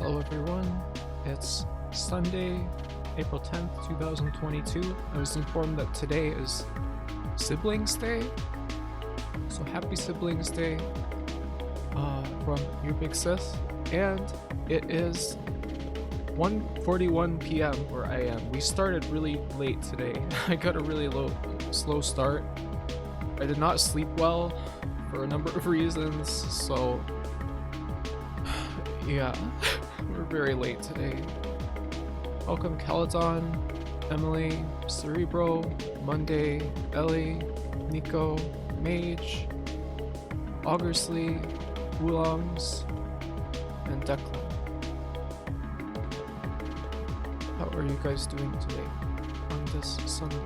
Hello everyone, it's Sunday, April 10th, 2022. I was informed that today is Siblings Day, so happy Siblings Day from your big sis. And it is 1:41 p.m. where I am. We started really late today. I got a really slow start. I did not sleep well for a number of reasons, so yeah, we're very late today. Welcome Caledon, Emily, Cerebro, Monday, Ellie, Nico, Mage, Augersley, Woolongs, and Declan. How are you guys doing today on this Sunday?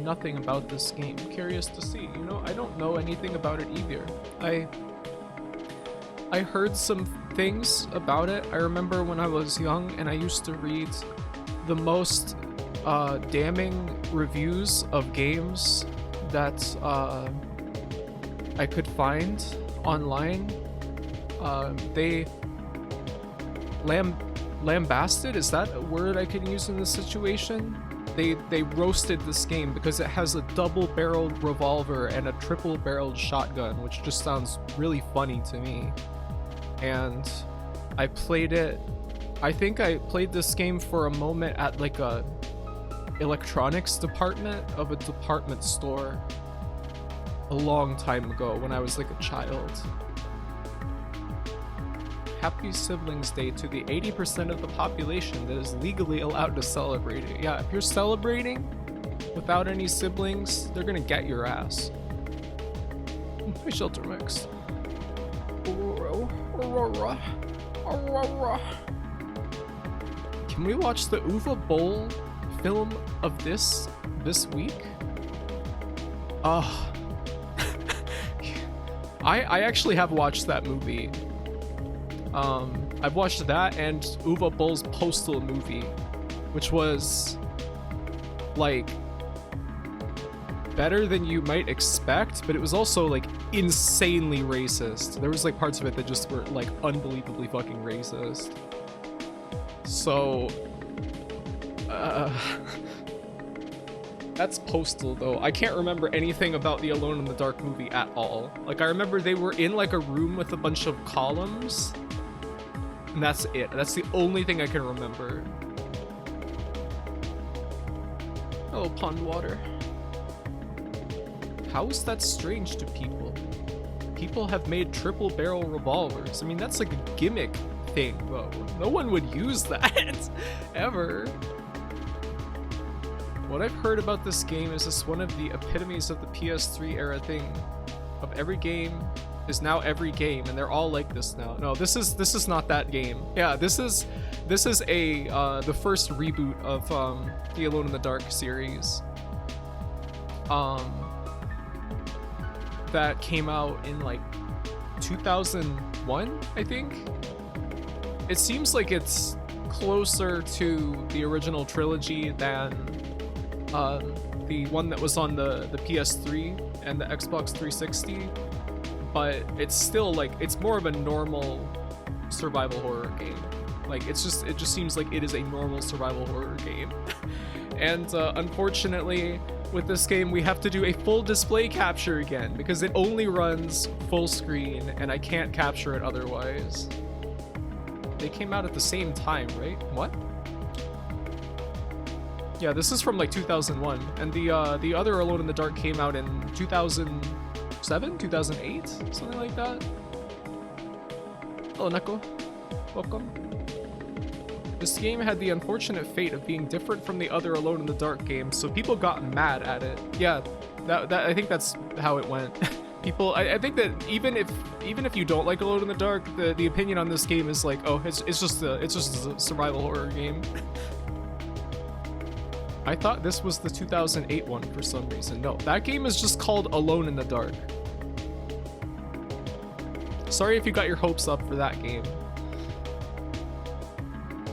Nothing about this game. Curious to see. You know, I don't know anything about it either. I heard some things about it. I remember when I was young and I used to read the most damning reviews of games that I could find online. They lambasted, is that a word I can use in this situation? They roasted this game because it has a double-barreled revolver and a triple-barreled shotgun, which just sounds really funny to me. And I played it. I think I played this game for a moment at like a electronics department of a department store a long time ago when I was like a child. Happy Siblings Day to the 80% of the population that is legally allowed to celebrate it. Yeah, if you're celebrating without any siblings, they're gonna get your ass. My shelter mix. Can we watch the Uwe Boll film of this week? I actually have watched that movie. I've watched that and Uwe Boll's Postal movie, which was like better than you might expect, but it was also like insanely racist. There was like parts of it that just were like unbelievably fucking racist. So that's Postal though. I can't remember anything about the Alone in the Dark movie at all. Like I remember they were in like a room with a bunch of columns. And that's it. That's the only thing I can remember. Oh, pond water. How is that strange to people? People have made triple barrel revolvers. I mean, that's like a gimmick thing, though. No one would use that, ever. What I've heard about this game is it's one of the epitomes of the PS3 era thing. Of every game is now every game, and they're all like this now. No, this is not that game. Yeah, this is a the first reboot of the Alone in the Dark series. That came out in like 2001, I think. It seems like it's closer to the original trilogy than the one that was on the PS3 and the Xbox 360. But it's still like, it's more of a normal survival horror game. Like it just seems like it is a normal survival horror game. And unfortunately with this game we have to do a full display capture again because it only runs full screen and I can't capture it otherwise. They came out at the same time, right? What? Yeah, this is from like 2001, and the other Alone in the Dark came out in 2007, 2008, something like that. Hello, Neko. Welcome. This game had the unfortunate fate of being different from the other Alone in the Dark games, so people got mad at it. Yeah, that I think that's how it went. People, I think that even if you don't like Alone in the Dark, the opinion on this game is like, oh, it's just a survival horror game. I thought this was the 2008 one for some reason. No, that game is just called Alone in the Dark. Sorry if you got your hopes up for that game.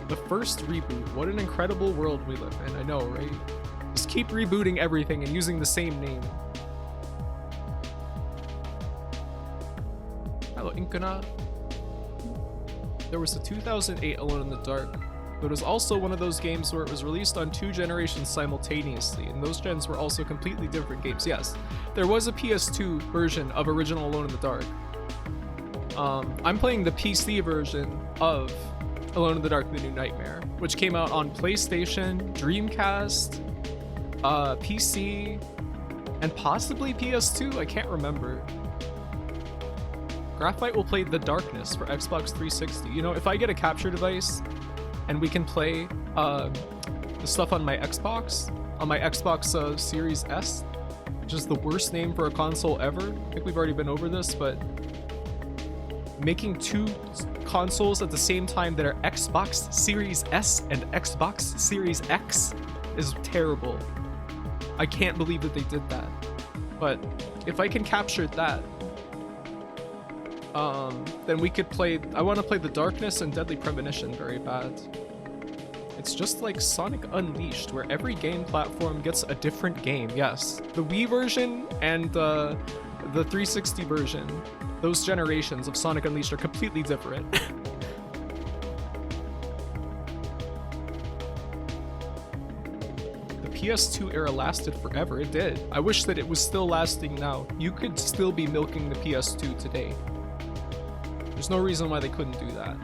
The first reboot. What an incredible world we live in. I know, right? This keep rebooting everything and using the same name. Hello, Inkana. There was a 2008 Alone in the Dark, but it was also one of those games where it was released on 2 generations simultaneously, and those gens were also completely different games. Yes, there was a PS2 version of original Alone in the Dark. I'm playing the PC version of Alone in the Dark: The New Nightmare, which came out on PlayStation, Dreamcast, PC, and possibly PS2. I can't remember. Graphite will play The Darkness for Xbox 360. You know, if I get a capture device and we can play the stuff on my Xbox Series S, which is the worst name for a console ever. I think we've already been over this, but making 2 consoles at the same time that are Xbox Series S and Xbox Series X is terrible. I can't believe that they did that. But if I can capture that, then we could play. I want to play The Darkness and Deadly Premonition very bad. It's just like Sonic Unleashed, where every game platform gets a different game. Yes, the Wii version and the 360 version, those generations of Sonic Unleashed are completely different. The PS2 era lasted forever. It did. I wish that it was still lasting now. You could still be milking the PS2 today. There's no reason why they couldn't do that.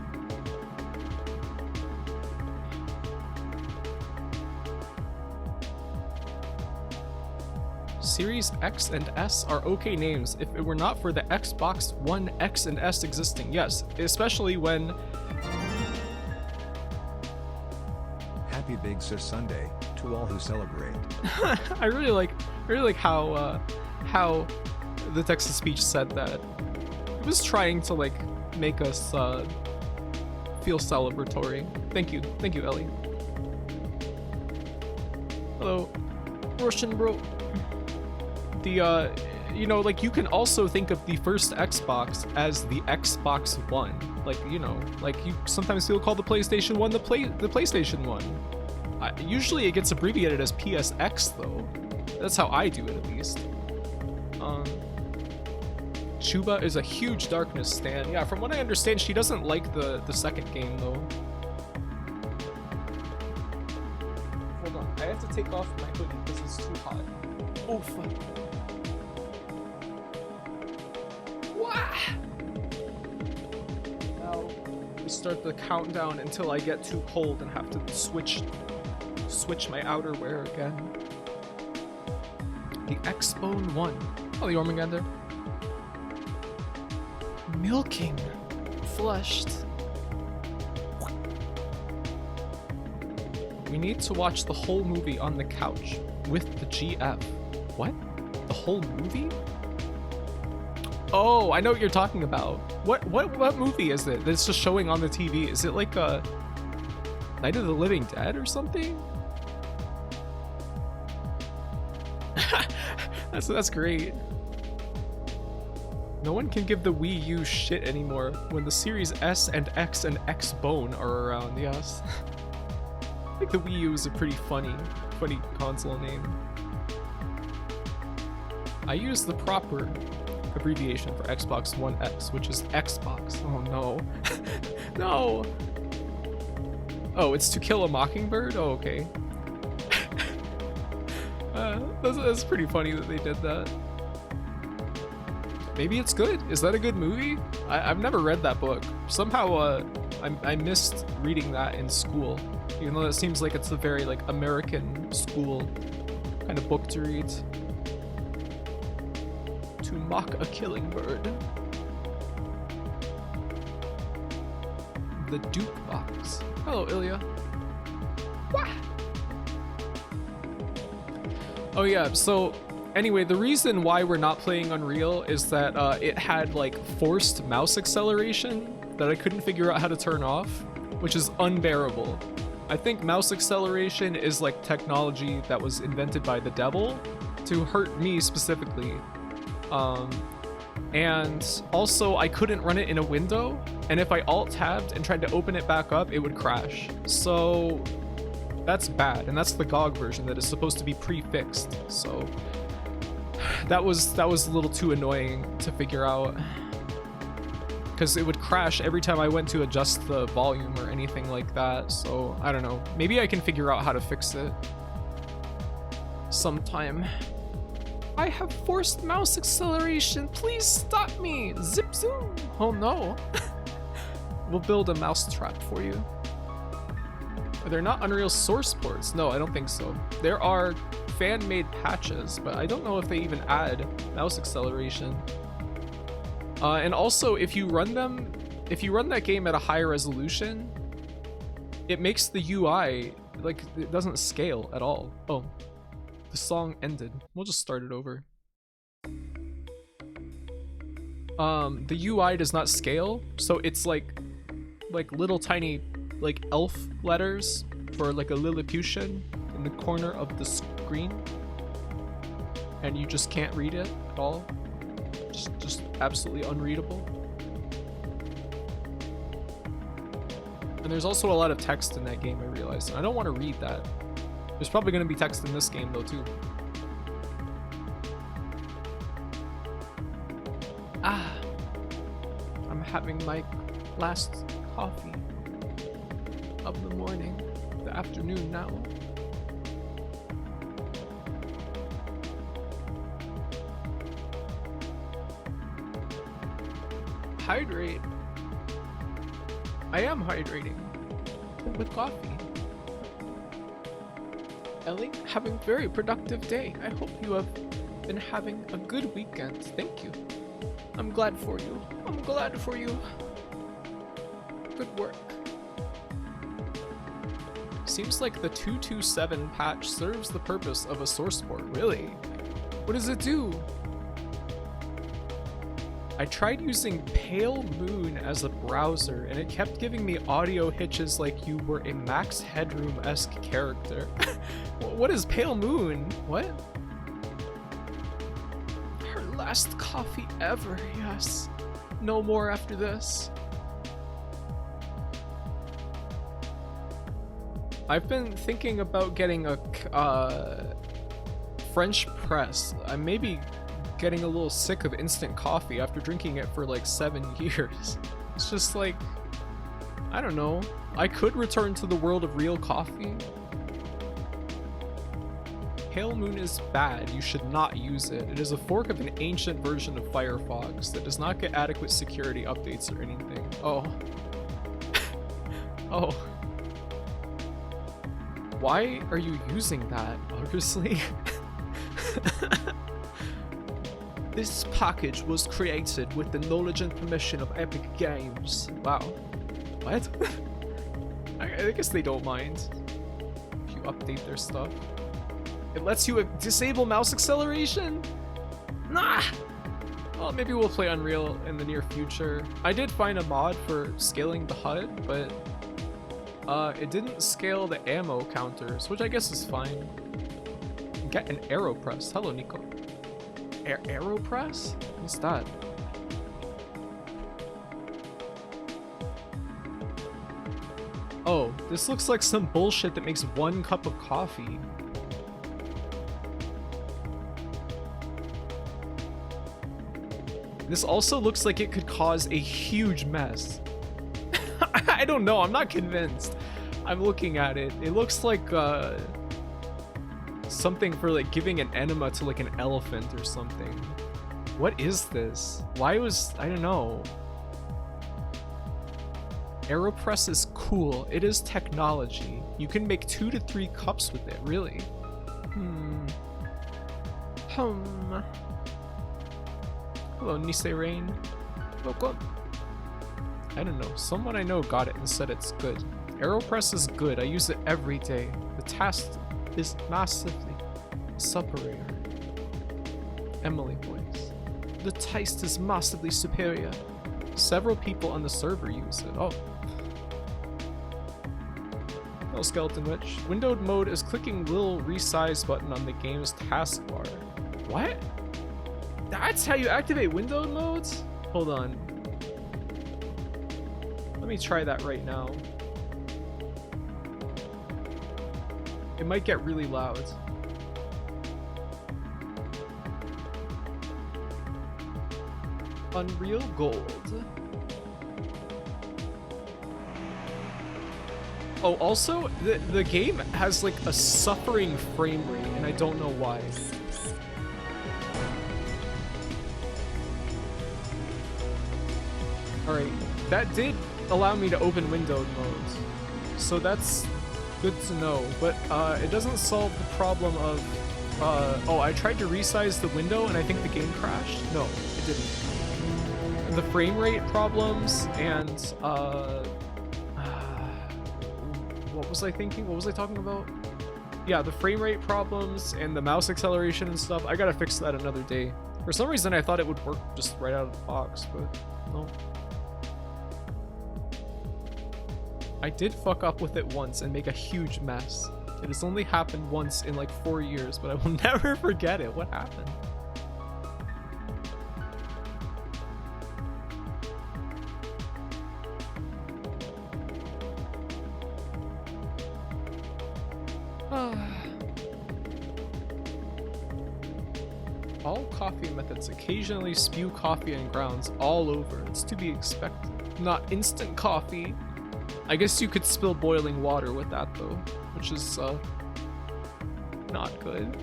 Series X and S are okay names if it were not for the Xbox One X and S existing. Yes, especially when... Happy Big Sis Sunday to all who celebrate. I really like how the text-to-speech said that. It was trying to like make us feel celebratory. Thank you, Ellie. Hello, Russian bro. The you know, like, you can also think of the first Xbox as the Xbox One. Like, you know, like, you sometimes people call the PlayStation 1 the PlayStation 1. Usually it gets abbreviated as PSX though. That's how I do it, at least. Chuba is a huge Darkness stan. Yeah, from what I understand, she doesn't like the second game though. Hold on, I have to take off my hoodie because it's too hot. Oh fuck. Now we start the countdown until I get too cold and have to switch my outerwear again. The Xbone 1. Oh, the Ormagander. Milking. Flushed. We need to watch the whole movie on the couch with the GF. What? The whole movie? Oh, I know what you're talking about. What movie is it that's just showing on the TV? Is it like a Night of the Living Dead or something? That's great. No one can give the Wii U shit anymore when the Series S and X and Xbone are around, yes. I think the Wii U is a pretty funny console name. I use the proper abbreviation for Xbox One X, which is Xbox. Oh no. No! Oh, it's To Kill a Mockingbird? Oh, okay. That's pretty funny that they did that. Maybe it's good. Is that a good movie? I've never read that book. Somehow I missed reading that in school, even though it seems like it's a very like American school kind of book to read. To Mock a Killing Bird. The Duke Box. Hello, Ilya. Wah! Oh yeah, so anyway, the reason why we're not playing Unreal is that it had like forced mouse acceleration that I couldn't figure out how to turn off, which is unbearable. I think mouse acceleration is like technology that was invented by the devil to hurt me specifically. And also I couldn't run it in a window, and if I alt-tabbed and tried to open it back up, it would crash. So That's bad, and that's the GOG version that is supposed to be pre-fixed. So that was a little too annoying to figure out, because it would crash every time I went to adjust the volume or anything like that. So I don't know. Maybe I can figure out how to fix it sometime. I have forced mouse acceleration. Please stop me. Zip zoom. Oh no. We'll build a mouse trap for you. They're not Unreal source ports. No, I don't think so. There are fan-made patches, but I don't know if they even add mouse acceleration. And also, if you run that game at a higher resolution, it makes the UI, like, it doesn't scale at all. Oh, the song ended. We'll just start it over. The UI does not scale, so it's like little tiny, like, elf letters for like a Lilliputian in the corner of the screen, and you just can't read it at all. Just absolutely unreadable. And there's also a lot of text in that game, I realized. I don't want to read that. There's probably going to be text in this game though too. Ah, I'm having my last coffee of the morning, the afternoon now. Hydrate. I am hydrating with coffee. Ellie, having a very productive day. I hope you have been having a good weekend. Thank you. I'm glad for you. I'm glad for you. Good work. Seems like the 227 patch serves the purpose of a source port. Really? What does it do? I tried using Pale Moon as a browser, and it kept giving me audio hitches like you were a Max Headroom-esque character. What is Pale Moon? What? Her last coffee ever, yes. No more after this. I've been thinking about getting a French press. I may be getting a little sick of instant coffee after drinking it for like 7 years. It's just like, I don't know. I could return to the world of real coffee. Pale Moon is bad. You should not use it. It is a fork of an ancient version of Firefox that does not get adequate security updates or anything. Oh. Oh. Why are you using that, obviously? This package was created with the knowledge and permission of Epic Games. Wow. What? I guess they don't mind if you update their stuff. It lets you disable mouse acceleration? Nah! Well, maybe we'll play Unreal in the near future. I did find a mod for scaling the HUD, but it didn't scale the ammo counters, which I guess is fine. Get an AeroPress. Hello, Nico. AeroPress? What's that? Oh, this looks like some bullshit that makes 1 cup of coffee. This also looks like it could cause a huge mess. I don't know, I'm not convinced. I'm looking at it. It looks like something for like giving an enema to like an elephant or something. What is this? Why was, I don't know. AeroPress is cool. It is technology. You can make 2 to 3 cups with it, really. Hello, Nisei Rain. Welcome. I don't know. Someone I know got it and said it's good. AeroPress is good. I use it every day. The task is massively superior. Emily voice. The taste is massively superior. Several people on the server use it. Oh. No Skeleton Witch. Windowed mode is clicking little resize button on the game's taskbar. What? That's how you activate windowed modes? Hold on. Let me try that right now. It might get really loud. Unreal Gold. Oh, also, the game has like a suffering frame rate, and I don't know why. Alright, that did allow me to open windowed mode, so that's good to know, but it doesn't solve the problem of, oh, I tried to resize the window and I think the game crashed? No, it didn't. The frame rate problems and, what was I thinking? What was I talking about? Yeah, the frame rate problems and the mouse acceleration and stuff, I gotta fix that another day. For some reason I thought it would work just right out of the box, but no. I did fuck up with it once and make a huge mess. It has only happened once in like 4 years, but I will never forget it. What happened? All coffee methods occasionally spew coffee and grounds all over. It's to be expected. Not instant coffee. I guess you could spill boiling water with that though, which is not good.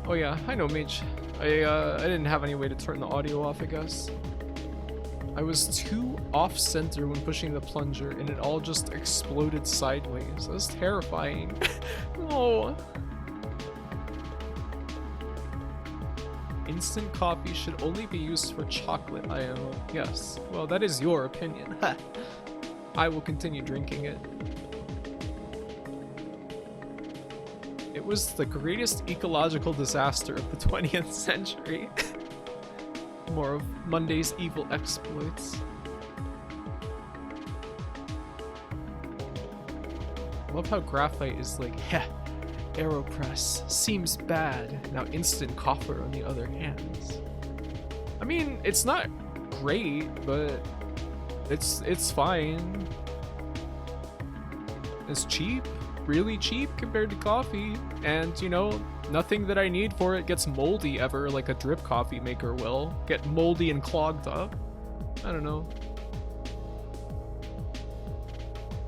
Oh yeah, I know, Mage. I didn't have any way to turn the audio off, I guess. I was too off-center when pushing the plunger and it all just exploded sideways. That was terrifying. Oh. Instant coffee should only be used for chocolate, IMO. Yes. Well, that is your opinion. I will continue drinking it. It was the greatest ecological disaster of the 20th century. More of Monday's evil exploits. I love how graphite is like, heh, AeroPress seems bad. Now instant copper on the other hand. I mean, it's not great, but it's fine. It's cheap, really cheap compared to coffee, and you know, nothing that I need for it gets moldy ever like a drip coffee maker will. Get moldy and clogged up. I don't know.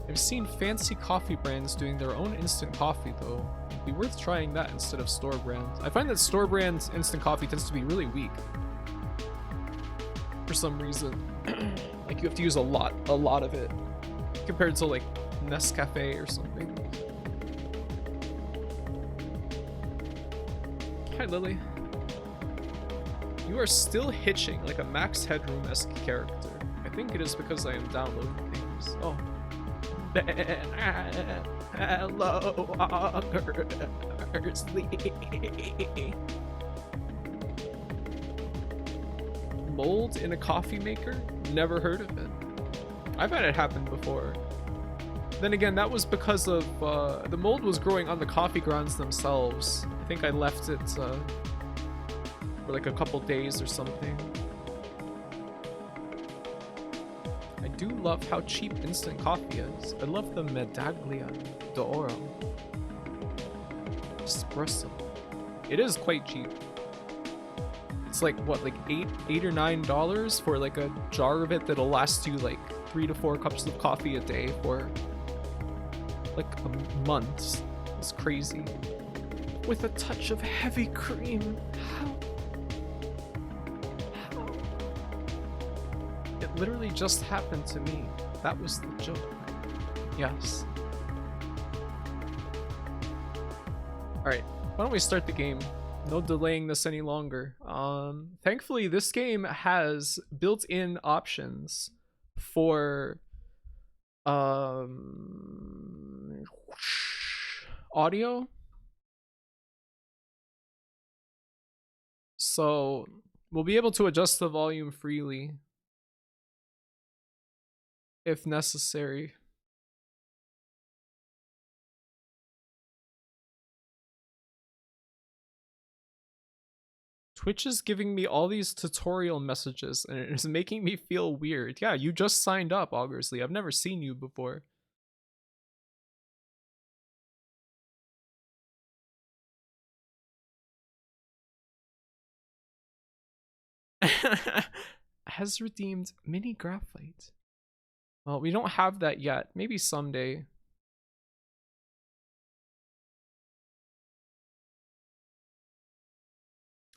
I've seen fancy coffee brands doing their own instant coffee though. It'd be worth trying that instead of store brand. I find that store brand instant coffee tends to be really weak. For some reason. Like you have to use a lot of it. Compared to like Nescafe or something. Hi Lily. You are still hitching like a Max Headroom-esque character. I think it is because I am downloading things. Oh. Hello, Augers. Mold in a coffee maker? Never heard of it. I've had it happen before. Then again, that was because of the mold was growing on the coffee grounds themselves. I think I left it for like a couple days or something. I do love how cheap instant coffee is. I love the Medaglia d'Oro espresso. It is quite cheap. It's like what, like $8 or $9 for like a jar of it that'll last you like 3 to 4 cups of coffee a day for like a month. It's crazy. With a touch of heavy cream. How? It literally just happened to me. That was the joke. Yes. Alright, why don't we start the game? No delaying this any longer. Thankfully, this game has built-in options for audio. So we'll be able to adjust the volume freely if necessary. Twitch is giving me all these tutorial messages and it is making me feel weird. Yeah, you just signed up, Augersley. I've never seen you before. Has redeemed mini graphite. Well, we don't have that yet. Maybe someday.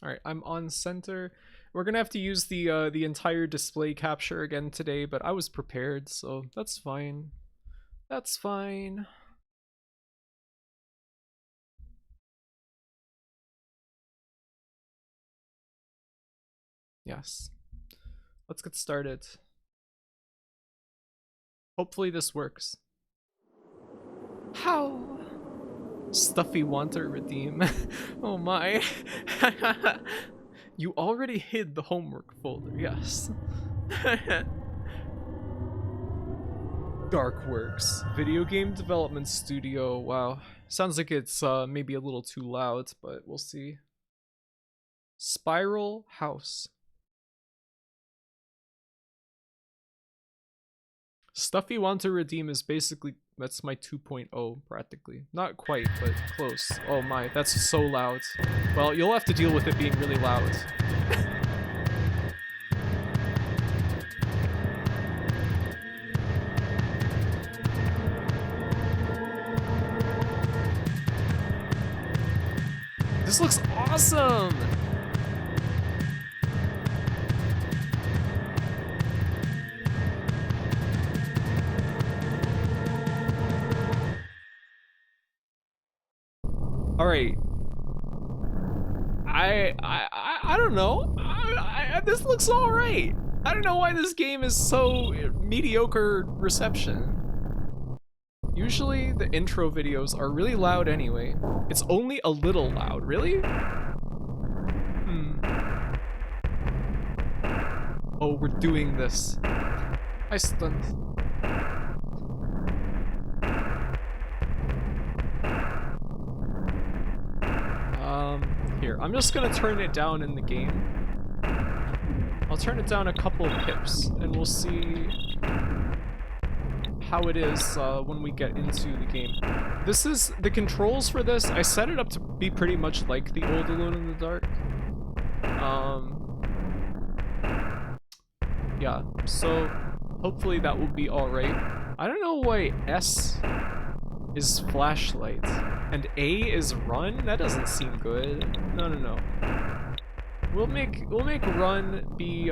All right, I'm on center. We're gonna have to use the entire display capture again today, but I was prepared, so that's fine. That's fine. Yes. Let's get started. Hopefully this works. How? Stuffy want to redeem. Oh my. You already hid the homework folder, yes. Darkworks, video game development studio. Wow. Sounds like it's maybe a little too loud, but we'll see. Spiral House. Stuffy Want to Redeem is basically, that's my 2.0 practically. Not quite, but close. Oh my, that's so loud. Well, you'll have to deal with it being really loud. This looks awesome! All right. I don't know. This looks all right. I don't know why this game is so mediocre reception. Usually the intro videos are really loud anyway. It's only a little loud, really? Oh, we're doing this. I stunned. Here, I'm just gonna turn it down in the game. I'll turn it down a couple of pips, and we'll see how it is when we get into the game. This is, the controls for this, I set it up to be pretty much like the old Alone in the Dark. Yeah, so hopefully that will be alright. I don't know why S is flashlight and A is run. That doesn't seem good. No. We'll make run be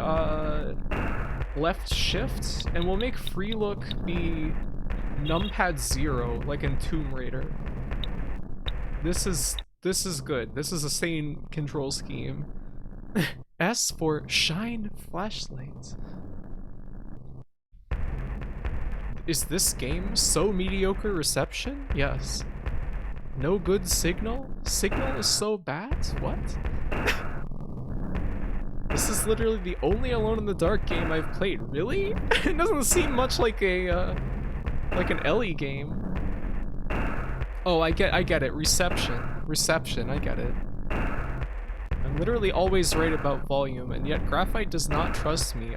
left shift, and we'll make free look be numpad 0, like in Tomb Raider. This is good. This is a sane control scheme. S for shine flashlight. Is this game so mediocre reception? Yes. No good signal? Signal is so bad? What? This is literally the only Alone in the Dark game I've played. Really? It doesn't seem much like a like an Ellie game. Oh, I get it. Reception, I get it. I'm literally always right about volume, and yet Graphite does not trust me.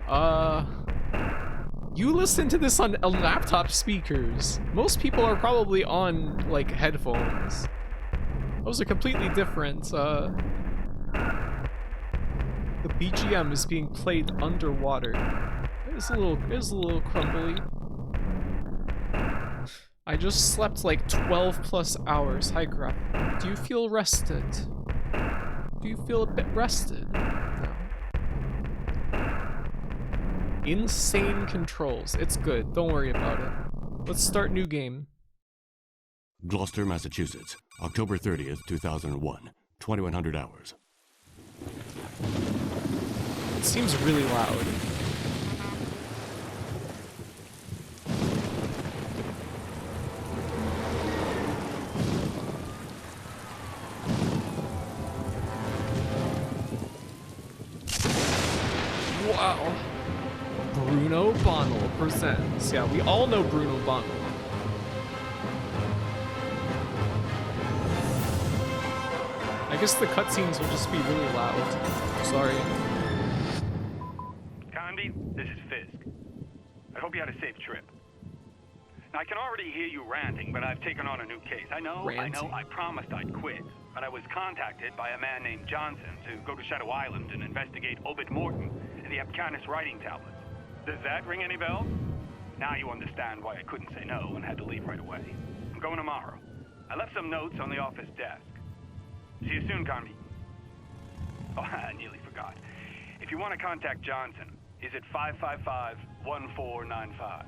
You listen to this on laptop speakers. Most people are probably on, like, headphones. Those are completely different. The BGM is being played underwater. It's a little crumbly. I just slept like 12 plus hours. Hi, Graph. Do you feel rested? Do you feel a bit rested? No. Insane controls. It's good. Don't worry about it. Let's start new game. Gloucester, Massachusetts, October 30th, 2001, 2100 hours. It seems really loud. Wow. Bruno Bonnell presents. Yeah, we all know Bruno Bonnell. I guess the cutscenes will just be really loud. Sorry. Condi, this is Fisk. I hope you had a safe trip. Now, I can already hear you ranting, but I've taken on a new case. I know, Ranting. I promised I'd quit. But I was contacted by a man named Johnson to go to Shadow Island and investigate Obed Morton and the Apcanis writing tablets. Does that ring any bells? Now you understand why I couldn't say no and had to leave right away. I'm going tomorrow. I left some notes on the office desk. See you soon, Convy. Oh, I nearly forgot. If you want to contact Johnson, he's at 555-1495.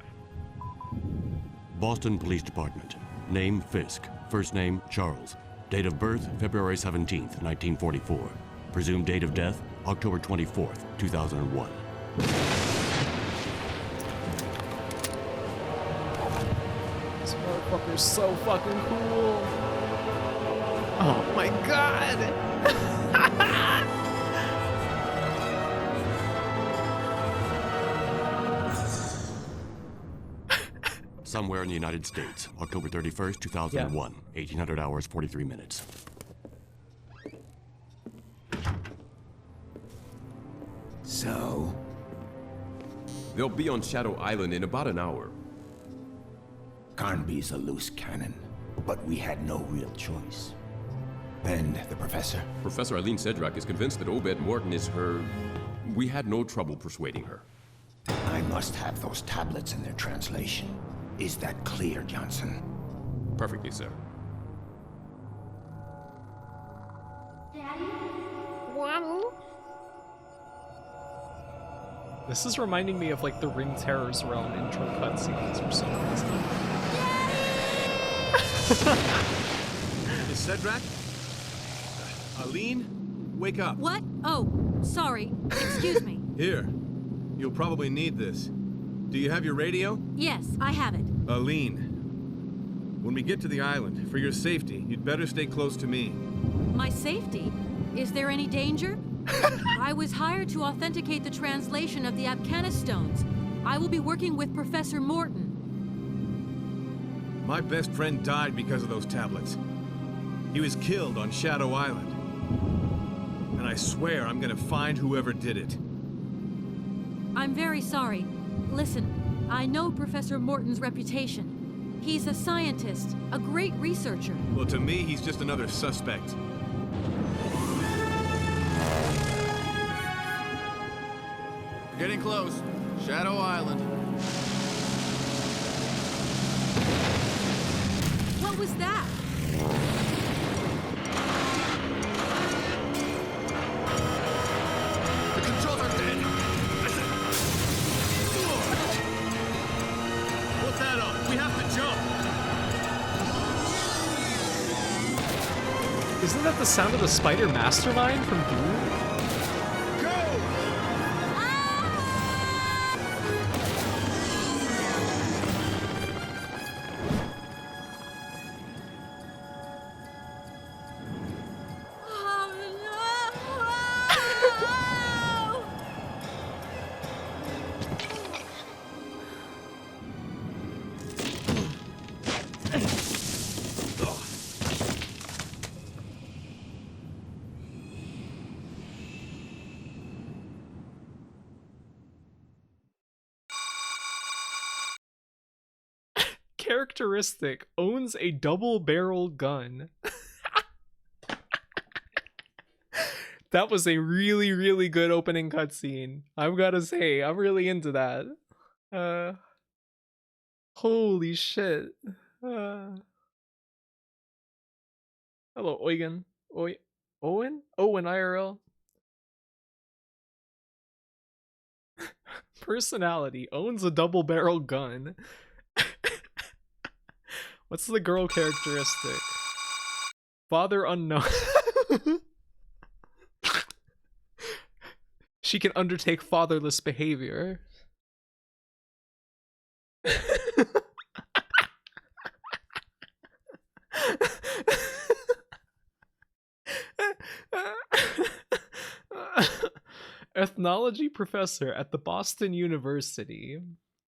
Boston Police Department. Name Fisk. First name Charles. Date of birth February 17th, 1944. Presumed date of death October 24th, 2001. This motherfucker's so fucking cool. Oh my god. Somewhere in the United States, October 31st, 2001. 1800 hours, 43 minutes. So? They'll be on Shadow Island in about an hour. Carnby's a loose cannon, but we had no real choice. And the professor? Professor Eileen Sedrak is convinced that Obed Morton is her... We had no trouble persuading her. I must have those tablets and their translation. Is that clear, Johnson? Perfectly, sir. This is reminding me of like the Ring Terror's Realm intro cutscenes for some reason. Miss Sedrak? Aline? Wake up. What? Oh, sorry. Excuse me. Here. You'll probably need this. Do you have your radio? Yes, I have it. Aline. When we get to the island, for your safety, you'd better stay close to me. My safety? Is there any danger? I was hired to authenticate the translation of the Apcanis stones. I will be working with Professor Morton. My best friend died because of those tablets. He was killed on Shadow Island. And I swear I'm gonna find whoever did it. I'm very sorry. Listen, I know Professor Morton's reputation. He's a scientist, a great researcher. Well, to me, he's just another suspect. We're getting close. Shadow Island. What was that? The controls are dead. What's that on? We have to jump. Isn't that the sound of the spider mastermind from Doom? Characteristic: owns a double-barreled gun. That was a really, really good opening cutscene. I've gotta say, I'm really into that. Holy shit. Hello, Eugen. Owen IRL. Personality: owns a double-barrel gun. What's the girl characteristic? Father unknown. She can undertake fatherless behavior. Ethnology professor at the Boston University.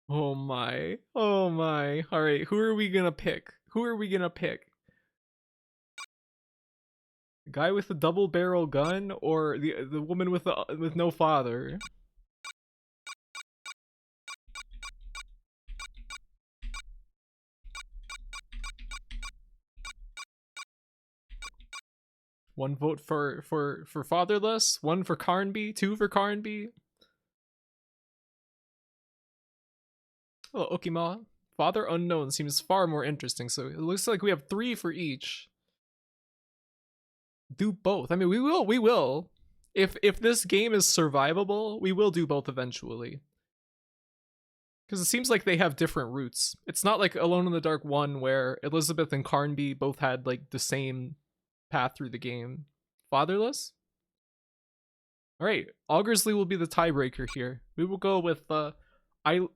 Oh my. Oh my. Alright, who are we gonna pick? Who are we gonna pick? Guy with a double barrel gun or the woman with no father? 1 vote for Fatherless, 1 for Carnby, 2 for Carnby. Oh, Okima. Father Unknown seems far more interesting, so it looks like we have 3 for each. Do both. I mean, we will. If this game is survivable, we will do both eventually. Because it seems like they have different routes. It's not like Alone in the Dark 1 where Elizabeth and Carnby both had like the same path through the game. Fatherless? Alright, Augersley will be the tiebreaker here. We will go with Aline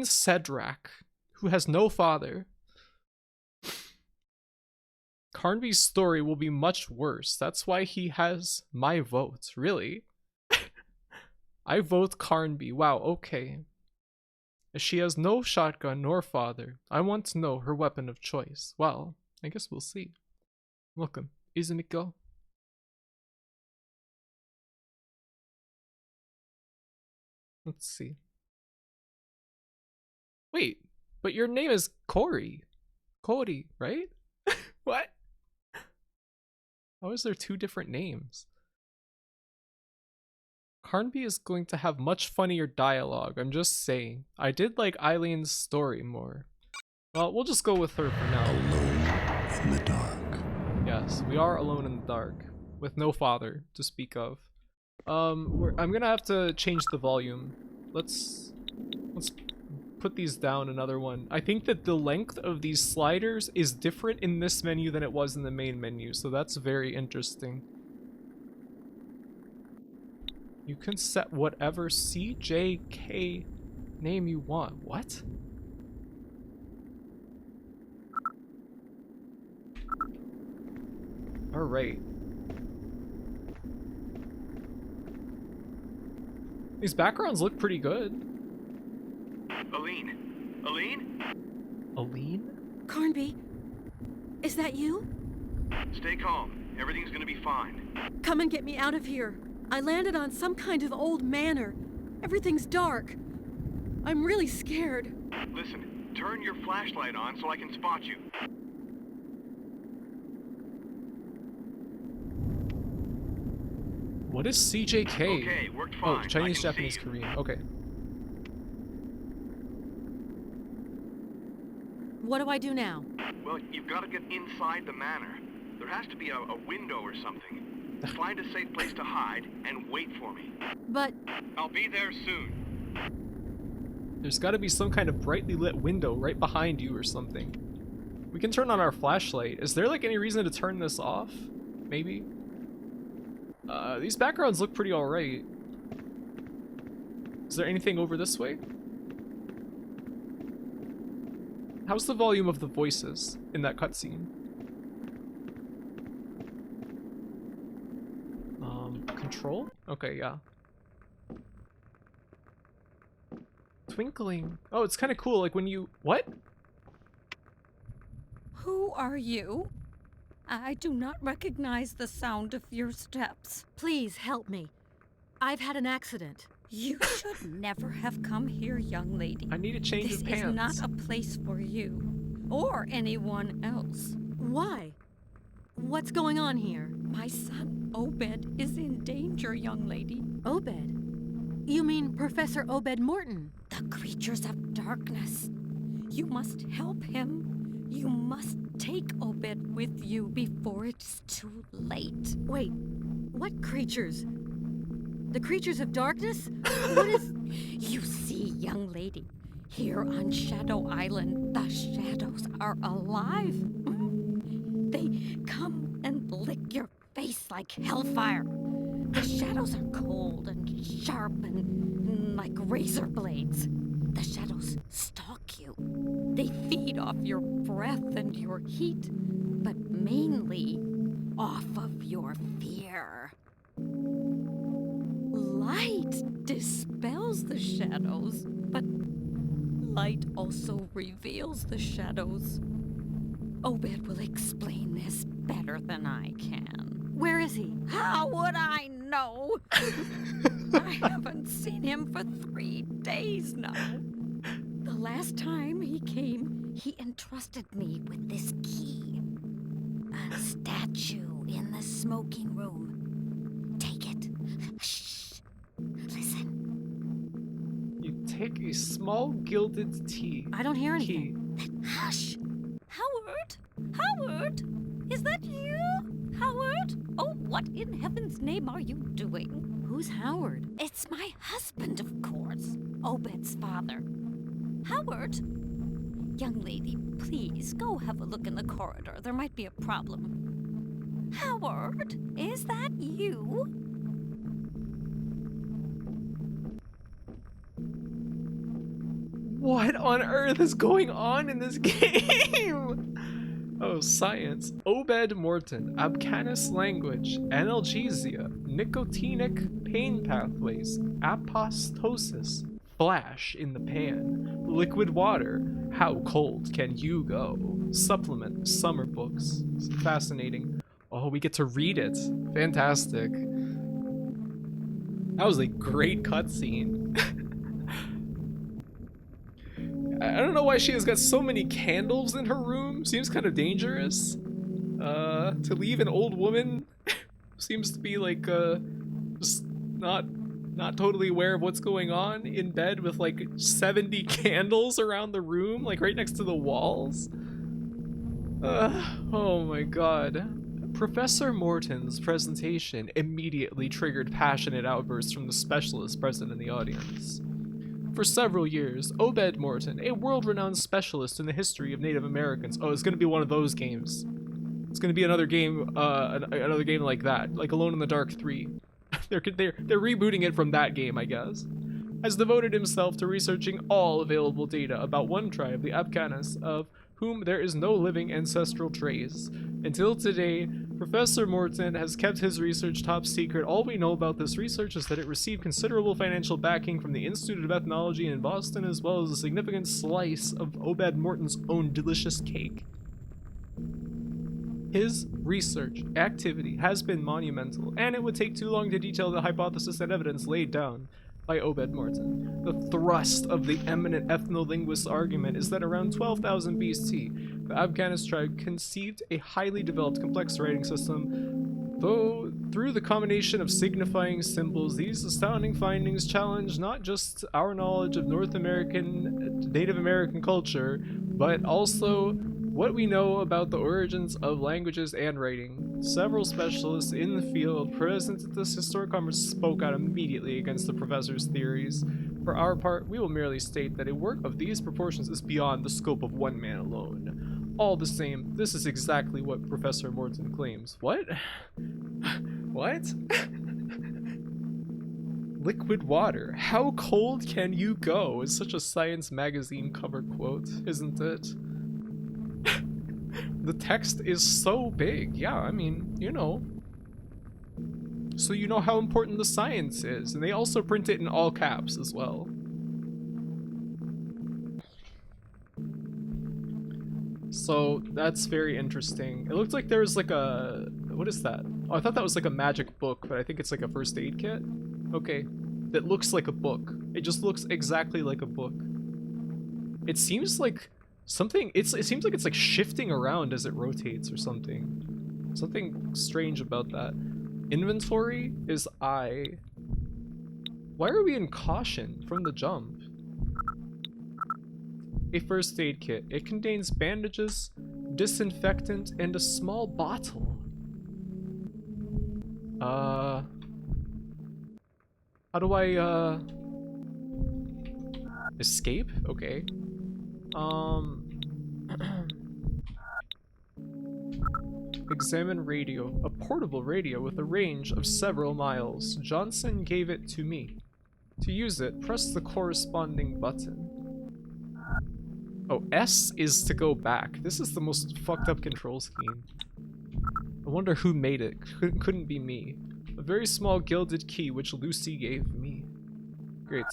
Cedrak, who has no father. Carnby's story will be much worse. That's why he has my vote. Really? I vote Carnby. Wow, okay. She has no shotgun nor father. I want to know her weapon of choice. Well, I guess we'll see. Welcome, isn't it go? Let's see. Wait, but your name is Corey. Cody, right? What? How is there 2 different names? Carnby is going to have much funnier dialogue, I'm just saying. I did like Eileen's story more. Well, we'll just go with her for now. Alone in the dark. Yes, we are alone in the dark, with no father to speak of. I'm gonna have to change the volume. Let's put these down another one. I think that the length of these sliders is different in this menu than it was in the main menu, so that's very interesting. You can set whatever CJK name you want. What? Alright. These backgrounds look pretty good. Aline? Aline? Aline? Carnby, is that you? Stay calm. Everything's gonna be fine. Come and get me out of here. I landed on some kind of old manor. Everything's dark. I'm really scared. Listen, turn your flashlight on so I can spot you. What is CJK? Okay, worked Oh, fine. I Chinese, can see Japanese, you. Korean. Okay. What do I do now? Well, you've got to get inside the manor. There has to be a window or something. Find a safe place to hide and wait for me. But I'll be there soon. There's got to be some kind of brightly lit window right behind you or something. We can turn on our flashlight. Is there like any reason to turn this off? Maybe? These backgrounds look pretty alright. Is there anything over this way? How's the volume of the voices in that cutscene? Control? Okay, yeah. Twinkling. Oh, it's kind of cool, like when you... What? Who are you? I do not recognize the sound of your steps. please help me. I've had an accident. You should never have come here, young lady. I need to change This his is pants. not a place for you, or anyone else. Why? What's going on here? My son, Obed, is in danger, young lady. Obed? You mean Professor Obed Morton? The creatures of darkness. You must help him. You must take Obed with you before it's too late. Wait, what creatures? The creatures of darkness? What is... You see, young lady, here on Shadow Island, the shadows are alive. They come and lick your face like hellfire. The shadows are cold and sharp and like razor blades. The shadows stalk you. They feed off your breath and your heat, but mainly off of your fear. Light dispels the shadows, but light also reveals the shadows. Obed will explain this better than I can. Where is he? How would I know? I haven't seen him for 3 days now. The last time he came, he entrusted me with this key. A statue in the smoking room. Take it. Shh. Listen. You take a small gilded key. I don't hear Key. anything. Hush. Howard? Howard? Is that you? Howard? Oh, what in heaven's name are you doing? Who's Howard? It's my husband, of course. Obed's father. Howard? Young lady, please go have a look in the corridor. There might be a problem. Howard, is that you? What on earth is going on in this game? Oh, science. Obed Morton, Abcanis language, analgesia, nicotinic pain pathways, apoptosis, flash in the pan, liquid water, how cold can you go? Supplement, summer books. It's fascinating. Oh, we get to read it. Fantastic. That was a great cutscene. I don't know why she has got so many candles in her room. Seems kind of dangerous. To leave an old woman seems to be like just not totally aware of what's going on in bed with like 70 candles around the room, like right next to the walls. Oh my god. Professor Morton's presentation immediately triggered passionate outbursts from the specialists present in the audience. For several years, Obed Morton, a world-renowned specialist in the history of Native Americans. Oh, it's gonna be one of those games. It's gonna be another game like that, like Alone in the Dark 3. they're rebooting it from that game, I guess. Has devoted himself to researching all available data about one tribe, the Abcanis, of whom there is no living ancestral trace. Until today, Professor Morton has kept his research top secret. All we know about this research is that it received considerable financial backing from the Institute of Ethnology in Boston, as well as a significant slice of Obed Morton's own delicious cake. His research activity has been monumental, and it would take too long to detail the hypothesis and evidence laid down by Obed Morton. The thrust of the eminent ethno-linguist's argument is that around 12,000 BC, the Abcanis tribe conceived a highly developed complex writing system, though through the combination of signifying symbols. These astounding findings challenge not just our knowledge of North American, Native American culture, but also what we know about the origins of languages and writing. Several specialists in the field present at this historic conference spoke out immediately against the professor's theories. For our part, we will merely state that a work of these proportions is beyond the scope of one man alone. All the same, this is exactly what Professor Morton claims. What? What? Liquid water. How cold can you go? Is such a Science magazine cover quote, isn't it? The text is so big. Yeah, I mean, you know. So you know how important the science is. And they also print it in all caps as well. So that's very interesting. It looked like there was like a... What is that? Oh, I thought that was like a magic book, but I think it's like a first aid kit. Okay. That looks like a book. It just looks exactly like a book. It seems like... it seems like it's like shifting around as it rotates or something. Something strange about that. Inventory is I. Why are we in caution from the jump? A first aid kit. It contains bandages, disinfectant, and a small bottle. How do I, escape? Okay. Examine radio. A portable radio with a range of several miles. Johnson gave it to me. To use it, press the corresponding button. Oh, S is to go back. This is the most fucked up control scheme. I wonder who made it. Couldn't be me. A very small gilded key which Lucy gave me. Great.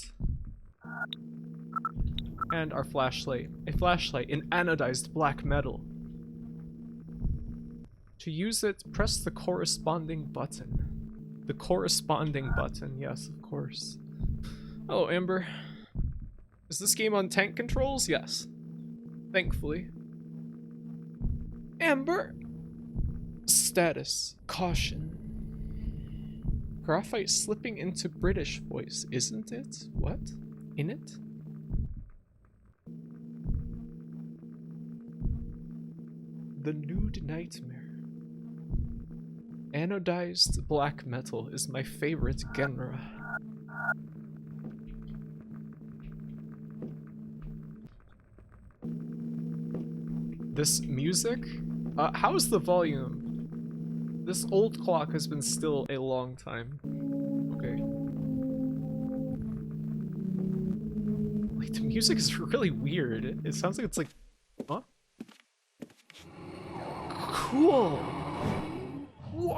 And our flashlight. A flashlight in anodized black metal. To use it, press the corresponding button. The corresponding button, yes, of course. Hello, Amber. Is this game on tank controls? Yes. Thankfully. Amber! Status. Caution. Graphite slipping into British voice, isn't it? What? In it? The Nude Nightmare. Anodized black metal is my favorite genre. This music? How's the volume? This old clock has been still a long time. Okay. Like, the music is really weird. It sounds like it's like... Huh? Cool! Whoa!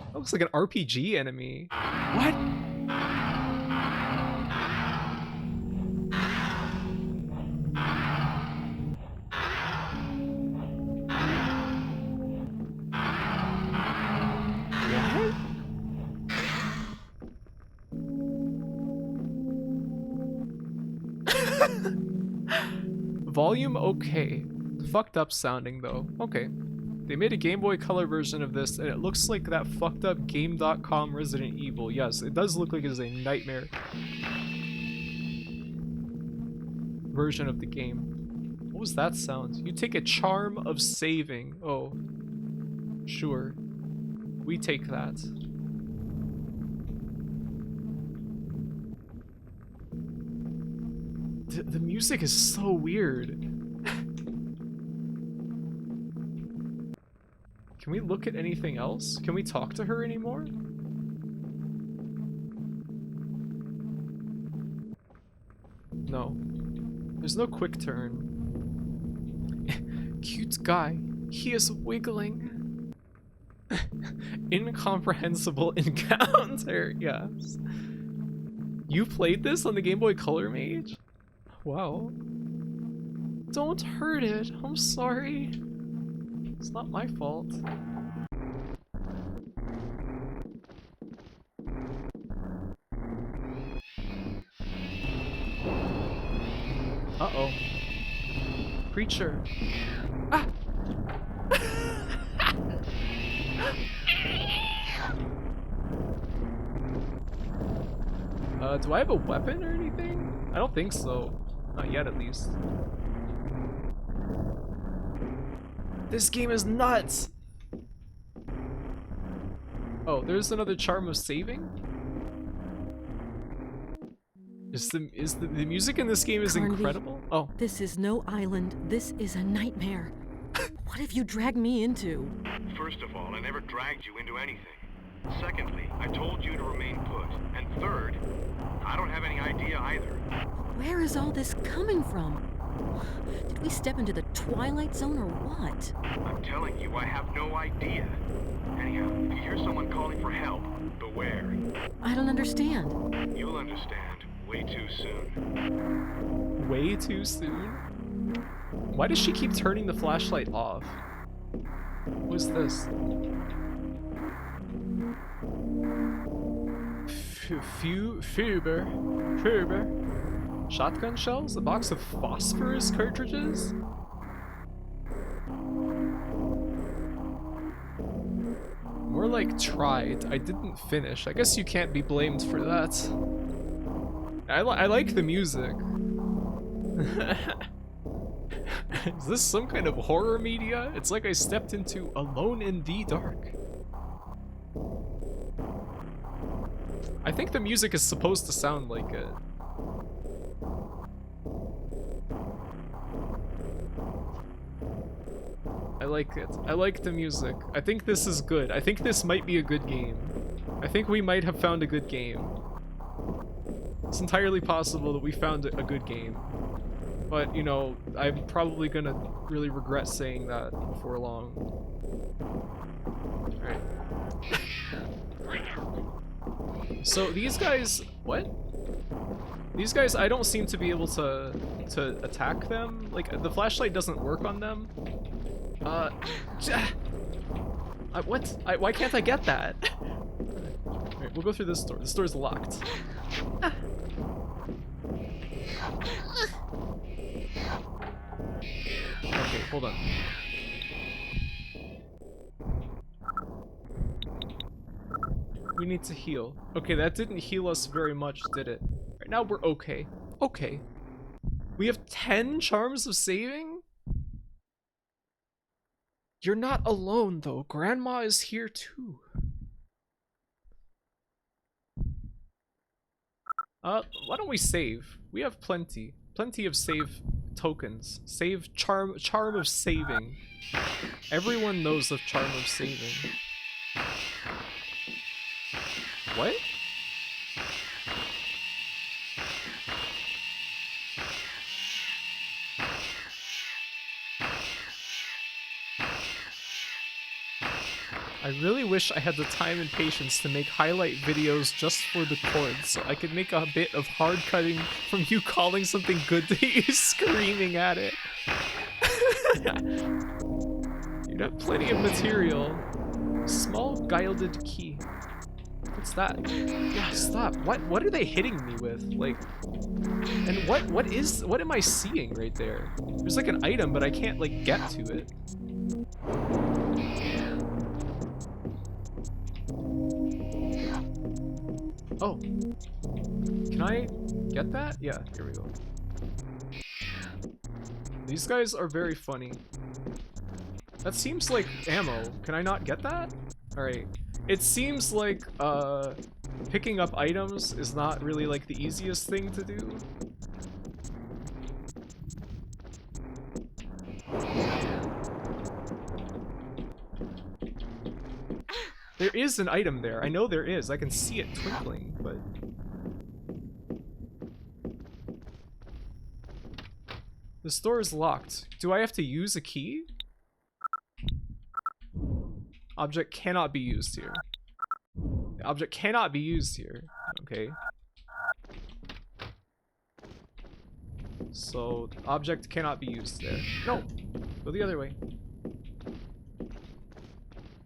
That looks like an RPG enemy. What? Volume okay. Fucked up sounding though. Okay. They made a Game Boy Color version of this and it looks like that fucked up Game.com Resident Evil. Yes, it does look like it's a nightmare version of the game. What was that sound? You take a charm of saving. Oh. Sure. We take that. The music is so weird. Can we look at anything else? Can we talk to her anymore? No. There's no quick turn. Cute guy. He is wiggling. Incomprehensible encounter. Yes. You played this on the Game Boy Color Mage? Wow. Don't hurt it. I'm sorry. It's not my fault. Uh-oh. Creature. Ah! Do I have a weapon or anything? I don't think so. Not yet, at least. This game is nuts! Oh, there's another charm of saving? The music in this game is Carnby, incredible? Oh. This is no island. This is a nightmare. What have you dragged me into? First of all, I never dragged you into anything. Secondly, I told you to remain put. And third, I don't have any idea either. Where is all this coming from? Did we step into the Twilight Zone or what? I'm telling you, I have no idea. Anyhow, if you hear someone calling for help, beware. I don't understand. You'll understand way too soon. Way too soon? Why does she keep turning the flashlight off? What's this? Fuber. Shotgun shells? A box of phosphorus cartridges? More like tried. I didn't finish. I guess you can't be blamed for that. I like the music. Is this some kind of horror media? It's like I stepped into Alone in the Dark. I think the music is supposed to sound like it. I like it. I like the music. I think this is good. I think this might be a good game. I think we might have found a good game. It's entirely possible that we found a good game. But, you know, I'm probably gonna really regret saying that before long. Alright. So these guys, what? These guys, I don't seem to be able to attack them. Like, the flashlight doesn't work on them. What? Why can't I get that? Alright, we'll go through this door. This door's locked. Okay, hold on. We need to heal. Okay, that didn't heal us very much, did it? Right now we're okay. Okay. We have 10 charms of saving? You're not alone, though. Grandma is here, too. Why don't we save? We have plenty. Plenty of save tokens. Save charm of saving. Everyone knows of charm of saving. What? I really wish I had the time and patience to make highlight videos just for the chords, so I could make a bit of hard cutting from you calling something good to you screaming at it. You'd have plenty of material. Small gilded key. What's that? Yeah, stop. What are they hitting me with? Like, and what am I seeing right there? There's like an item, but I can't like get to it. Oh, can I get that? Yeah, here we go. These guys are very funny. That seems like ammo. Can I not get that? Alright. It seems like, picking up items is not really like the easiest thing to do. There is an item there. I know there is. I can see it twinkling, but... This door is locked. Do I have to use a key? Object cannot be used here. The object cannot be used here. Okay. So, object cannot be used there. No! Go the other way.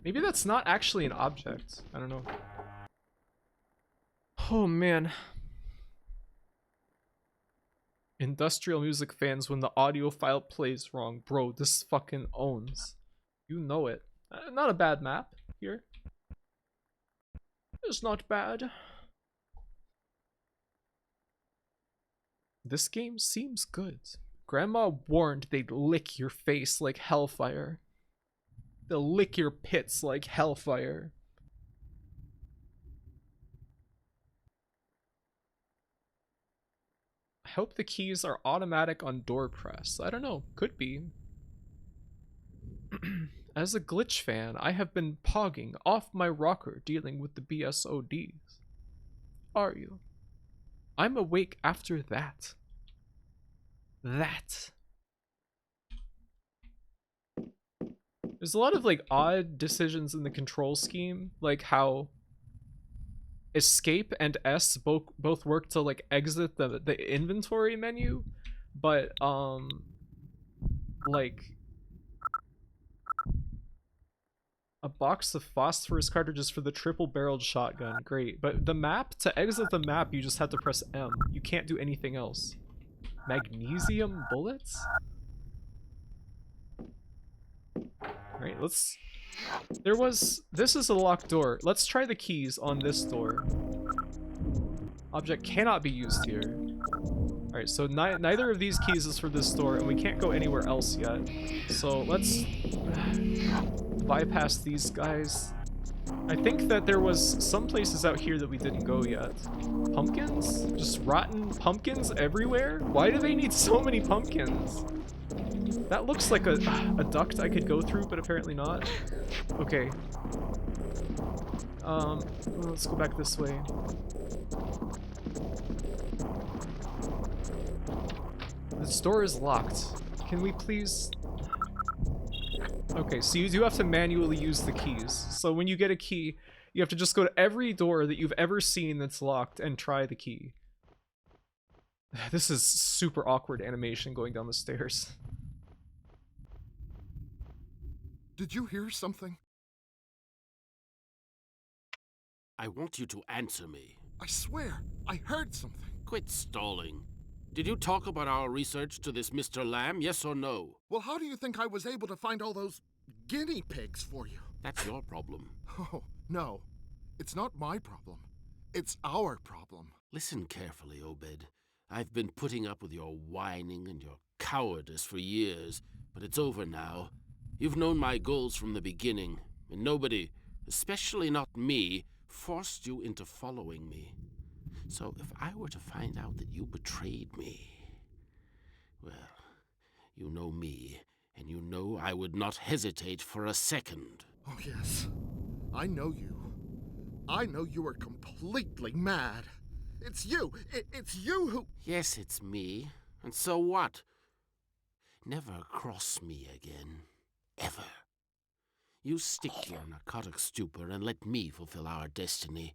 Maybe that's not actually an object. I don't know. Oh man. Industrial music fans when the audio file plays wrong. Bro, this fucking owns. You know it. Not a bad map here. It's not bad. This game seems good. Grandma warned they'd lick your face like hellfire. They'll lick your pits like hellfire. I hope the keys are automatic on door press. I don't know. Could be. As a Glitch fan, I have been pogging off my rocker dealing with the BSODs. Are you? I'm awake after that. There's a lot of like odd decisions in the control scheme, like how escape and S both work to like exit the inventory menu, but like a box of phosphorus cartridges for the triple-barreled shotgun, great, but the map, to exit the map you just have to press M. You can't do anything else. Magnesium bullets? Alright, let's... This is a locked door. Let's try the keys on this door. Object cannot be used here. Alright, so neither of these keys is for this door, and we can't go anywhere else yet. So let's bypass these guys. I think that there was some places out here that we didn't go yet. Pumpkins? Just rotten pumpkins everywhere? Why do they need so many pumpkins? That looks like a duct I could go through, but apparently not. Okay. Let's go back this way. This door is locked. Can we please... Okay, so you do have to manually use the keys. So when you get a key, you have to just go to every door that you've ever seen that's locked and try the key. This is super awkward animation going down the stairs. Did you hear something? I want you to answer me. I swear, I heard something. Quit stalling. Did you talk about our research to this Mr. Lamb, yes or no? Well, how do you think I was able to find all those guinea pigs for you? That's your problem. Oh, no. It's not my problem. It's our problem. Listen carefully, Obed. I've been putting up with your whining and your cowardice for years, but it's over now. You've known my goals from the beginning, and nobody, especially not me, forced you into following me. So if I were to find out that you betrayed me, well, you know me, and you know I would not hesitate for a second. Oh, yes. I know you. I know you are completely mad. It's you. It's you who... Yes, it's me. And so what? Never cross me again. Ever. You stick to your narcotic stupor and let me fulfill our destiny.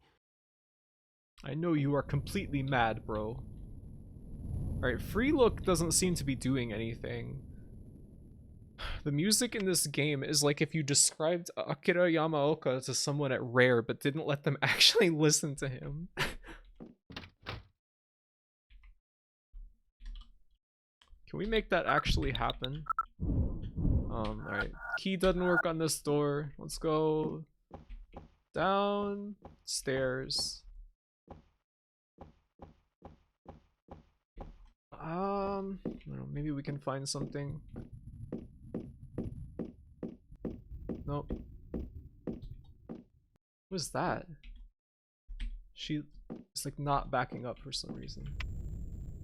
I know you are completely mad, bro. Alright, Free Look doesn't seem to be doing anything. The music in this game is like if you described Akira Yamaoka to someone at Rare but didn't let them actually listen to him. Can we make that actually happen? Alright. Key doesn't work on this door. Let's go downstairs. I don't know, maybe we can find something. Nope. What was that? She is like not backing up for some reason.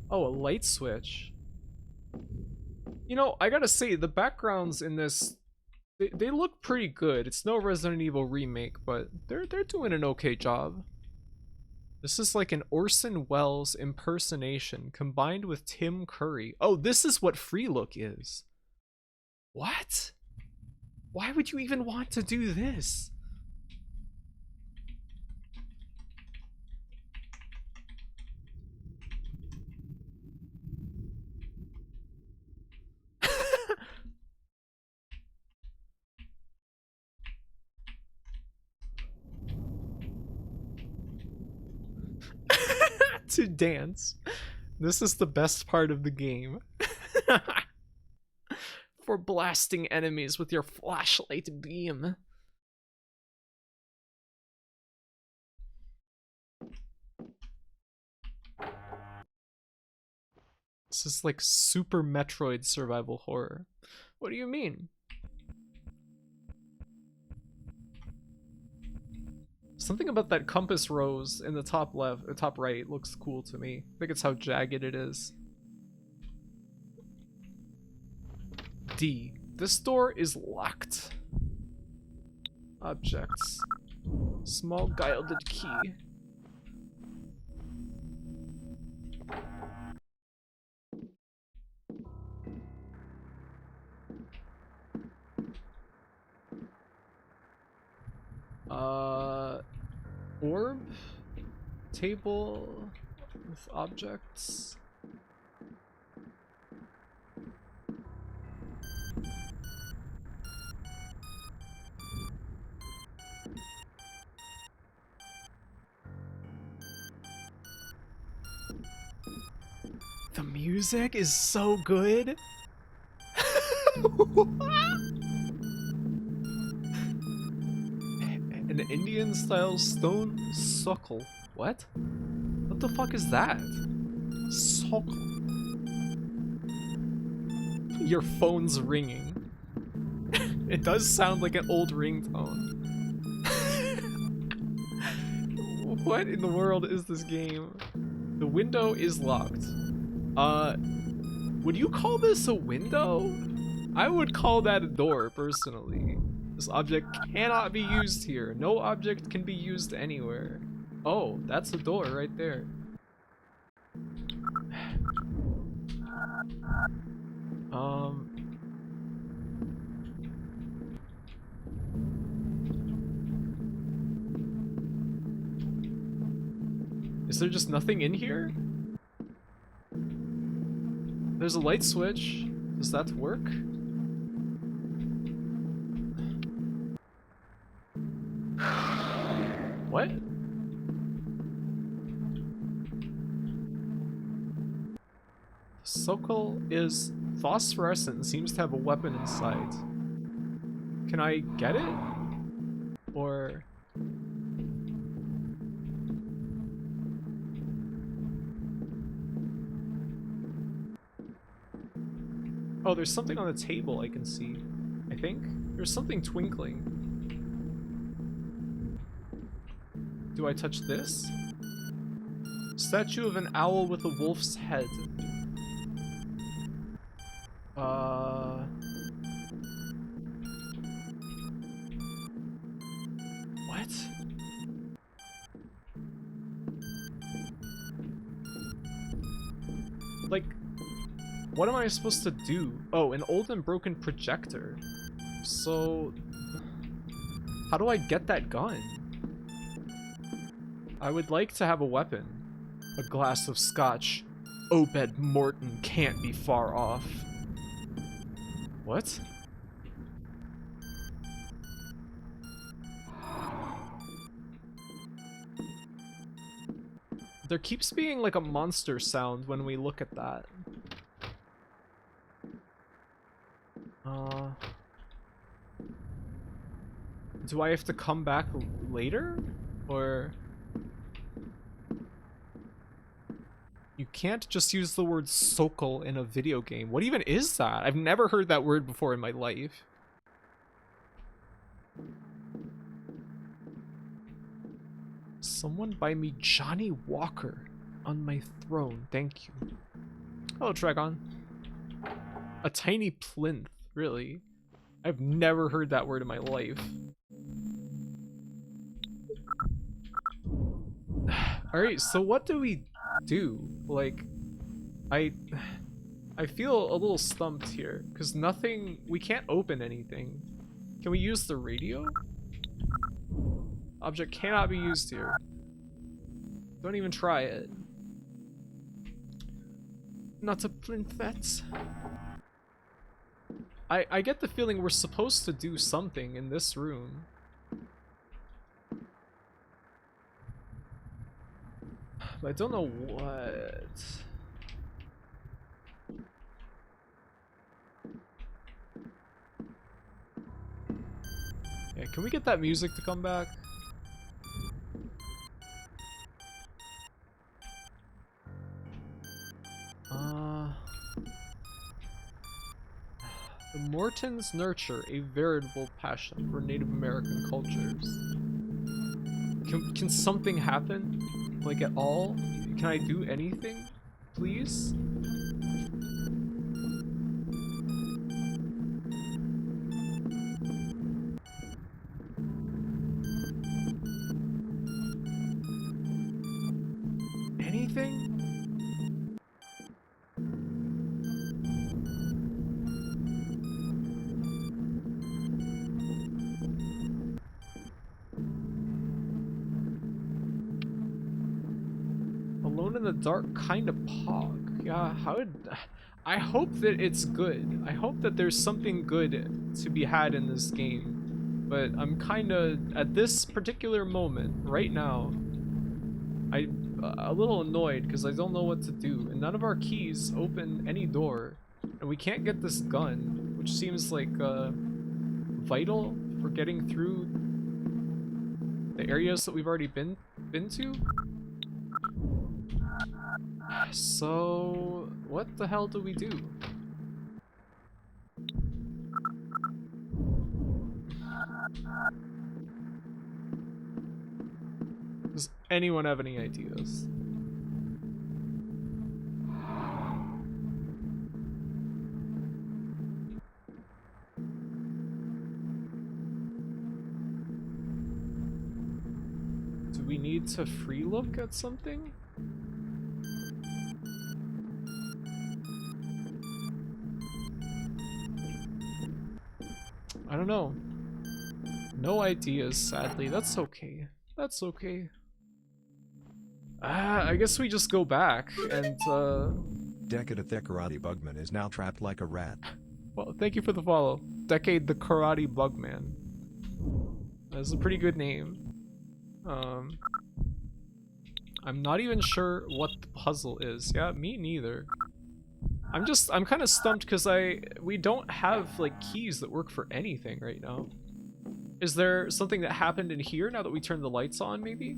Oh, a light switch. You know, I gotta say, the backgrounds in this, they look pretty good. It's no Resident Evil remake, but they're doing an okay job. This is like an Orson Welles impersonation combined with Tim Curry. Oh, this is what Free Look is. What? Why would you even want to do this? To dance. This is the best part of the game. For blasting enemies with your flashlight beam. This is like Super Metroid survival horror. What do you mean? Something about that compass rose in the top left or top right looks cool to me. I think it's how jagged it is. D. This door is locked. Objects. Small gilded key. Orb? Table with objects. The music is so good. An Indian style stone sockle. What? What the fuck is that? Sockle. Your phone's ringing. It does sound like an old ringtone. What in the world is this game? The window is locked. Would you call this a window? I would call that a door, personally. This object cannot be used here. No object can be used anywhere. Oh, that's a door right there. Is there just nothing in here? There's a light switch. Does that work? What? Sokol is phosphorescent and seems to have a weapon inside. Can I get it? Or... Oh, there's something on the table I can see. I think there's something twinkling. Do I touch this? Statue of an owl with a wolf's head. What? Like, what am I supposed to do? Oh, an old and broken projector. So, how do I get that gun? I would like to have a weapon. A glass of scotch. Obed Morton can't be far off. What? There keeps being like a monster sound when we look at that. Do I have to come back later? Or... You can't just use the word Sokol in a video game. What even is that? I've never heard that word before in my life. Someone buy me Johnny Walker on my throne. Thank you. Oh, Dragon. A tiny plinth. Really? I've never heard that word in my life. Alright, so what do we do? Like, I feel a little stumped here, because we can't open anything. Can we use the radio? Object cannot be used here. Don't even try it. Not a plinth. I get the feeling we're supposed to do something in this room. But I don't know what. Yeah, can we get that music to come back? The Mortons nurture a veritable passion for Native American cultures. Can something happen? Like at all? Can I do anything? Please? Anything? In the dark kind of pog. Yeah, I hope that it's good. I hope that there's something good to be had in this game. But I'm kind of, at this particular moment, right now, I'm a little annoyed because I don't know what to do. And none of our keys open any door. And we can't get this gun, which seems like vital for getting through the areas that we've already been to. So, what the hell do we do? Does anyone have any ideas? Do we need to free look at something? I don't know. No ideas, sadly. That's okay. That's okay. I guess we just go back and, Decade the Karate Bugman is now trapped like a rat. Well, thank you for the follow. Decade the Karate Bugman. That's a pretty good name. I'm not even sure what the puzzle is. Yeah, me neither. I'm kind of stumped because we don't have like keys that work for anything right now. Is there something that happened in here now that we turned the lights on, maybe?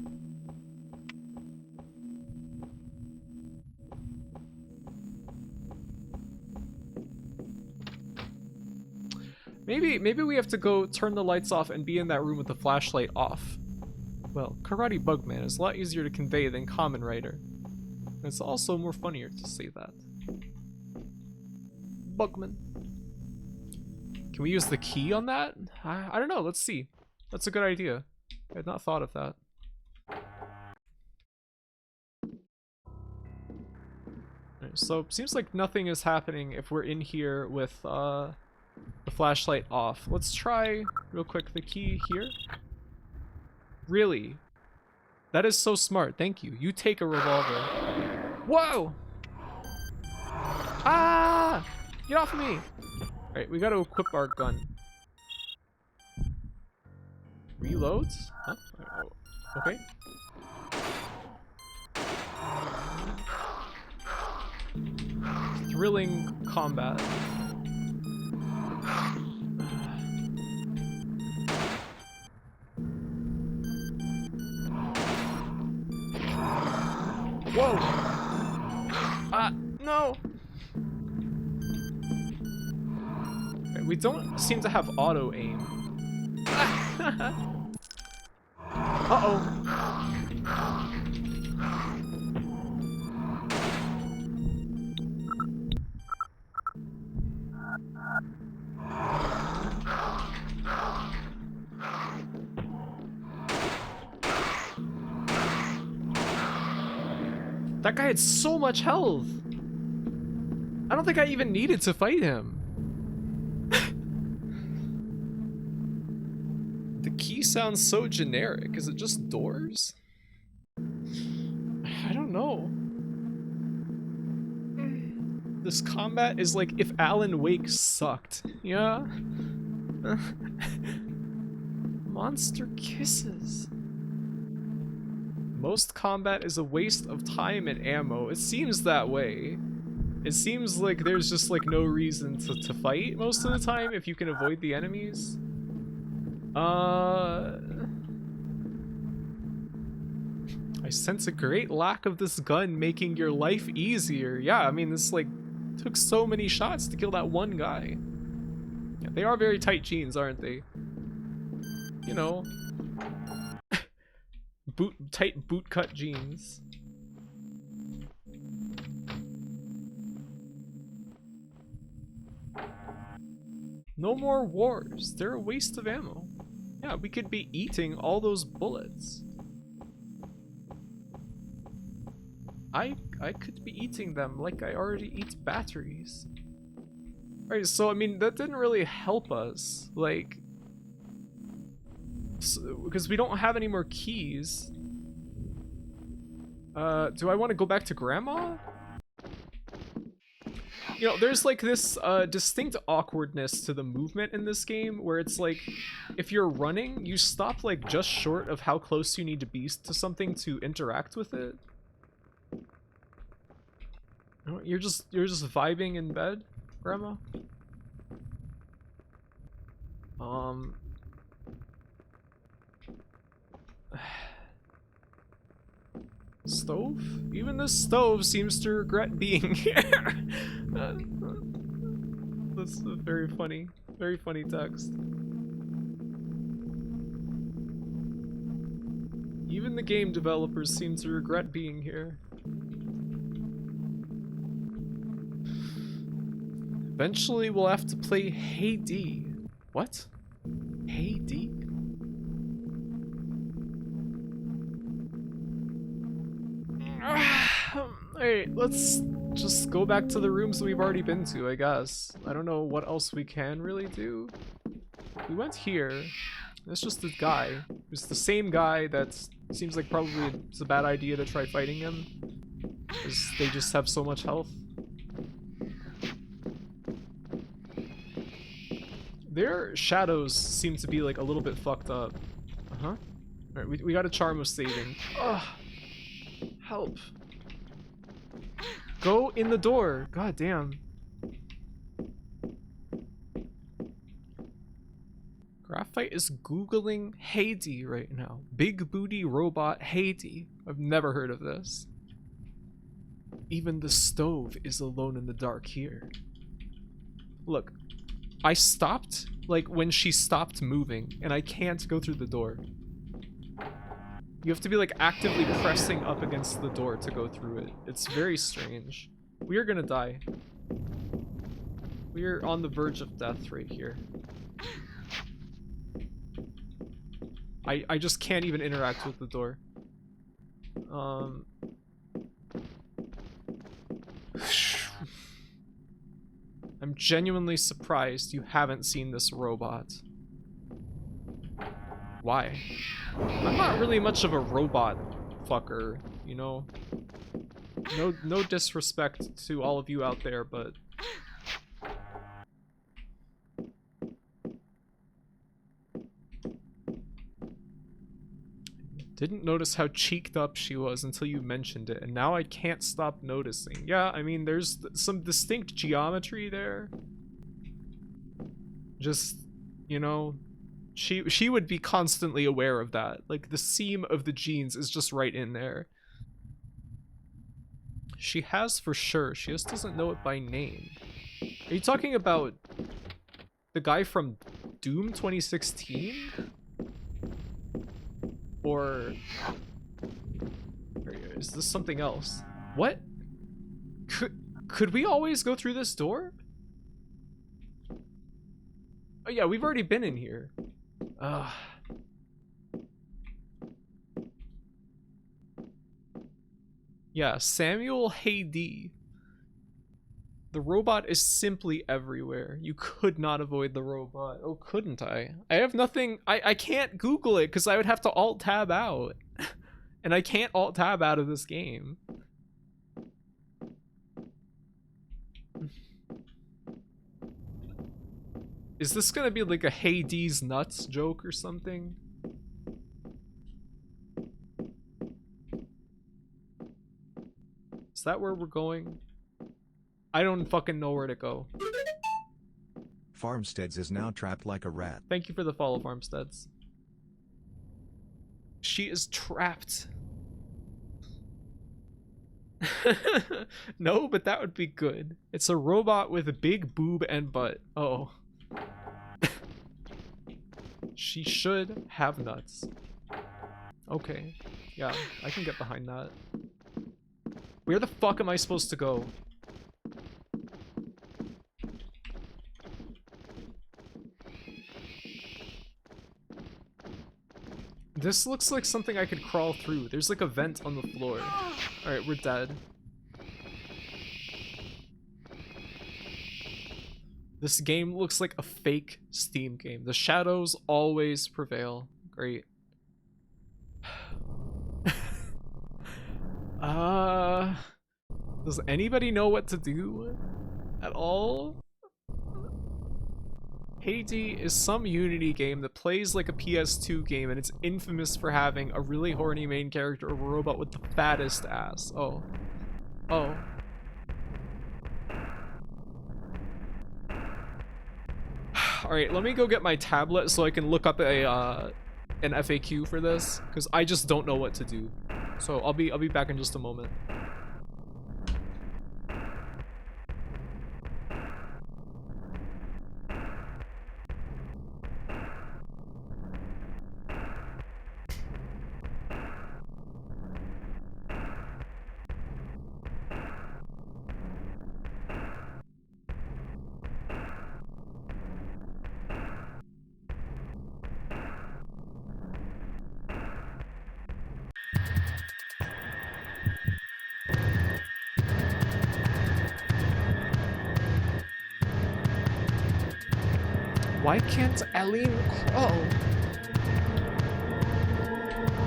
Maybe we have to go turn the lights off and be in that room with the flashlight off. Well, Karate Bugman is a lot easier to convey than Kamen Rider. And it's also more funnier to say that. Bugman. Can we use the key on that? I don't know, let's see. That's a good idea. I had not thought of that. So, seems like nothing is happening if we're in here with the flashlight off. Let's try, real quick, the key here. Really? That is so smart, thank you. You take a revolver. Whoa! Ah! Get off of me! Alright, we gotta equip our gun. Reloads? Huh? Okay. Thrilling combat. Whoa! No! Okay, we don't seem to have auto aim. Uh-oh. That guy had so much health. I don't think I even needed to fight him. The key sounds so generic. Is it just doors? I don't know. This combat is like if Alan Wake sucked. Yeah. Monster kisses. Most combat is a waste of time and ammo. It seems that way. It seems like there's just like no reason to fight most of the time if you can avoid the enemies. I sense a great lack of this gun making your life easier. Yeah, I mean, this like took so many shots to kill that one guy. Yeah, they are very tight jeans, aren't they? You know. Tight bootcut jeans. No more wars. They're a waste of ammo. Yeah, we could be eating all those bullets. I could be eating them like I already eat batteries. Alright, so I mean, that didn't really help us. Like, because we don't have any more keys. Do I want to go back to Grandma? You know, there's like this distinct awkwardness to the movement in this game where it's like, if you're running, you stop like just short of how close you need to be to something to interact with it. You're just vibing in bed, Grandma? Stove? Even the stove seems to regret being here. That's a very funny text. Even the game developers seem to regret being here. Eventually we'll have to play Hey D. What? Hey D? Alright, let's just go back to the rooms we've already been to, I guess. I don't know what else we can really do. We went here. It's just a guy. It's the same guy that seems like probably it's a bad idea to try fighting him, because they just have so much health. Their shadows seem to be like a little bit fucked up. Uh-huh. Alright, we got a charm of saving. Ugh. Help. Go in the door. God damn. Graphite is Googling Haiti right now. Big booty robot Haiti. I've never heard of this. Even the stove is alone in the dark here. Look, I stopped, like, when she stopped moving, and I can't go through the door. You have to be, like, actively pressing up against the door to go through it. It's very strange. We are gonna die. We are on the verge of death right here. I just can't even interact with the door. I'm genuinely surprised you haven't seen this robot. Why? I'm not really much of a robot fucker, you know? No disrespect to all of you out there, but... Didn't notice how cheeked up she was until you mentioned it, and now I can't stop noticing. Yeah, I mean, there's some distinct geometry there. Just, you know, she would be constantly aware of that. Like, the seam of the jeans is just right in there. She has for sure. She just doesn't know it by name. Are you talking about the guy from Doom 2016? Or is this something else? What? Could we always go through this door? Oh yeah, we've already been in here. Yeah, Samuel Haydee. The robot is simply everywhere. You could not avoid the robot. Oh, couldn't I? I have nothing. I can't Google it because I would have to Alt-Tab out. And I can't Alt-Tab out of this game. Is this gonna be like a Hades nuts joke or something? Is that where we're going? I don't fucking know where to go. Farmsteads is now trapped like a rat. Thank you for the follow, Farmsteads. She is trapped. No, but that would be good. It's a robot with a big boob and butt. Oh. She should have nuts. Okay. Yeah, I can get behind that. Where the fuck am I supposed to go? This looks like something I could crawl through. There's like a vent on the floor. Alright, we're dead. This game looks like a fake Steam game. The shadows always prevail. Great. Does anybody know what to do at all? Haydee is some Unity game that plays like a PS2 game, and it's infamous for having a really horny main character of a robot with the fattest ass. Oh. Oh. Alright, let me go get my tablet so I can look up a an FAQ for this, because I just don't know what to do. So I'll be back in just a moment. Why can't Aline crawl?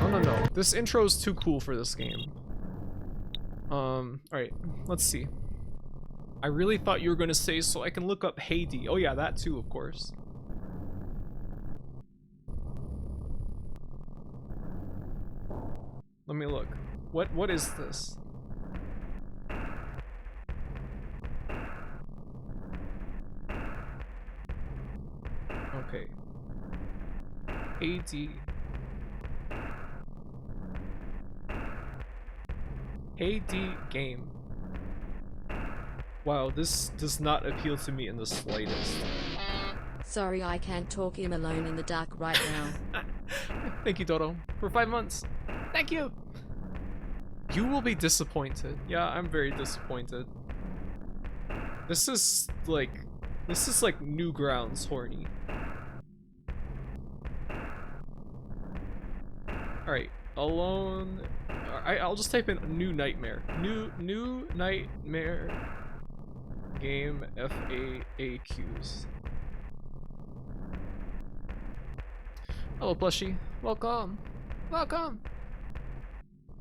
Oh no. This intro is too cool for this game. Alright, let's see. I really thought you were gonna say so I can look up Haydee. Oh yeah, that too, of course. Let me look. What is this? Okay. Haydee. Haydee game. Wow, this does not appeal to me in the slightest. Sorry I can't talk him alone in the dark right now. Thank you, Dodo, for 5 months. Thank you. You will be disappointed. Yeah, I'm very disappointed. This is like Newgrounds horny. Alright, alone. I'll just type in new nightmare. New nightmare game FAAQs. Hello, plushie. Welcome. Welcome.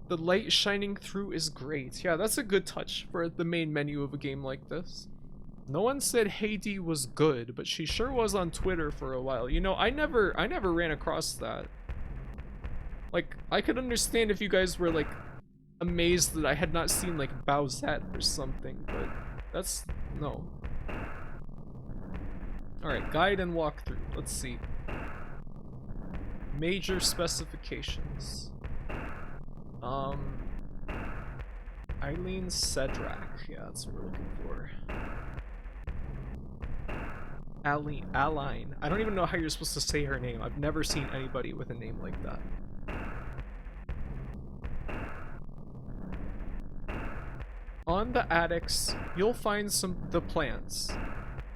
The light shining through is great. Yeah, that's a good touch for the main menu of a game like this. No one said Heidi was good, but she sure was on Twitter for a while. You know, I never ran across that. Like, I could understand if you guys were like amazed that I had not seen like Bowsette or something, but that's no. Alright, guide and walkthrough. Let's see. Major specifications. Eileen Cedrak. Yeah, that's what we're looking for. Aline. I don't even know how you're supposed to say her name. I've never seen anybody with a name like that. On the attics, you'll find the plants.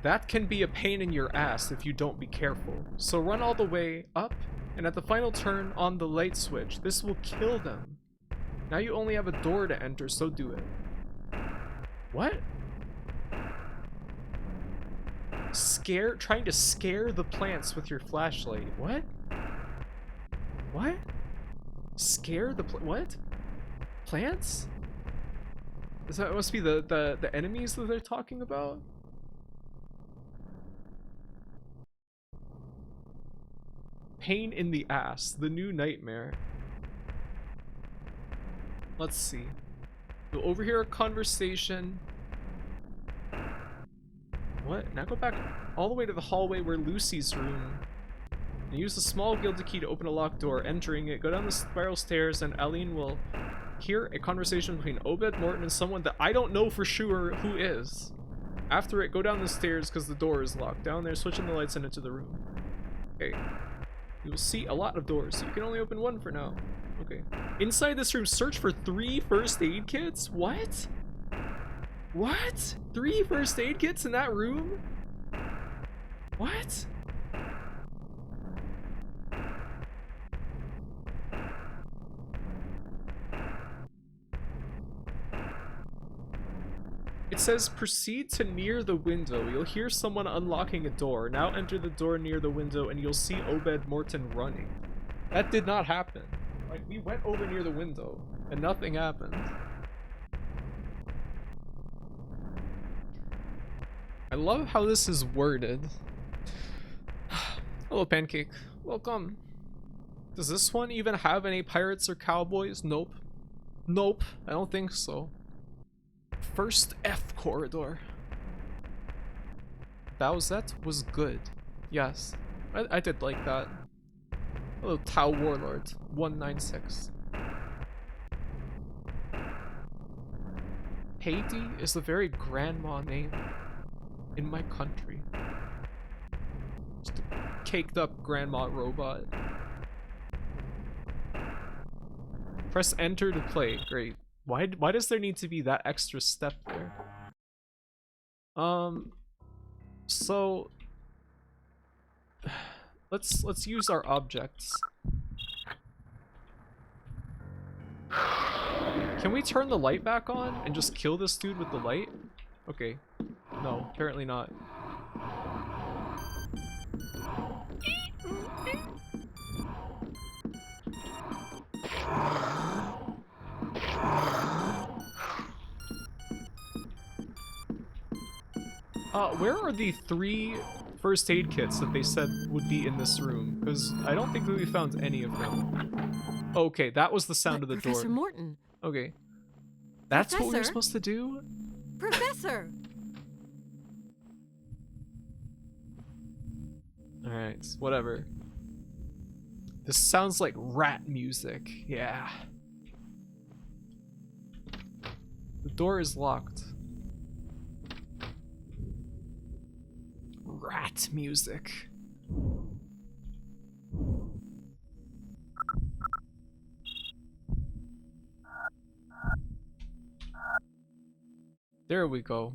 That can be a pain in your ass if you don't be careful. So run all the way up, and at the final turn on the light switch. This will kill them. Now you only have a door to enter, so do it. What? Trying to scare the plants with your flashlight. What? What? Scare the what? Plants? Is that must be the enemies that they're talking about? Pain in the ass, the new nightmare. Let's see. You'll overhear a conversation. What? Now go back all the way to the hallway where Lucy's room. And use the small gilded key to open a locked door. Entering it, go down the spiral stairs, and Aline will hear a conversation between Obed Morton and someone that I don't know for sure who is. After it, go down the stairs because the door is locked. Down there, switch on the lights and into the room. Okay. You will see a lot of doors, so you can only open one for now. Okay. Inside this room, search for 3 first aid kits? What? What? 3 first aid kits in that room? What? It says proceed to near the window. You'll hear someone unlocking a door. Now enter the door near the window and you'll see Obed Morton running. That did not happen. Like, we went over near the window and nothing happened. I love how this is worded. Hello, Pancake. Welcome. Does this one even have any pirates or cowboys? Nope. Nope. I don't think so. First F corridor. Bowsette was good. Yes. I did like that. Hello, Tau Warlord. 196. Haiti is a very grandma name in my country. Just a caked up grandma robot. Press enter to play. Great. Why does there need to be that extra step there? So let's use our objects. Can we turn the light back on and just kill this dude with the light? Okay. No, apparently not. Where are the 3 first aid kits that they said would be in this room? Because I don't think that we found any of them. Okay, that was the sound of the door. Professor Morton. Okay. That's what we were supposed to do? Professor! Alright, whatever. This sounds like rat music. Yeah. The door is locked. rat music. There we go.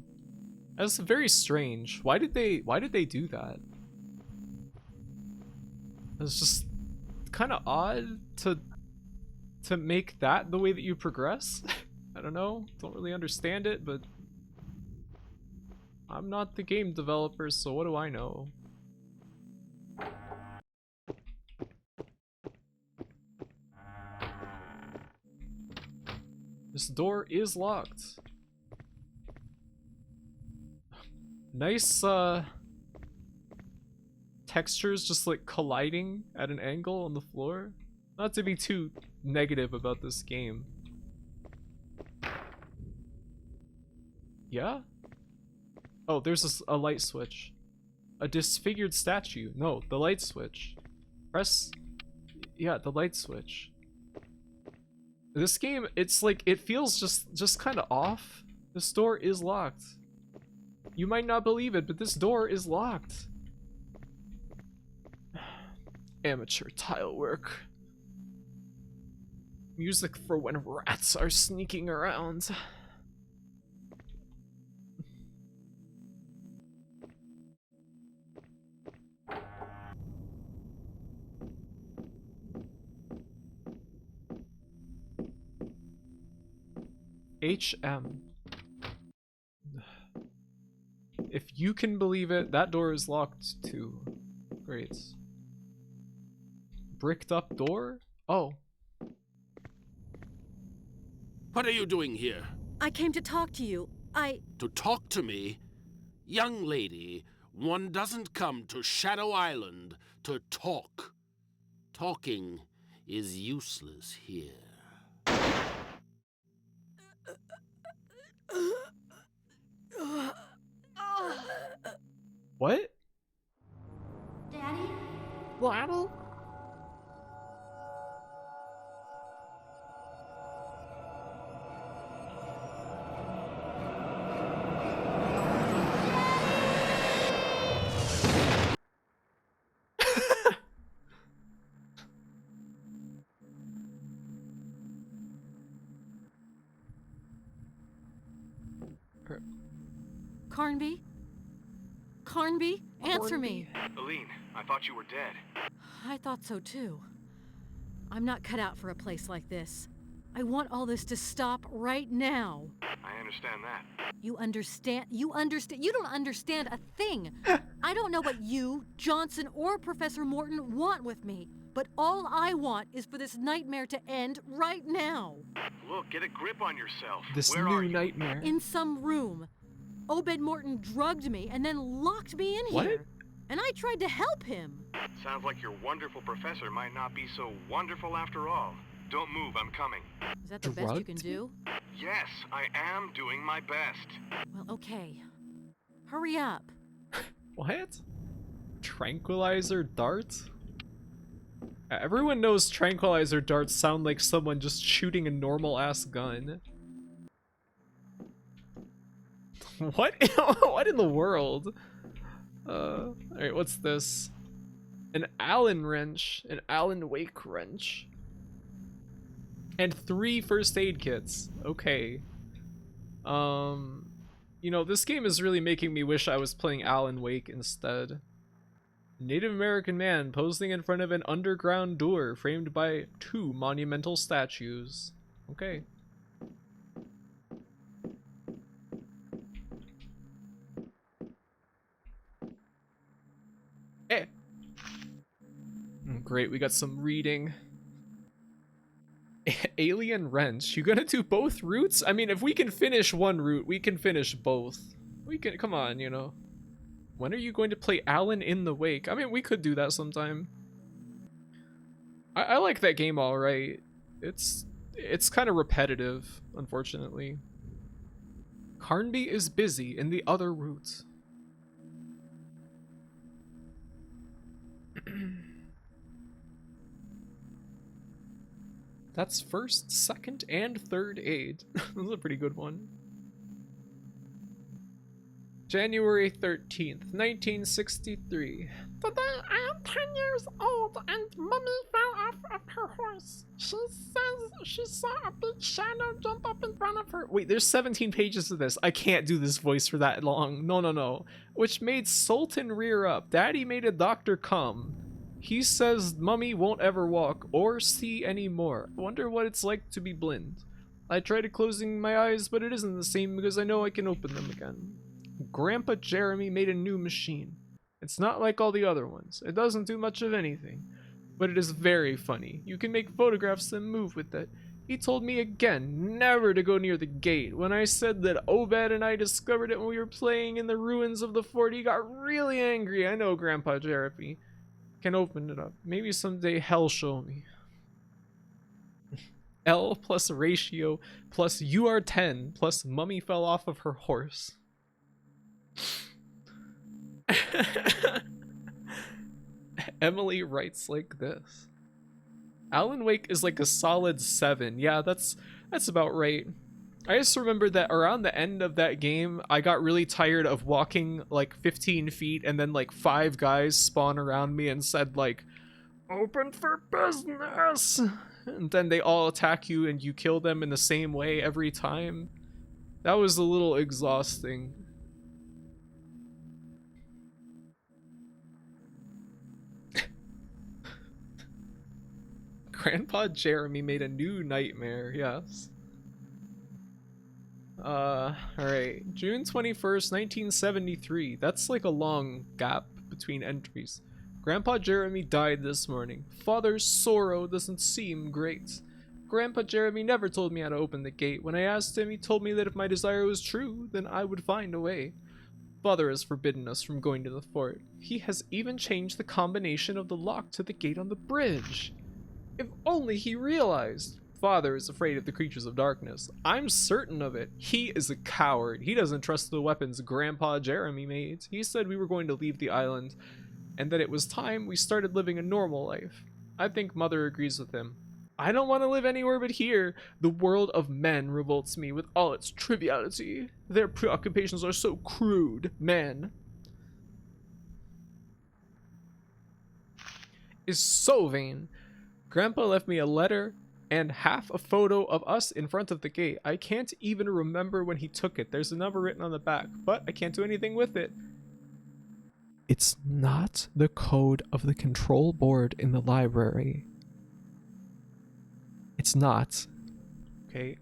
That's very strange. Why did they do that? It's just kind of odd to make that the way that you progress. I don't know. Don't really understand it, but I'm not the game developer, so what do I know? This door is locked. Nice textures just like colliding at an angle on the floor. Not to be too negative about this game. Yeah? Oh, there's a light switch. A disfigured statue. No, the light switch. Press... Yeah, the light switch. This game, it's like, it feels just kind of off. This door is locked. You might not believe it, but this door is locked. Amateur tile work. Music for when rats are sneaking around. HM. If you can believe it, that door is locked too. Great. Bricked up door? Oh. What are you doing here? I came to talk to you. To talk to me? Young lady, one doesn't come to Shadow Island to talk. Talking is useless here. What? Daddy? Waddle? Carnby? Carnby? Answer me. Aline, I thought you were dead. I thought so too. I'm not cut out for a place like this. I want all this to stop right now. I understand that. You understand? You understand? You don't understand a thing. I don't know what you, Johnson, or Professor Morton want with me, but all I want is for this nightmare to end right now. Look, get a grip on yourself. This Where are new you? nightmare. In some room. Obed Morton drugged me and then locked me in What? here. And I tried to help him. Sounds like your wonderful professor might not be so wonderful after all. Don't move, I'm coming. Is that the best you can do? Yes, I am doing my best. Well, okay. Hurry up. What? Tranquilizer dart? Everyone knows tranquilizer darts sound like someone just shooting a normal ass gun. What? What in the world? Alright, what's this? An Allen wrench. An Alan Wake wrench. And 3 first aid kits. Okay. You know, this game is really making me wish I was playing Alan Wake instead. Native American man posing in front of an underground door framed by 2 monumental statues. Okay. Eh. Great, we got some reading. Alien wrench. You gonna do both routes? I mean, if we can finish one route, we can finish both. We can, come on, you know. When are you going to play Alan in the Wake? I mean, we could do that sometime. I like that game alright. It's kind of repetitive, unfortunately. Carnby is busy in the other route. That's first, second, and third aid. That's a pretty good one. January 13th, 1963. Today I am 10 years old and Mummy fell off of her horse. She says she saw a big shadow jump up in front of her. Wait, there's 17 pages of this. I can't do this voice for that long. No. Which made Sultan rear up. Daddy made a doctor come. He says Mummy won't ever walk or see anymore. I wonder what it's like to be blind. I tried closing my eyes, but it isn't the same because I know I can open them again. Grandpa Jeremy made a new machine. It's not like all the other ones. It doesn't do much of anything, but it is very funny. You can make photographs and move with it. He told me again never to go near the gate. When I said that Obed and I discovered it when we were playing in the ruins of the fort, he got really angry. I know Grandpa Jeremy can open it up. Maybe someday he'll show me. L plus ratio plus you are 10 plus Mummy fell off of her horse. Emily writes like this. Alan Wake is like a solid 7. Yeah, that's about right. I just remember that around the end of that game, I got really tired of walking like 15 feet and then like 5 guys spawn around me and said like, "Open for business!" And then they all attack you and you kill them in the same way every time. That was a little exhausting. Grandpa Jeremy made a new nightmare, yes. Alright. June 21st, 1973. That's like a long gap between entries. Grandpa Jeremy died this morning. Father's sorrow doesn't seem great. Grandpa Jeremy never told me how to open the gate. When I asked him, he told me that if my desire was true, then I would find a way. Father has forbidden us from going to the fort. He has even changed the combination of the lock to the gate on the bridge. If only he realized. Father is afraid of the creatures of darkness. I'm certain of it. He is a coward. He doesn't trust the weapons Grandpa Jeremy made. He said we were going to leave the island and that it was time we started living a normal life. I think Mother agrees with him. I don't want to live anywhere but here. The world of men revolts me with all its triviality. Their preoccupations are so crude. Men is so vain. Grandpa left me a letter and half a photo of us in front of the gate. I can't even remember when he took it. There's a number written on the back, but I can't do anything with it. It's not the code of the control board in the library. It's not. Okay.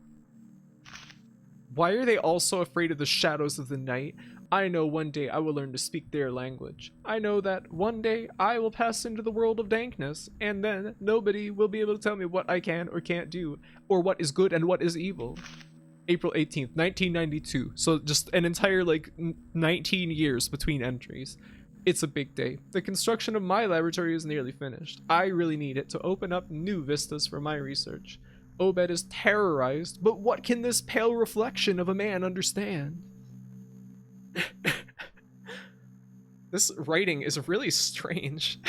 Why are they all so afraid of the shadows of the night? I know one day I will learn to speak their language. I know that one day I will pass into the world of dankness, and then nobody will be able to tell me what I can or can't do, or what is good and what is evil. April 18th, 1992. So just an entire, 19 years between entries. It's a big day. The construction of my laboratory is nearly finished. I really need it to open up new vistas for my research. Obed is terrorized, but what can this pale reflection of a man understand? This writing is really strange.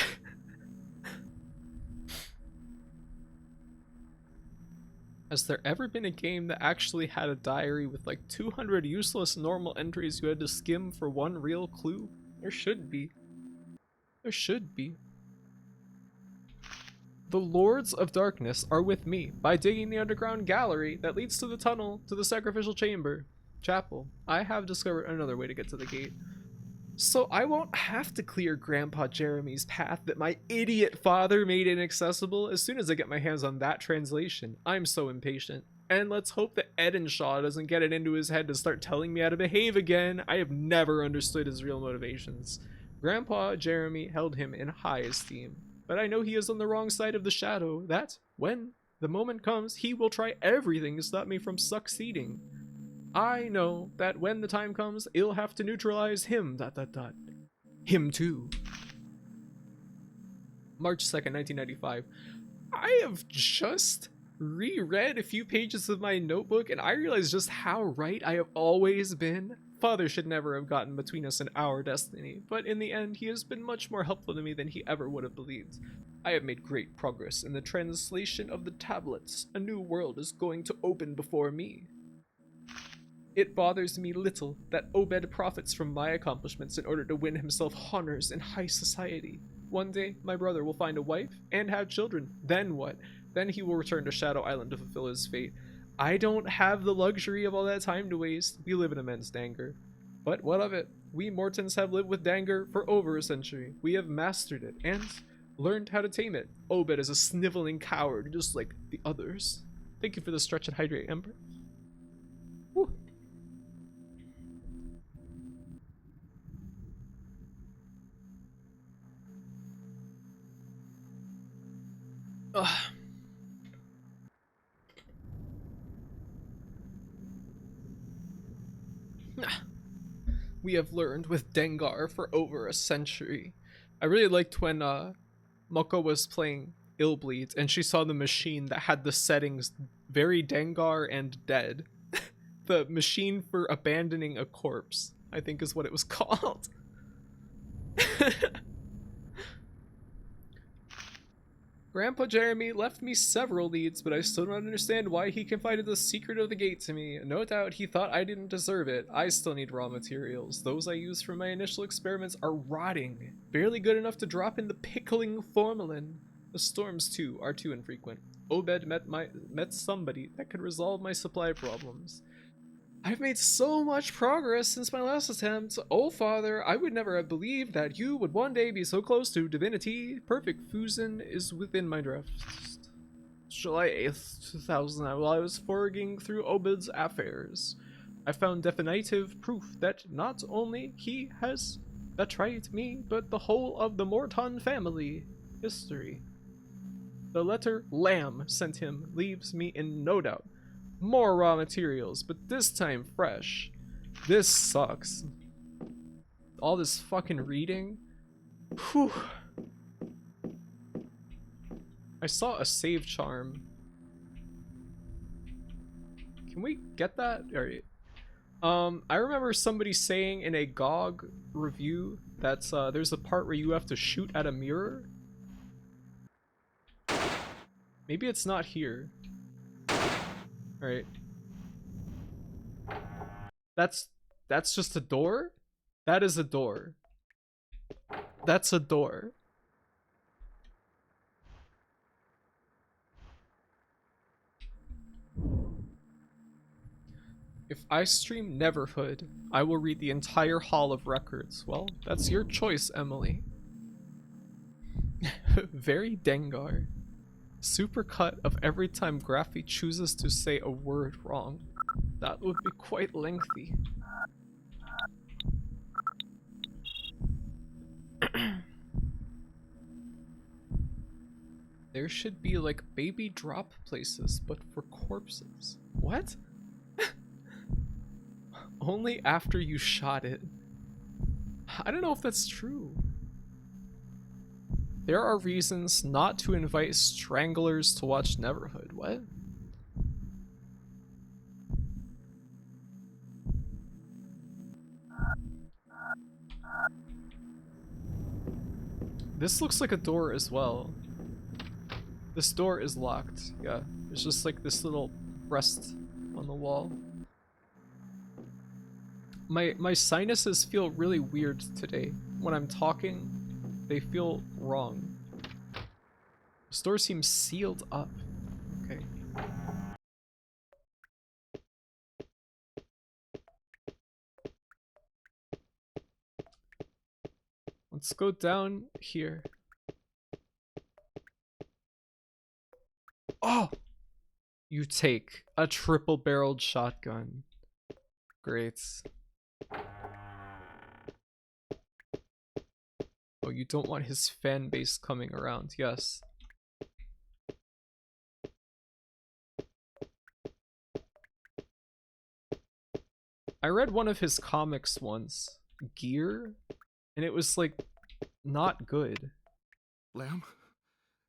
Has there ever been a game that actually had a diary with 200 useless normal entries you had to skim for one real clue? There should be. There should be. The Lords of Darkness are with me by digging the underground gallery that leads to the tunnel to the sacrificial chamber. Chapel. I have discovered another way to get to the gate. So I won't have to clear Grandpa Jeremy's path that my idiot father made inaccessible as soon as I get my hands on that translation. I'm so impatient. And let's hope that Edenshaw doesn't get it into his head to start telling me how to behave again. I have never understood his real motivations. Grandpa Jeremy held him in high esteem, but I know he is on the wrong side of the shadow, that, when the moment comes, he will try everything to stop me from succeeding. I know that when the time comes, he'll have to neutralize him, ... Him too. March 2nd, 1995. I have just reread a few pages of my notebook and I realized just how right I have always been. Father should never have gotten between us and our destiny, but in the end he has been much more helpful to me than he ever would have believed. I have made great progress in the translation of the tablets. A new world is going to open before me. It bothers me little that Obed profits from my accomplishments in order to win himself honors in high society. One day, my brother will find a wife and have children. Then what? Then he will return to Shadow Island to fulfill his fate. I don't have the luxury of all that time to waste. We live in immense danger. But what of it? We Mortons have lived with danger for over a century. We have mastered it and learned how to tame it. Obed is a sniveling coward, just like the others. Thank you for the stretch and hydrate, Ember. Woo. Ugh. We have learned with Dengar for over a century. I really liked when Moko was playing Illbleed and she saw the machine that had the settings very Dengar and dead. The machine for abandoning a corpse, I think is what it was called. Grandpa Jeremy left me several leads, but I still don't understand why he confided the secret of the gate to me. No doubt he thought I didn't deserve it. I still need raw materials. Those I used for my initial experiments are rotting. Barely good enough to drop in the pickling formalin. The storms, too, are too infrequent. Obed met somebody that could resolve my supply problems. I've made so much progress since my last attempt. Oh, Father, I would never have believed that you would one day be so close to divinity. Perfect fusion is within my draft. July 8th, 2000, while I was foraging through Obed's affairs, I found definitive proof that not only he has betrayed me, but the whole of the Morton family. History. The letter Lamb sent him leaves me in no doubt. More raw materials, but this time fresh. This sucks. All this fucking reading. Whew. I saw a save charm. Can we get that? Alright. I remember somebody saying in a GOG review that there's a part where you have to shoot at a mirror. Maybe it's not here. Alright. That's just a door? That is a door. That's a door. If I stream Neverhood, I will read the entire Hall of Records. Well, that's your choice, Emily. Very Dengar. Supercut of every time Graphy chooses to say a word wrong. That would be quite lengthy. There should be like baby drop places, but for corpses. What? Only after you shot it. I don't know if that's true. There are reasons not to invite stranglers to watch Neverhood. What? This looks like a door as well. This door is locked. Yeah, there's just like this little rest on the wall. My sinuses feel really weird today. When I'm talking, they feel wrong. The store seems sealed up. Okay. Let's go down here. Oh! You take a triple-barreled shotgun. Great. Oh, you don't want his fan base coming around. Yes. I read one of his comics once, Gear, and it was like not good. Lamb?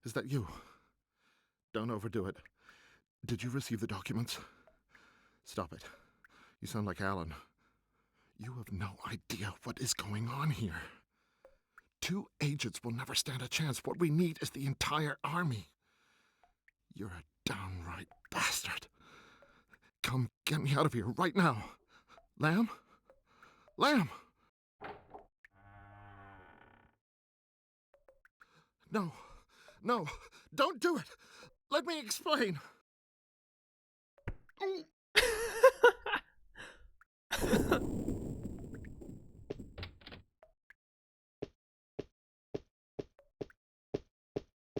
Is that you? Don't overdo it. Did you receive the documents? Stop it. You sound like Alan. You have no idea what is going on here. 2 agents will never stand a chance. What we need is the entire army. You're a downright bastard. Come get me out of here right now. Lamb? Lamb! No. No. Don't do it. Let me explain.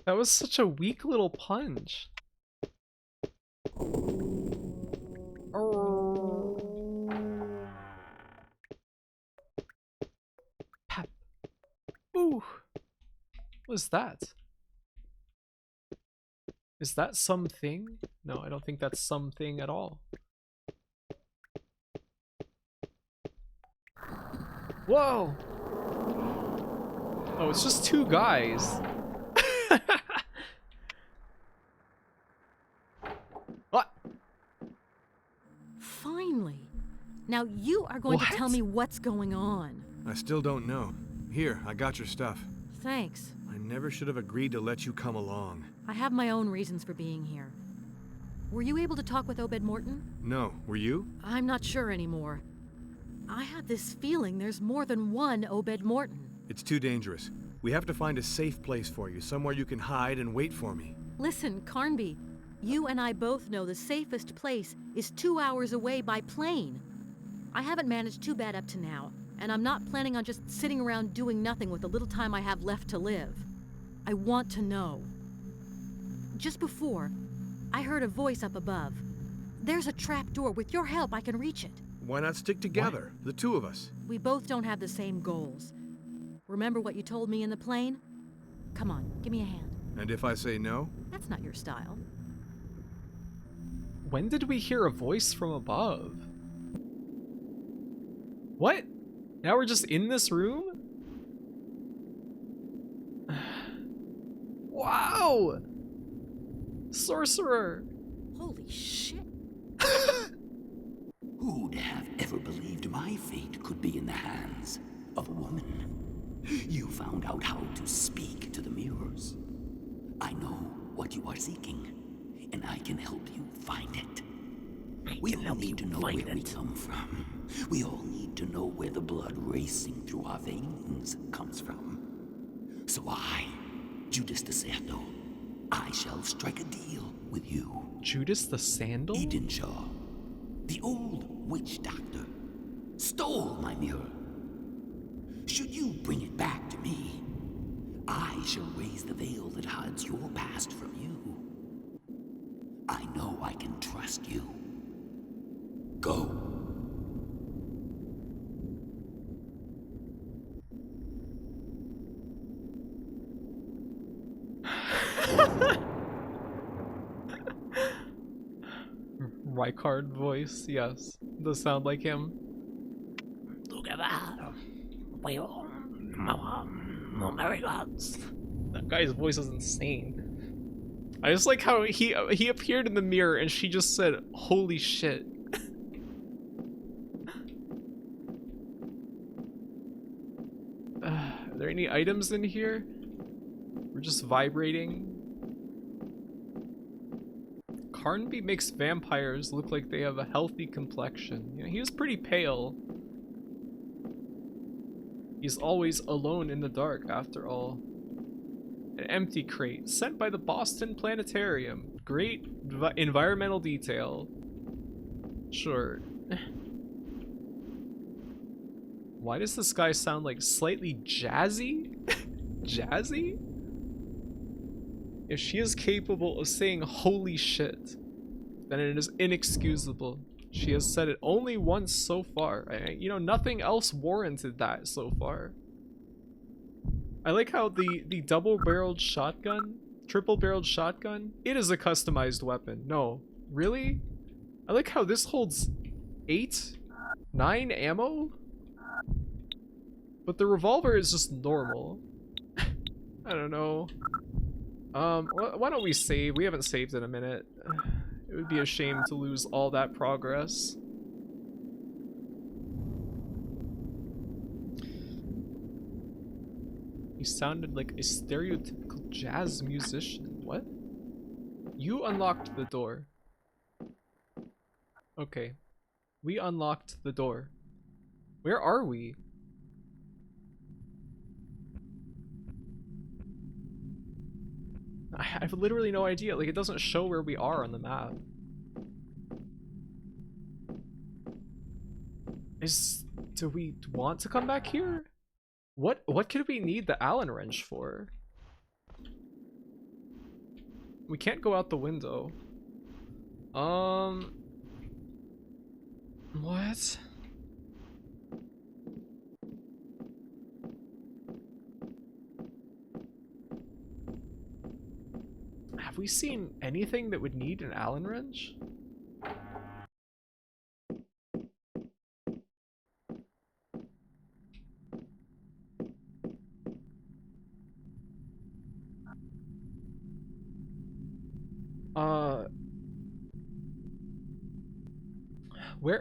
That was such a weak little punch. Pap. Ooh. What was that? Is that something? No, I don't think that's something at all. Whoa! Oh, it's just two guys. What? Finally. Now you are going to tell me what's going on. I still don't know. Here, I got your stuff. Thanks. I never should have agreed to let you come along. I have my own reasons for being here. Were you able to talk with Obed Morton? No, were you? I'm not sure anymore. I have this feeling there's more than one Obed Morton. It's too dangerous. We have to find a safe place for you, somewhere you can hide and wait for me. Listen, Carnby, you and I both know the safest place is 2 hours away by plane. I haven't managed too bad up to now, and I'm not planning on just sitting around doing nothing with the little time I have left to live. I want to know. Just before, I heard a voice up above. There's a trap door. With your help, I can reach it. Why not stick together, the two of us? We both don't have the same goals. Remember what you told me in the plane? Come on, give me a hand. And if I say no? That's not your style. When did we hear a voice from above? What? Now we're just in this room? Wow! Sorcerer! Holy shit. Who'd have ever believed my fate could be in the hands of a woman? You found out how to speak to the mirrors. I know what you are seeking, and I can help you find it. We all need to know where we come from. We all need to know where the blood racing through our veins comes from. So I, Judas the Sandal, I shall strike a deal with you. Judas the Sandal? Edenshaw, the old witch doctor, stole my mirror. Should you bring it back to me, I shall raise the veil that hides your past from you. I know I can trust you. Go. Rykard voice, yes. Does sound like him. That guy's voice is insane. I just like how he appeared in the mirror and she just said, "Holy shit." Are there any items in here? We're just vibrating. Carnby makes vampires look like they have a healthy complexion. You know, he was pretty pale. He's always alone in the dark, after all. An empty crate, sent by the Boston Planetarium. Great environmental detail. Sure. Why does this guy sound like slightly jazzy? Jazzy? If she is capable of saying holy shit, then it is inexcusable. She has said it only once so far. You know, nothing else warranted that so far. I like how the double-barreled shotgun, triple-barreled shotgun, it is a customized weapon. No, really? I like how this holds 9 ammo? But the revolver is just normal. I don't know. Why don't we save? We haven't saved in a minute. It would be a shame to lose all that progress. He sounded like a stereotypical jazz musician. What? You unlocked the door. Okay. We unlocked the door. Where are we? I have literally no idea. Like, it doesn't show where we are on the map. Do we want to come back here? What could we need the Allen wrench for? We can't go out the window. What? Have we seen anything that would need an Allen wrench?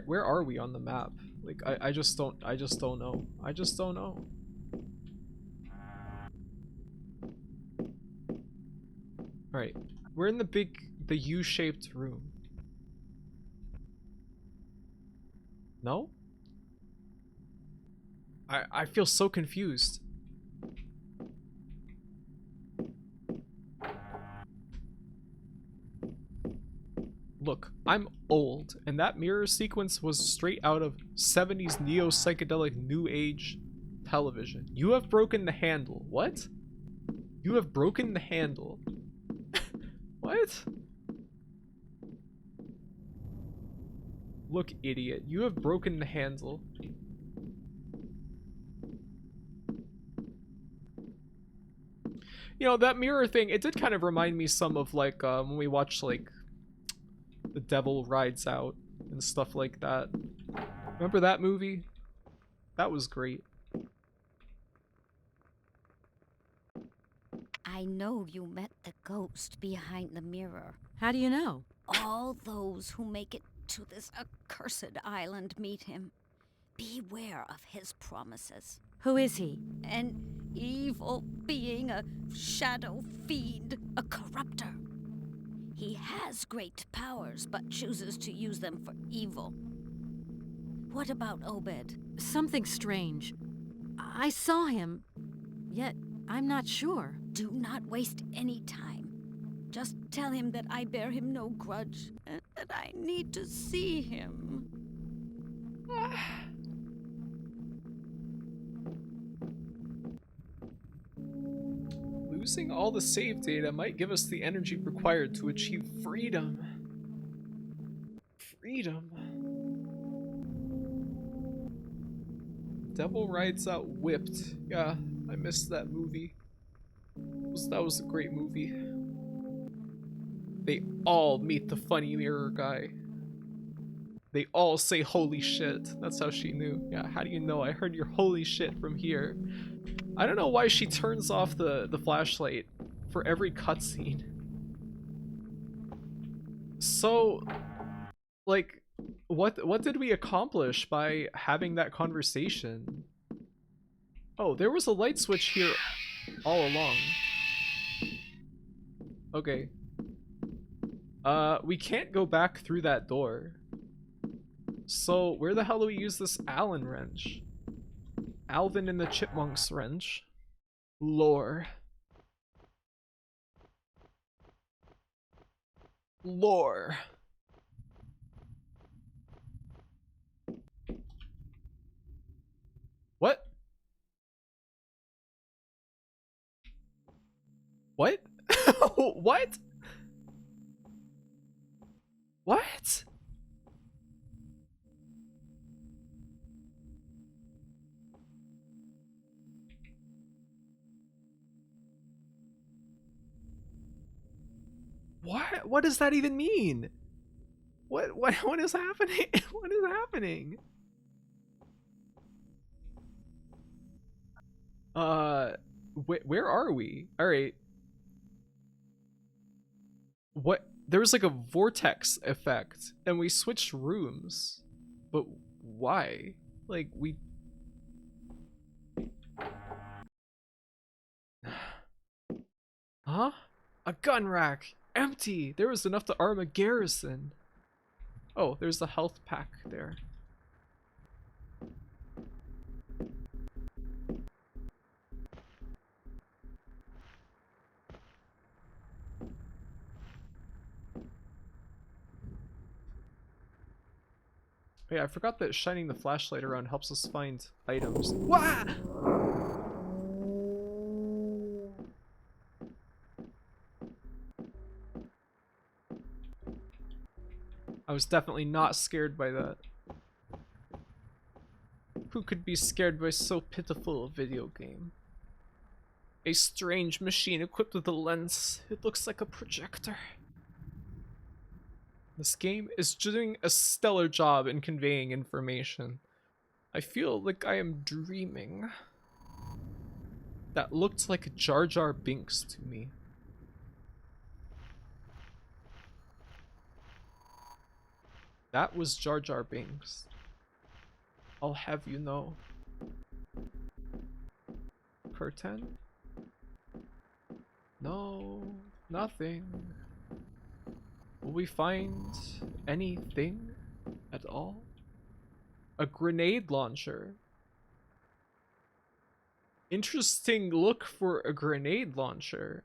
Where are we on the map? Like, I just don't know. I just don't know. Alright, we're in the U-shaped room. No? I feel so confused. Look, I'm old, and that mirror sequence was straight out of 70s neo-psychedelic new age television. You have broken the handle. What? You have broken the handle. What? Look, idiot. You have broken the handle. You know, that mirror thing, it did kind of remind me some of, like, when we watched, like, The Devil Rides Out and stuff like that. Remember that movie? That was great. I know you met the ghost behind the mirror. How do you know? All those who make it to this accursed island meet him. Beware of his promises. Who is he? An evil being, a shadow fiend, a corruptor. He has great powers, but chooses to use them for evil. What about Obed? Something strange. I saw him, yet I'm not sure. Do not waste any time. Just tell him that I bear him no grudge, and that I need to see him. Losing all the save data might give us the energy required to achieve freedom. Freedom. Devil Rides Out Whipped. Yeah, I missed that movie. That was a great movie. They all meet the funny mirror guy. They all say holy shit. That's how she knew. Yeah, how do you know? I heard your holy shit from here. I don't know why she turns off the flashlight for every cutscene. So, like, what did we accomplish by having that conversation? Oh, there was a light switch here all along. Okay. We can't go back through that door. So, where the hell do we use this Allen wrench? Alvin and the Chipmunks wrench. Lore. Lore. What? What? What? What? What does that even mean? What is happening? What is happening? Where are we? All right. What? There was like a vortex effect and we switched rooms. But why? Like we Huh? A gun rack. Empty. There was enough to arm a garrison. Oh, there's the health pack there. Yeah, I forgot that shining the flashlight around helps us find items. Wah! I was definitely not scared by that. Who could be scared by so pitiful a video game? A strange machine equipped with a lens. It looks like a projector. This game is doing a stellar job in conveying information. I feel like I am dreaming. That looked like Jar Jar Binks to me. That was Jar Jar Binks. I'll have you know. Curtain? No, nothing. Will we find anything at all? A grenade launcher. Interesting look for a grenade launcher.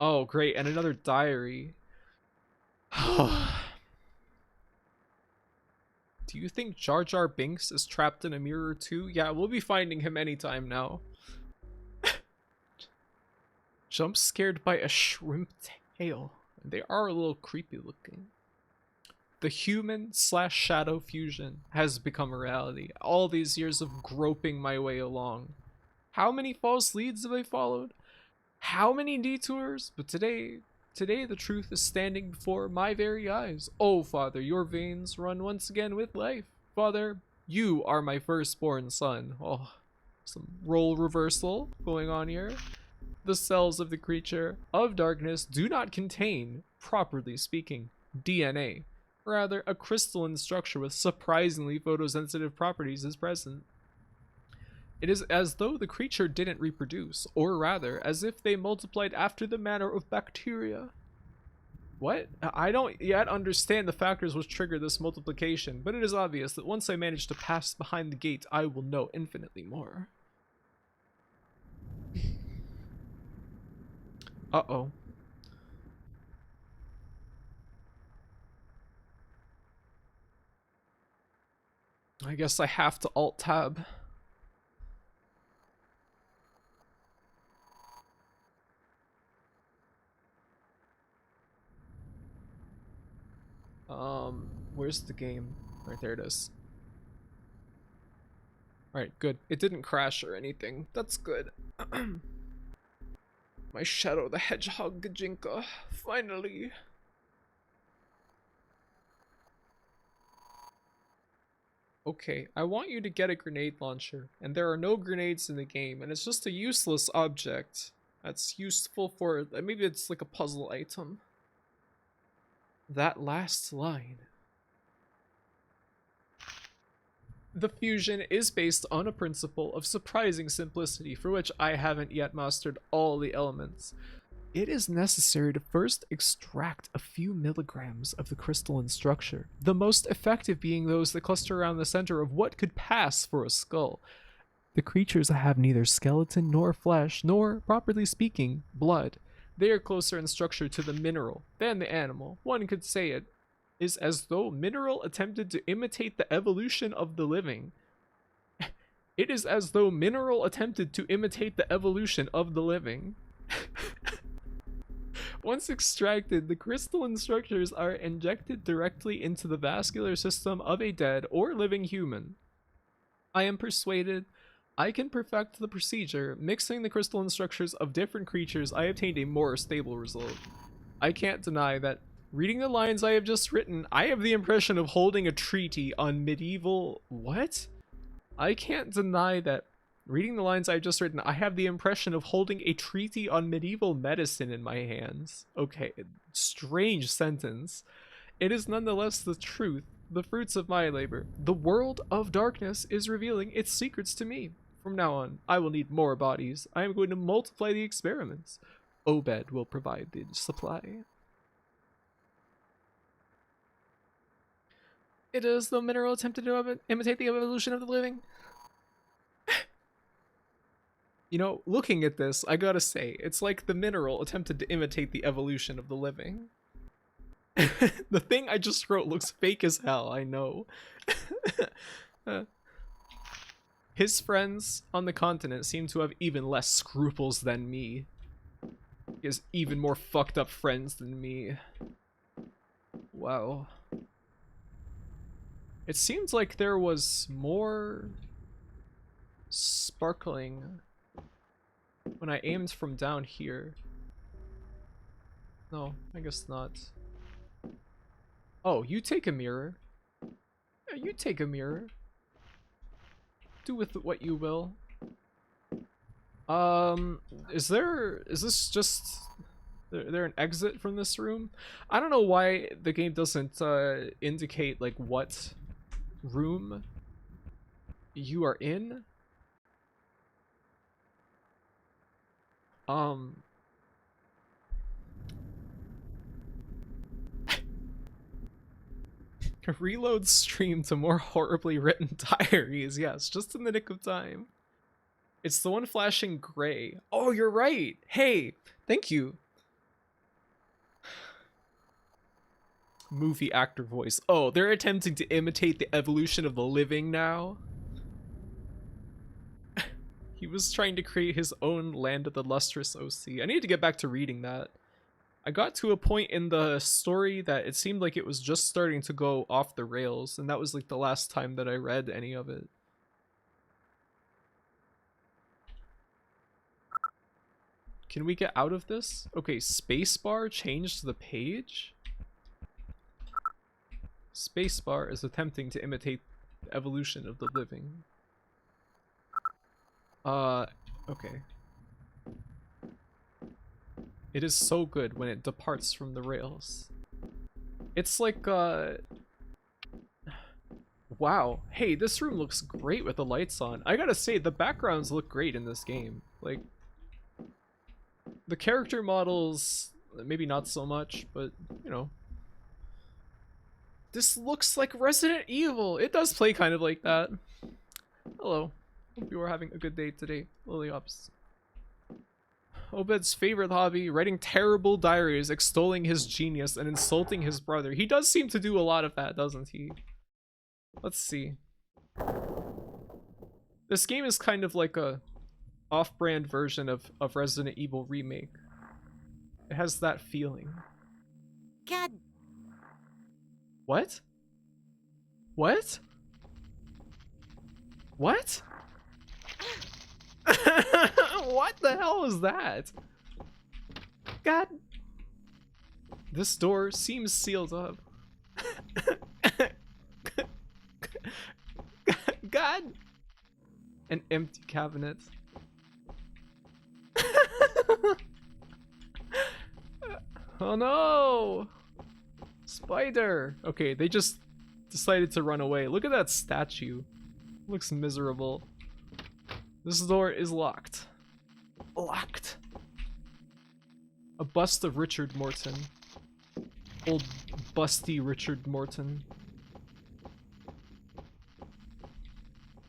Oh, great, and another diary. Do you think Jar Jar Binks is trapped in a mirror too? Yeah, we'll be finding him anytime now. Jump scared by a shrimp tail. They are a little creepy looking. The human/shadow fusion has become a reality. All these years of groping my way along. How many false leads have I followed? How many detours? But today the truth is standing before my very eyes. Oh, Father, your veins run once again with life. Father, you are my firstborn son. Oh, some role reversal going on here. The cells of the creature of darkness do not contain, properly speaking, DNA. Rather, a crystalline structure with surprisingly photosensitive properties is present. It is as though the creature didn't reproduce, or rather, as if they multiplied after the manner of bacteria. What? I don't yet understand the factors which trigger this multiplication, but it is obvious that once I manage to pass behind the gate, I will know infinitely more. Uh-oh. I guess I have to Alt-Tab. Where's the game? Right, there it is. Alright, good. It didn't crash or anything. That's good. My Shadow the Hedgehog Gajinka. Finally. Okay, I want you to get a grenade launcher, and there are no grenades in the game, and it's just a useless object that's useful for, maybe it's like a puzzle item. That last line. The fusion is based on a principle of surprising simplicity for which I haven't yet mastered all the elements. It is necessary to first extract a few milligrams of the crystalline structure, the most effective being those that cluster around the center of what could pass for a skull. The creatures have neither skeleton nor flesh, nor, properly speaking, blood. They are closer in structure to the mineral than the animal. One could say it is as though mineral attempted to imitate the evolution of the living. It is as though mineral attempted to imitate the evolution of the living. Once extracted, the crystalline structures are injected directly into the vascular system of a dead or living human. I am persuaded I can perfect the procedure. Mixing the crystalline structures of different creatures, I obtained a more stable result. I can't deny that reading the lines I have just written, I have the impression of holding a treaty on medieval... What? I can't deny that reading the lines I've just written, I have the impression of holding a treaty on medieval medicine in my hands. Okay, strange sentence. It is nonetheless the truth, the fruits of my labor. The world of darkness is revealing its secrets to me. From now on, I will need more bodies. I am going to multiply the experiments. Obed will provide the supply. It is the mineral attempted to imitate the evolution of the living. You know, looking at this, I gotta say, it's like the mineral attempted to imitate the evolution of the living. The thing I just wrote looks fake as hell, I know. His friends on the continent seem to have even less scruples than me. He has even more fucked up friends than me. Wow. It seems like there was more sparkling when I aimed from down here. No, I guess not. Oh, you take a mirror. Yeah, you take a mirror. Do with it what you will. Is this just there an exit from this room? I don't know why the game doesn't indicate like what room you are in. Reload stream to more horribly written diaries. Yes, just in the nick of time. It's the one flashing gray. Oh, you're right. Hey, thank you. Movie actor voice. Oh, they're attempting to imitate the evolution of the living now. He was trying to create his own Land of the Lustrous OC. I need to get back to reading that. I got to a point in the story that it seemed like it was just starting to go off the rails, and that was like the last time that I read any of it. Can we get out of this? Okay, spacebar changed the page? Spacebar is attempting to imitate the evolution of the living. Okay. It is so good when it departs from the rails. It's like, wow. Hey, this room looks great with the lights on. I gotta say, the backgrounds look great in this game. Like, the character models, maybe not so much, but, you know. This looks like Resident Evil. It does play kind of like that. Hello. Hope you are having a good day today, Lilyops. Obed's favorite hobby, writing terrible diaries, extolling his genius, and insulting his brother. He does seem to do a lot of that, doesn't he? Let's see. This game is kind of like a off-brand version of Resident Evil Remake. It has that feeling. God. What? What? What? What the hell is that? God. This door seems sealed up. God. An empty cabinet. Oh no! Spider! Okay, they just decided to run away. Look at that statue. Looks miserable. This door is locked. Locked. A bust of Richard Morton. Old busty Richard Morton.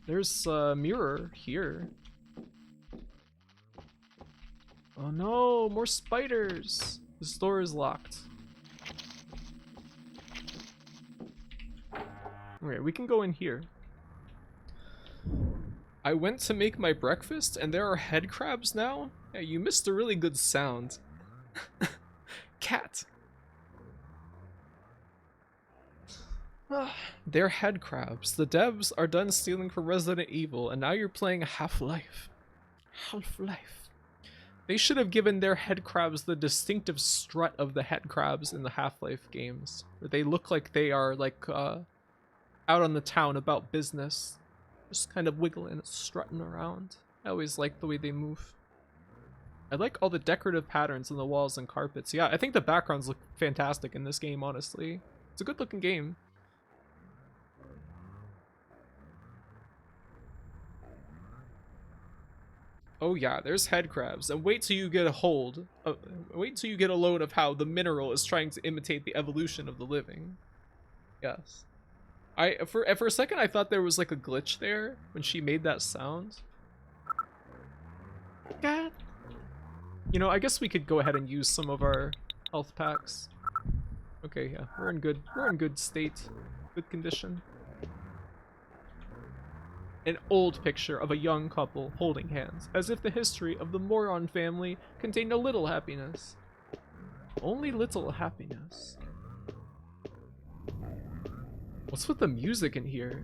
There's a mirror here. Oh no, more spiders. This door is locked. Okay, we can go in here. I went to make my breakfast and there are head crabs now? Yeah, you missed a really good sound. Cat. They're head crabs. The devs are done stealing from Resident Evil and now you're playing Half-Life. Half-Life. They should have given their head crabs the distinctive strut of the head crabs in the Half-Life games. Where they look like they are like out on the town about business. Just kind of wiggling and strutting around. I always like the way they move. I like all the decorative patterns on the walls and carpets. Yeah, I think the backgrounds look fantastic in this game, honestly. It's a good looking game. Oh yeah, there's head crabs. And wait till you get a hold. Wait till you get a load of how the mineral is trying to imitate the evolution of the living. Yes. For a second I thought there was like a glitch there when she made that sound. God. You know, I guess we could go ahead and use some of our health packs. Okay, yeah, we're in good state, good condition. An old picture of a young couple holding hands, as if the history of the Moron family contained a little happiness. Only little happiness. What's with the music in here?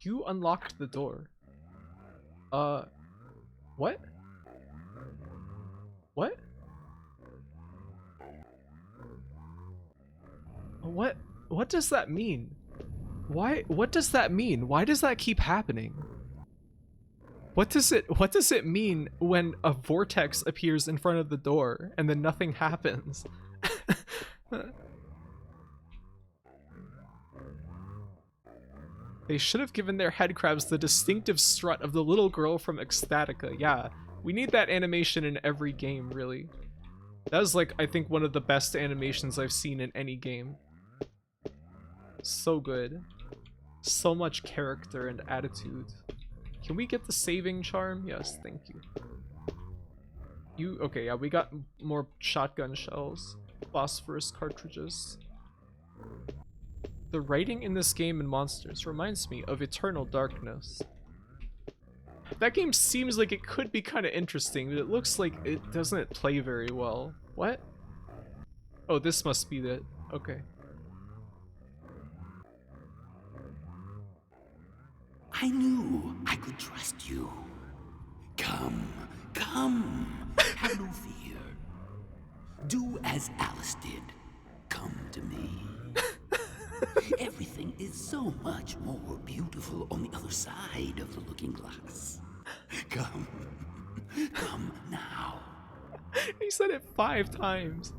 You unlocked the door. What? What? What does that mean? What does that mean? Why does that keep happening? What does it mean when a vortex appears in front of the door and then nothing happens? They should have given their headcrabs the distinctive strut of the little girl from Ecstatica. Yeah, we need that animation in every game, really. That was like, I think, one of the best animations I've seen in any game. So good. So much character and attitude. Can we get the saving charm? Yes, thank you. Okay, yeah, we got more shotgun shells. Phosphorus cartridges. The writing in this game in Monsters reminds me of Eternal Darkness. That game seems like it could be kind of interesting, but it looks like it doesn't play very well. What? Oh, this must be it. Okay. I knew I could trust you. Come. Have no fear. Do as Alice did. Come to me. Everything is so much more beautiful on the other side of the looking glass. Come now. He said it 5 times.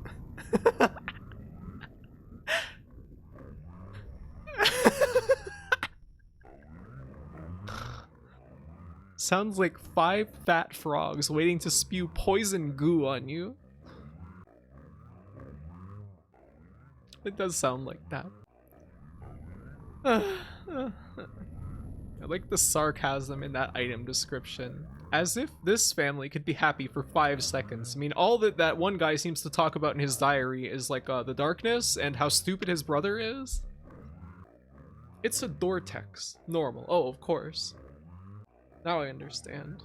Sounds like 5 fat frogs waiting to spew poison goo on you. It does sound like that. I like the sarcasm in that item description. As if this family could be happy for 5 seconds. I mean, all that one guy seems to talk about in his diary is like the darkness and how stupid his brother is. It's a Dortex. Normal. Oh, of course. Now I understand.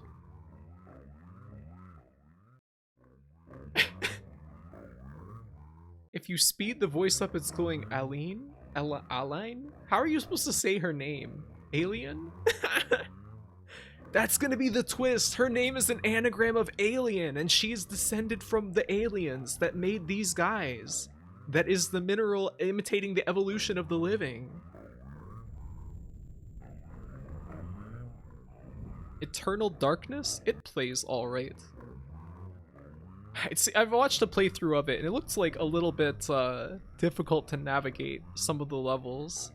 If you speed the voice up, it's going Aline? Aline? How are you supposed to say her name? Alien? That's gonna be the twist. Her name is an anagram of alien, and she's descended from the aliens that made these guys. That is the mineral imitating the evolution of the living. Eternal Darkness? It plays alright. I've watched a playthrough of it, and it looks like a little bit difficult to navigate some of the levels.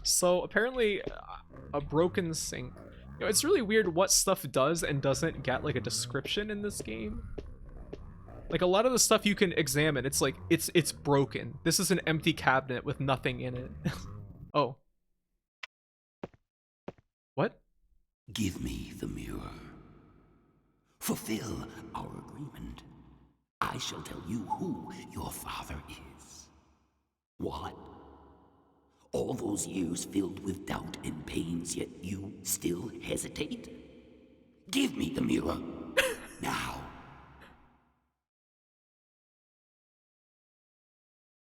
So apparently a broken sink. You know, it's really weird what stuff does and doesn't get like a description in this game. Like a lot of the stuff you can examine, it's like it's broken. This is an empty cabinet with nothing in it. Oh. What? Give me the mirror. Fulfill our agreement. I shall tell you who your father is. What? All those years filled with doubt and pains, yet you still hesitate? Give me the mirror. Now.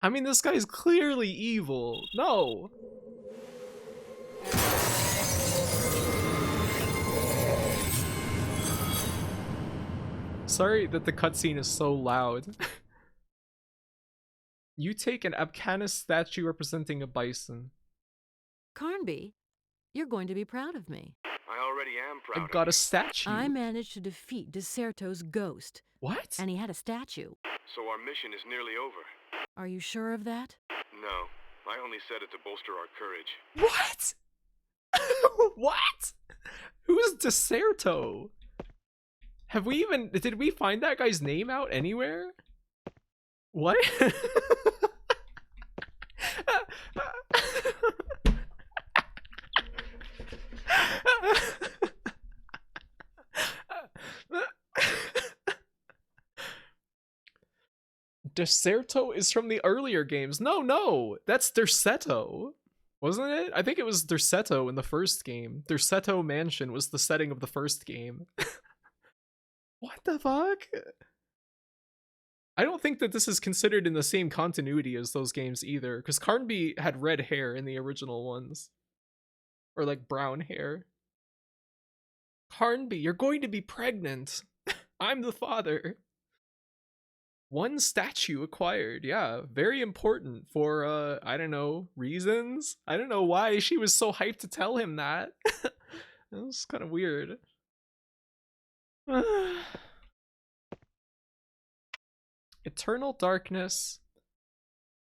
I mean, this guy's clearly evil. No. Sorry that the cutscene is so loud. You take an Abcanis statue representing a bison. Carnby, you're going to be proud of me. I already am proud. I got a statue. I managed to defeat Deserto's ghost. What? And he had a statue. So our mission is nearly over. Are you sure of that? No, I only said it to bolster our courage. What? What? Who's Deserto? Did we find that guy's name out anywhere? What? Deserto is from the earlier games. No, that's Derceto. Wasn't it? I think it was Derceto in the first game. Derceto Mansion was the setting of the first game. What the fuck? I don't think that this is considered in the same continuity as those games either, because Carnby had red hair in the original ones. Or like brown hair. Carnby, you're going to be pregnant. I'm the father. One statue acquired. Yeah, very important for, I don't know, reasons? I don't know why she was so hyped to tell him that. That was kind of weird. Eternal Darkness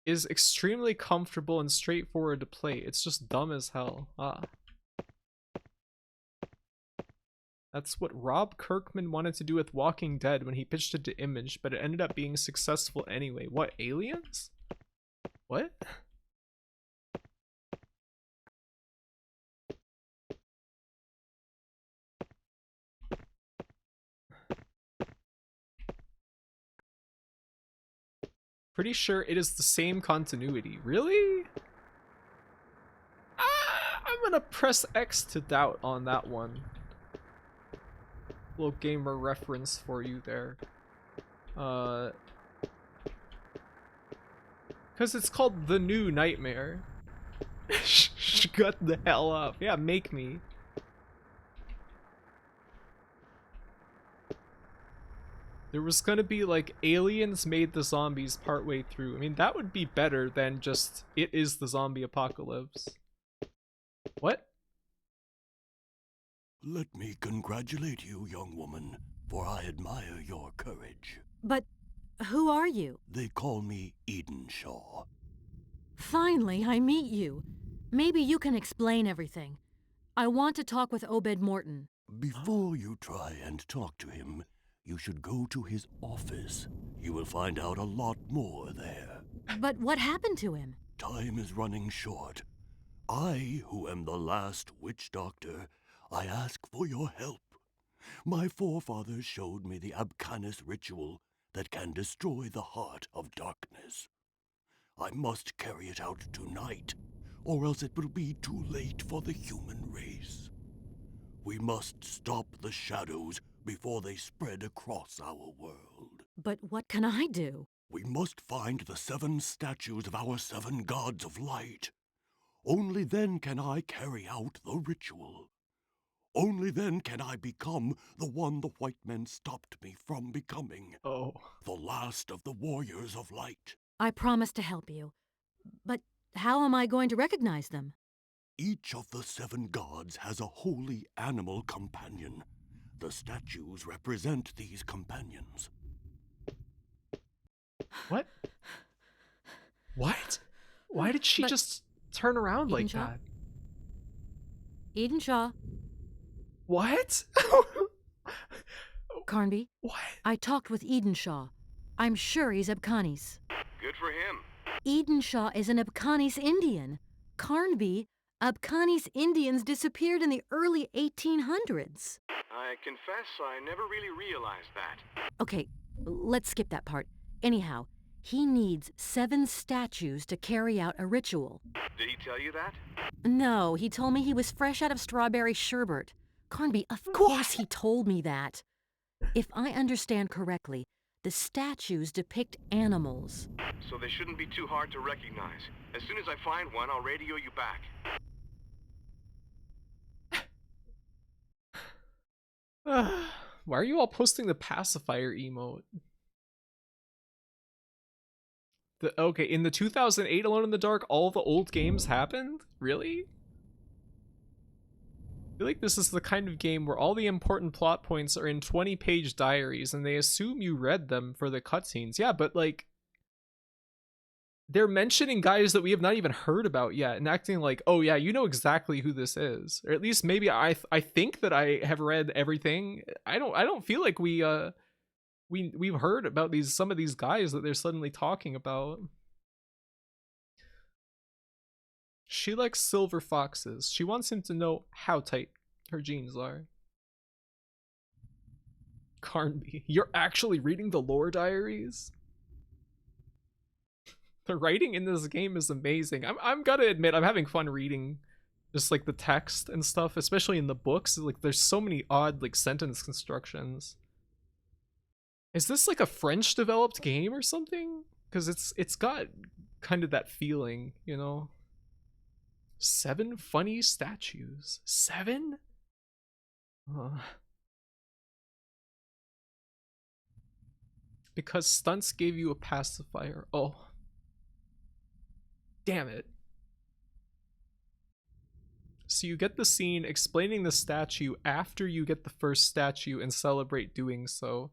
is extremely comfortable and straightforward to play. It's just dumb as hell. That's what Rob Kirkman wanted to do with Walking Dead when he pitched it to Image, but it ended up being successful anyway. What, aliens? What? Pretty sure it is the same continuity. Really? I'm gonna press X to doubt on that one. Little gamer reference for you there. Because it's called The New Nightmare. Shut the hell up. Yeah, make me. There was gonna be like aliens made the zombies partway through. I mean, that would be better than just it is the zombie apocalypse. What? Let me congratulate you, young woman, for I admire your courage. But who are you? They call me Edenshaw. Finally, I meet you. Maybe you can explain everything. I want to talk with Obed Morton. Before you try and talk to him, you should go to his office. You will find out a lot more there. But what happened to him? Time is running short. I, who am the last witch doctor, I ask for your help. My forefathers showed me the Abcanis ritual that can destroy the heart of darkness. I must carry it out tonight, or else it will be too late for the human race. We must stop the shadows before they spread across our world. But what can I do? We must find the 7 statues of our 7 gods of light. Only then can I carry out the ritual. Only then can I become the one the white men stopped me from becoming. Oh. The last of the warriors of light. I promise to help you. But how am I going to recognize them? Each of the 7 gods has a holy animal companion. The statues represent these companions. What? What? Why did she just turn around like that? Edenshaw. What? Carnby? What? I talked with Edenshaw. I'm sure he's Abcanis. Good for him. Edenshaw is an Abcanis Indian. Carnby, Abcanis Indians disappeared in the early 1800s. I confess I never really realized that. Okay, let's skip that part. Anyhow, he needs 7 statues to carry out a ritual. Did he tell you that? No, he told me he was fresh out of strawberry sherbet. Carnby, of course he told me that. If I understand correctly, the statues depict animals. So they shouldn't be too hard to recognize. As soon as I find one, I'll radio you back. Why are you all posting the pacifier emote? Okay, in the 2008 Alone in the Dark, all the old games happened? Really? I feel like this is the kind of game where all the important plot points are in 20-page diaries and they assume you read them for the cutscenes. Yeah, but like, they're mentioning guys that we have not even heard about yet and acting like, oh yeah, you know exactly who this is. Or at least maybe I think that I have read everything. I don't feel like we've heard about some of these guys that they're suddenly talking about. She likes silver foxes. She wants him to know how tight her jeans are. Carnby, you're actually reading the lore diaries? The writing in this game is amazing. I'm gotta admit, I'm having fun reading just like the text and stuff, especially in the books. Like there's so many odd like sentence constructions. Is this like a French developed game or something? Because it's got kind of that feeling, you know. 7 funny statues. 7? Because stunts gave you a pacifier. Oh. Damn it. So you get the scene explaining the statue after you get the first statue and celebrate doing so.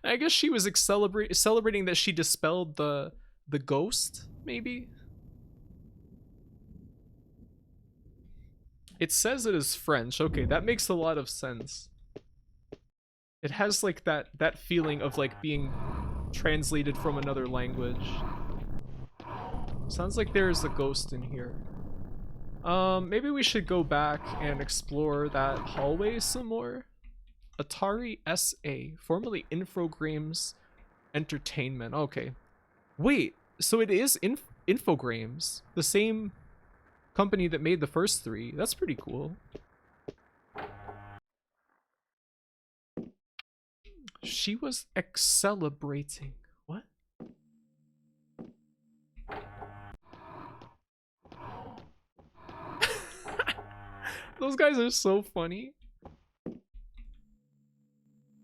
And I guess she was celebrating that she dispelled the ghost, maybe? It says it is French. Okay, that makes a lot of sense. It has like that feeling of like being translated from another language. Sounds like there's a ghost in here. Maybe we should go back and explore that hallway some more. Atari SA, formerly Infogrames Entertainment. Okay. Wait, so it is Infogrames, the same company that made the first 3. That's pretty cool. She was celebrating. What? Those guys are so funny.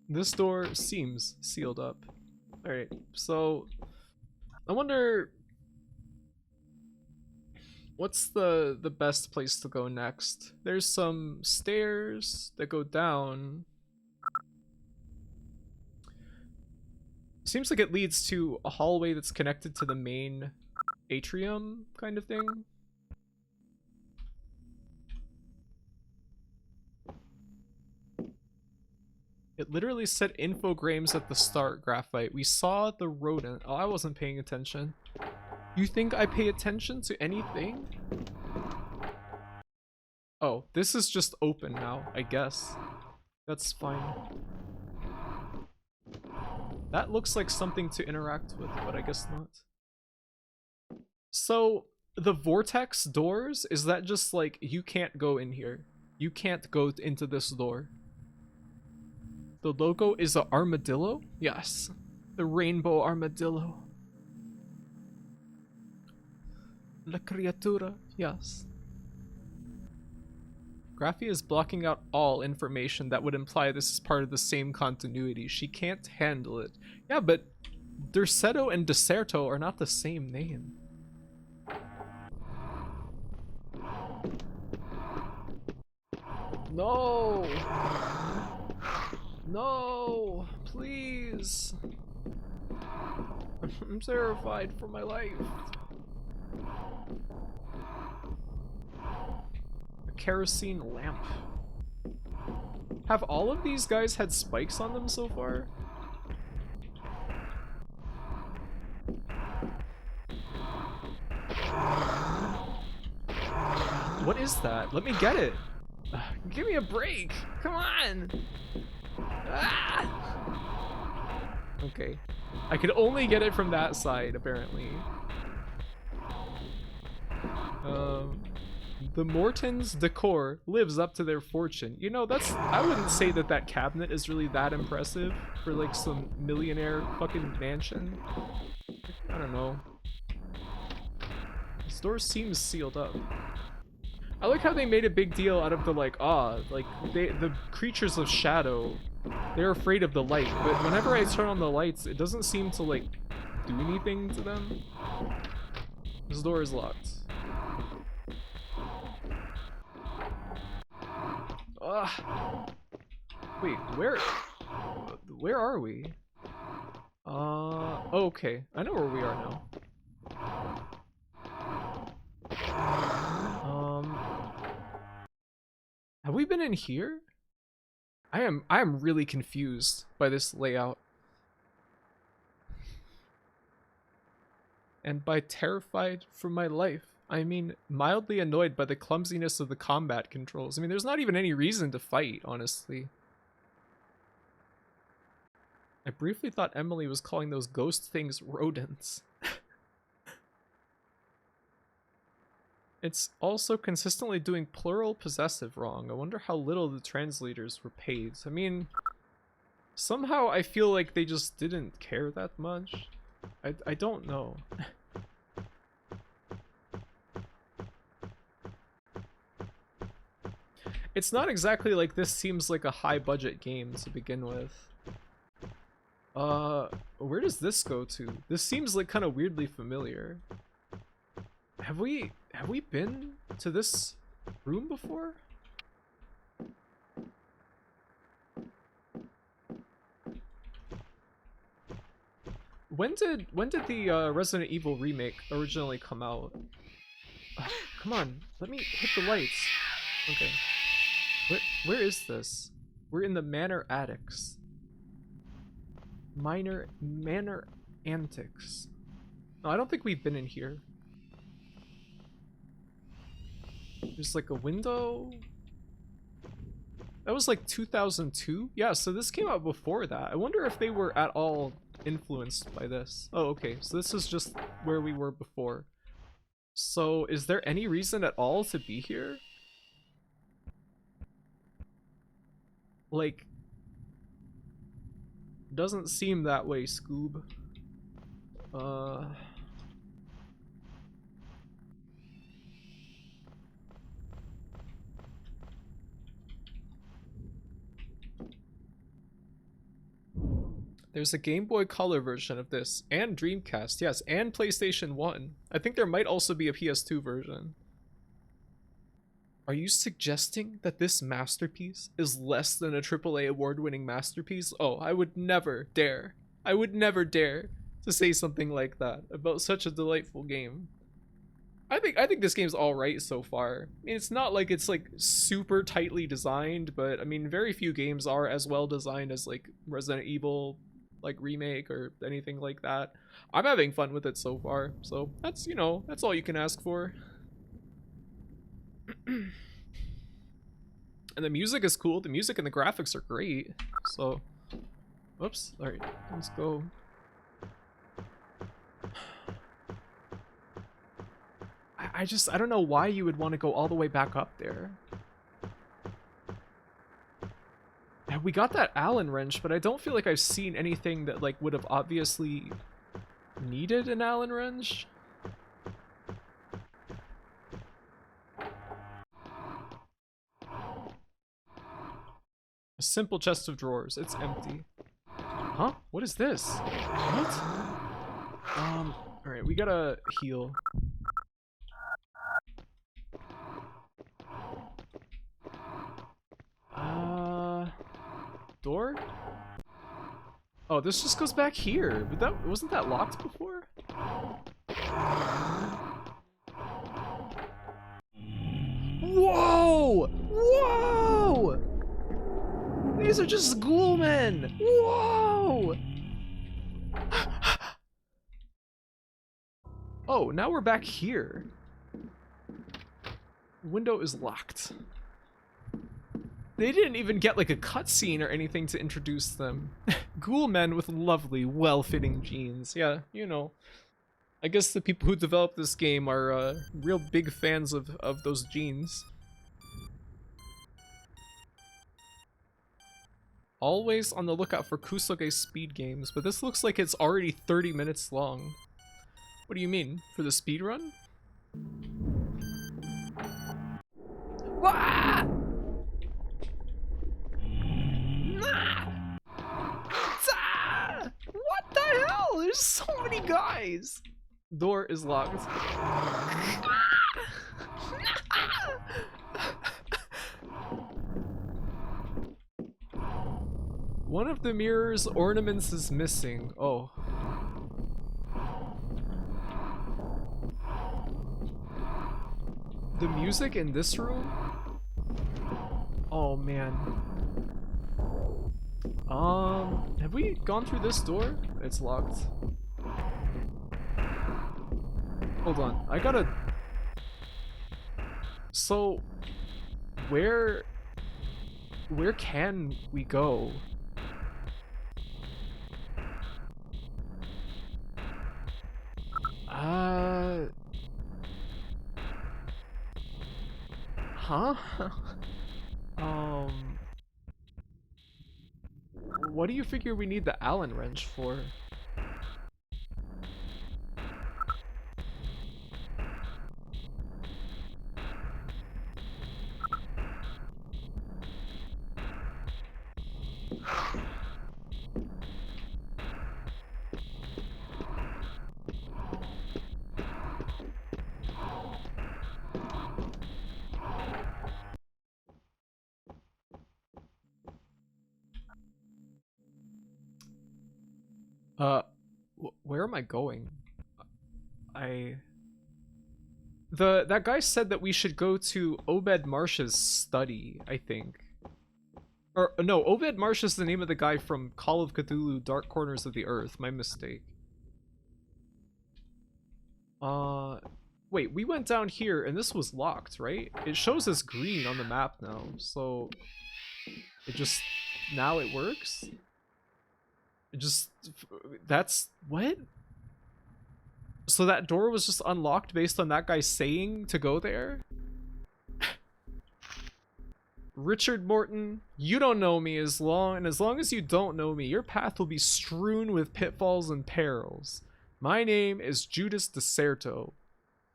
This door seems sealed up. Alright, so I wonder what's the best place to go next? There's some stairs that go down. Seems like it leads to a hallway that's connected to the main atrium kind of thing. It literally said Infogrames at the start, Graphite. We saw the rodent. Oh, I wasn't paying attention. You think I pay attention to anything? Oh, this is just open now, I guess. That's fine. That looks like something to interact with, but I guess not. So, the vortex doors, is that just like, you can't go in here? You can't go into this door. The logo is an armadillo? Yes. The rainbow armadillo. La criatura, yes. Graphia is blocking out all information that would imply this is part of the same continuity. She can't handle it. Yeah, but Derceto and Deserto are not the same name. No! No! Please! I'm terrified for my life. A kerosene lamp. Have all of these guys had spikes on them so far? What is that? Let me get it. Give me a break. Come on. Ah! Okay. I could only get it from that side, apparently. The Mortons decor lives up to their fortune. You know, I wouldn't say that that cabinet is really that impressive for like some millionaire fucking mansion. I don't know. This door seems sealed up. I like how they made a big deal out of the like, the creatures of shadow, they're afraid of the light, but whenever I turn on the lights, it doesn't seem to like do anything to them. This door is locked. Ugh. Wait, where are we? Okay, I know where we are now. Have we been in here? I am really confused by this layout. And by terrified for my life, I mean mildly annoyed by the clumsiness of the combat controls. I mean, there's not even any reason to fight, honestly. I briefly thought Emily was calling those ghost things rodents. It's also consistently doing plural possessive wrong. I wonder how little the translators were paid. I mean, somehow I feel like they just didn't care that much. I don't know. It's not exactly like this seems like a high budget game to begin with. Where does this go to? This seems like kind of weirdly familiar. Have we been to this room before? When did the Resident Evil remake originally come out? Come on, let me hit the lights. Okay. Where is this? We're in the Manor Attics. Manor Antics. No, I don't think we've been in here. There's like a window. That was like 2002? Yeah, so this came out before that. I wonder if they were at all influenced by this. Oh, okay, so this is just where we were before. So is there any reason at all to be here? Like, doesn't seem that way, Scoob. There's a Game Boy Color version of this, and Dreamcast, yes, and PlayStation 1. I think there might also be a PS2 version. Are you suggesting that this masterpiece is less than a AAA award-winning masterpiece? Oh, I would never dare. I would never dare to say something like that about such a delightful game. I think this game's alright so far. I mean, it's not like it's like super tightly designed, but I mean, very few games are as well designed as like Resident Evil like remake or anything like that. I'm having fun with it so far, so that's, you know, that's all you can ask for. And the music is cool. The music and the graphics are great. So, whoops. All right, let's go. I don't know why you would want to go all the way back up there. Yeah, we got that Allen wrench, but I don't feel like I've seen anything that like would have obviously needed an Allen wrench. A simple chest of drawers. It's empty. Huh? What is this? What? Alright, we gotta heal. Door? Oh, this just goes back here. But that wasn't that locked before? Whoa! Whoa! These are just ghoulmen! Whoa! Oh, now we're back here. The window is locked. They didn't even get like a cutscene or anything to introduce them. Ghoulmen with lovely, well-fitting jeans. Yeah, you know. I guess the people who developed this game are real big fans of those jeans. Always on the lookout for Kusoge speed games, but this looks like it's already 30 minutes long. What do you mean? For the speed run? Wah! What the hell? There's so many guys. Door is locked. One of the mirror's ornaments is missing. Oh. The music in this room? Oh man. Have we gone through this door? It's locked. Hold on, I gotta... So, where can we go? Huh? What do you figure we need the Allen wrench for? Where am I going? That guy said that we should go to Obed Marsh's study, I think. Or, no, Obed Marsh is the name of the guy from Call of Cthulhu Dark Corners of the Earth. My mistake. Wait, we went down here and this was locked, right? It shows as green on the map now, so... It just... Now it works? It just... That's... What? So that door was just unlocked based on that guy saying to go there? Richard Morton, you don't know me as long as you don't know me, your path will be strewn with pitfalls and perils. My name is Judas Deserto.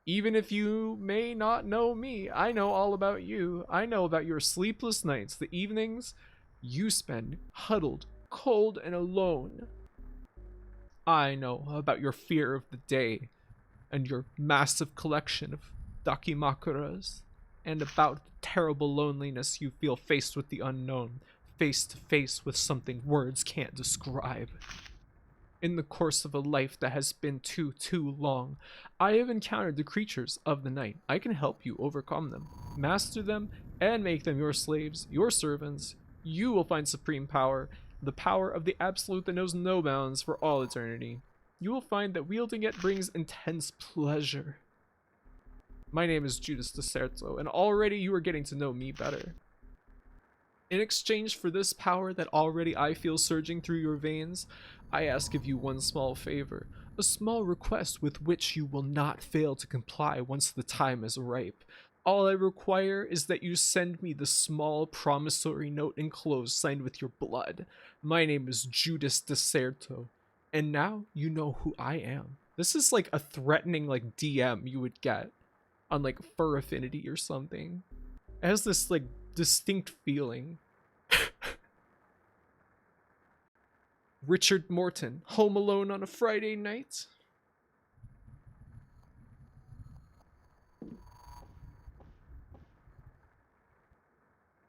Even if you may not know me, I know all about you. I know about your sleepless nights, the evenings you spend huddled, cold, and alone. I know about your fear of the day and your massive collection of dakimakuras, and about the terrible loneliness you feel faced with the unknown, face to face with something words can't describe. In the course of a life that has been too long, I have encountered the creatures of the night. I can help you overcome them, master them, and make them your slaves, your servants. You will find supreme power, the power of the absolute that knows no bounds for all eternity. You will find that wielding it brings intense pleasure. My name is Judas Deserto, and already you are getting to know me better. In exchange for this power that already I feel surging through your veins, I ask of you one small favor, a small request with which you will not fail to comply once the time is ripe. All I require is that you send me the small promissory note enclosed signed with your blood. My name is Judas Deserto, and now you know who I am. This is like a threatening like DM you would get on like Fur Affinity or something. It has this like distinct feeling. Richard Morton, home alone on a Friday night?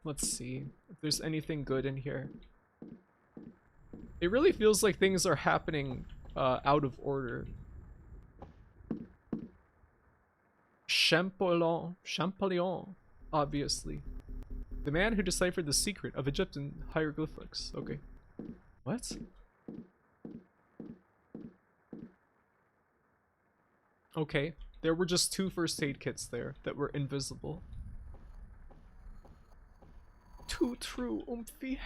Let's see if there's anything good in here. It really feels like things are happening out of order. Champollion, obviously. The man who deciphered the secret of Egyptian hieroglyphics. Okay. What? Okay, there were just 2 first aid kits there that were invisible. Too true, Umphy.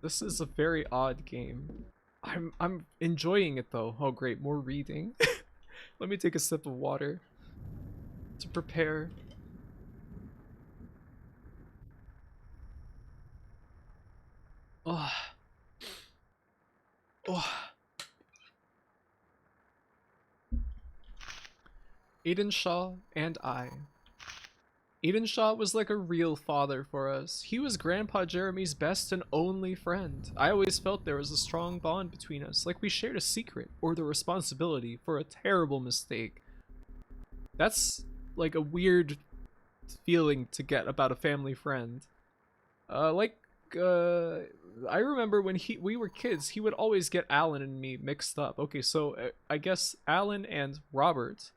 This is a very odd game. I'm enjoying it though. Oh great, more reading. Let me take a sip of water to prepare. Oh. Oh. Aiden Shaw and I. Aiden Shaw was like a real father for us. He was Grandpa Jeremy's best and only friend. I always felt there was a strong bond between us, like we shared a secret or the responsibility for a terrible mistake. That's like a weird feeling to get about a family friend. I remember when we were kids, he would always get Alan and me mixed up. Okay, so I guess Alan and Robert.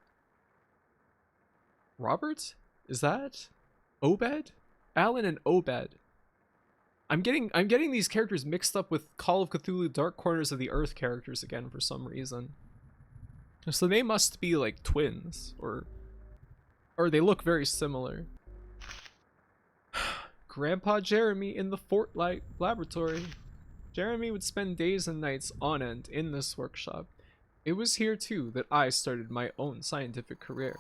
Robert? Is that Obed? Alan and Obed. I'm getting these characters mixed up with Call of Cthulhu Dark Corners of the Earth characters again for some reason. So they must be like twins, or they look very similar. Grandpa Jeremy in the Fort Light laboratory. Jeremy would spend days and nights on end in this workshop. It was here too that I started my own scientific career.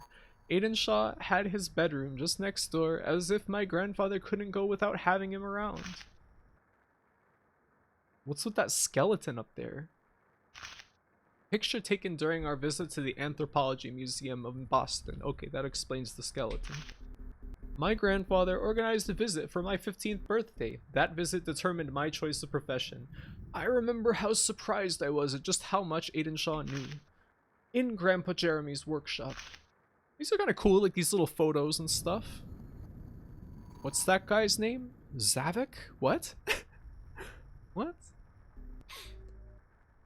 Aidenshaw had his bedroom just next door, as if my grandfather couldn't go without having him around. What's with that skeleton up there? Picture taken during our visit to the Anthropology Museum in Boston. Okay, that explains the skeleton. My grandfather organized a visit for my 15th birthday. That visit determined my choice of profession. I remember how surprised I was at just how much Aidenshaw knew. In Grandpa Jeremy's workshop. These are kind of cool, like these little photos and stuff. What's that guy's name? Zavik? What? What?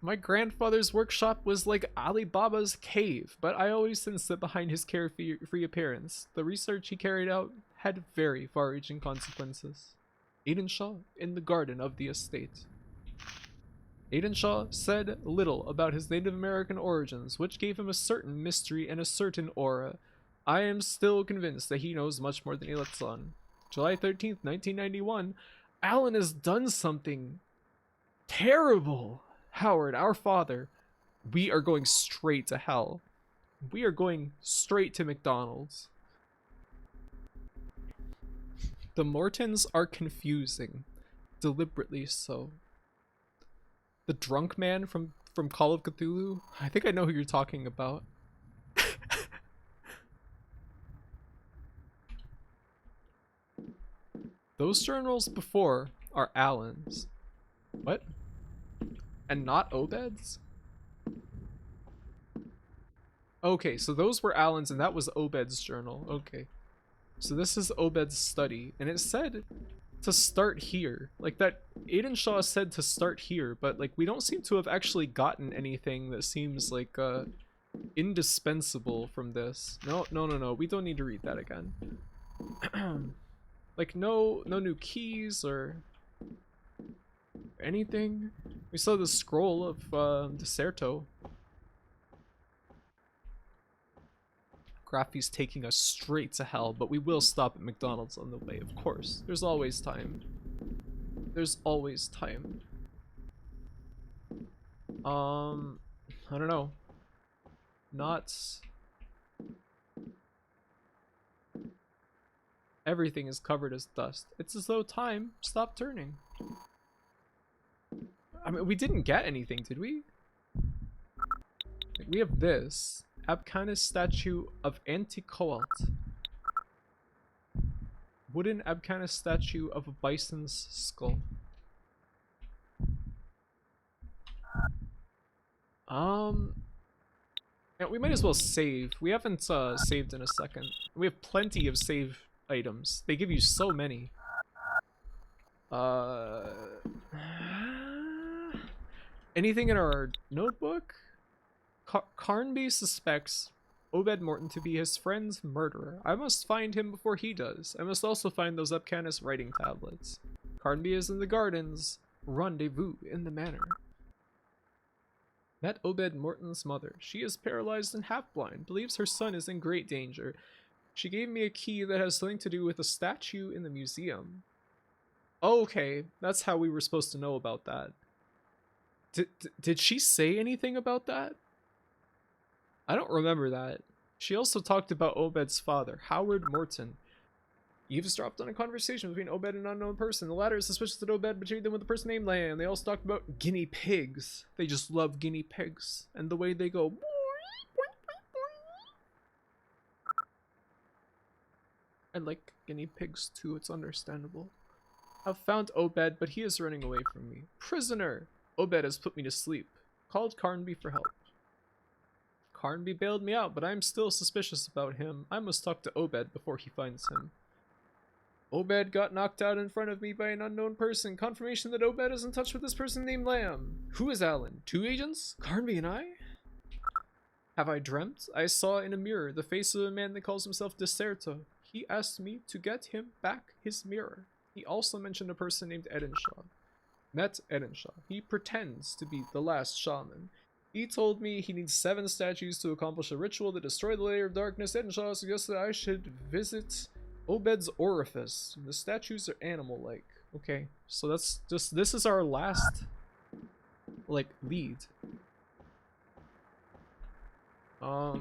My grandfather's workshop was like Alibaba's cave, but I always sensed that behind his carefree appearance, the research he carried out had very far-reaching consequences. Aidenshaw in the garden of the estate. Aidenshaw said little about his Native American origins, which gave him a certain mystery and a certain aura. I am still convinced that he knows much more than he lets on. July 13th, 1991, Alan has done something terrible. Howard, our father, we are going straight to hell. We are going straight to McDonald's. The Mortons are confusing, deliberately so. The drunk man from Call of Cthulhu? I think I know who you're talking about. Those journals before are Alan's. What? And not Obed's? Okay, so those were Alan's and that was Obed's journal. Okay. So this is Obed's study. And it said to start here. Like that Aidenshaw said to start here, but like we don't seem to have actually gotten anything that seems like indispensable from this. No, we don't need to read that again. Like no new keys or anything. We saw the scroll of Deserto. Graffy's taking us straight to hell, but we will stop at McDonald's on the way, of course. There's always time. There's always time. I don't know. Not... Everything is covered as dust. It's as though time stopped turning. I mean, we didn't get anything, did we? Like, we have this. Abkhanis statue of Anticoalt. Wooden Abkhanis statue of a bison's skull. Yeah, we might as well save. We haven't saved in a second. We have plenty of save items. They give you so many. Anything in our notebook? Carnby suspects Obed Morton to be his friend's murderer. I must find him before he does. I must also find those Abkhanis writing tablets. Carnby is in the gardens. Rendezvous in the manor. Met Obed Morton's mother. She is paralyzed and half-blind. Believes her son is in great danger. She gave me a key that has something to do with a statue in the museum. Oh, okay, that's how we were supposed to know about that. Did she say anything about that? I don't remember that. She also talked about Obed's father, Howard Morton. Eavesdropped on a conversation between Obed and an unknown person. The latter is suspicious that Obed betrayed them with a person named Lamb. They also talked about guinea pigs. They just love guinea pigs. And the way they go... I like guinea pigs too, it's understandable. I've found Obed, but he is running away from me. Prisoner! Obed has put me to sleep. Called Carnby for help. Carnby bailed me out, but I'm still suspicious about him. I must talk to Obed before he finds him. Obed got knocked out in front of me by an unknown person. Confirmation that Obed is in touch with this person named Lamb. Who is Alan? 2 agents? Carnby and I? Have I dreamt? I saw in a mirror the face of a man that calls himself Deserto. He asked me to get him back his mirror. He also mentioned a person named Aidenshaw. Met Aidenshaw. He pretends to be the last shaman. He told me he needs 7 statues to accomplish a ritual to destroy the layer of darkness. Aidenshaw suggested I should visit Obed's orifice. The statues are animal-like. Okay, so that's just, this is our last, like, lead. Huh?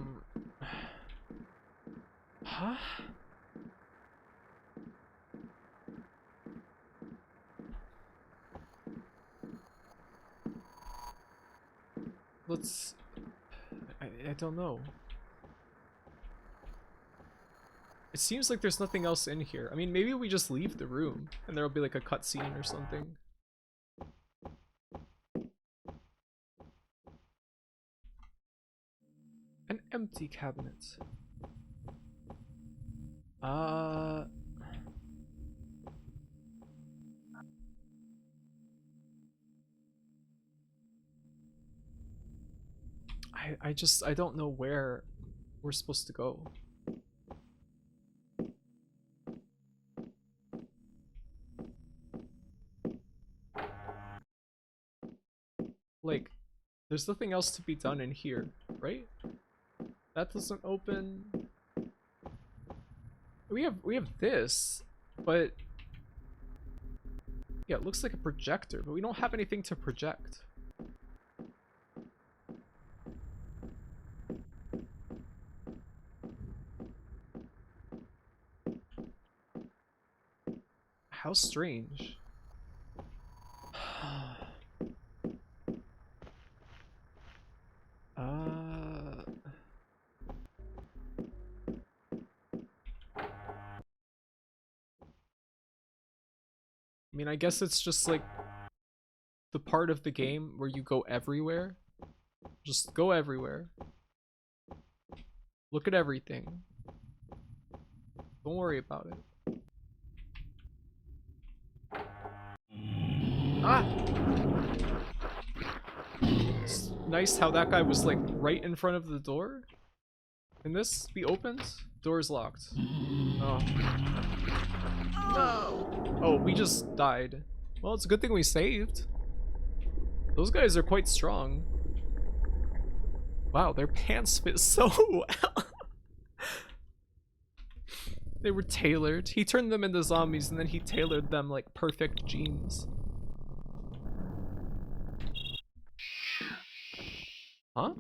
Let's... I don't know. It seems like there's nothing else in here. I mean, maybe we just leave the room and there'll be like a cutscene or something. An empty cabinet. I don't know where we're supposed to go. Like, there's nothing else to be done in here, right? That doesn't open. We have this, but yeah, it looks like a projector, but we don't have anything to project. How strange. I mean, I guess it's just like the part of the game where you go everywhere. Just go everywhere. Look at everything. Don't worry about it. Ah! It's nice how that guy was like right in front of the door. Can this be opened? Door's locked. Oh. No! Oh, we just died. Well, it's a good thing we saved. Those guys are quite strong. Wow, their pants fit so well. They were tailored. He turned them into zombies and then he tailored them like perfect jeans. Huh?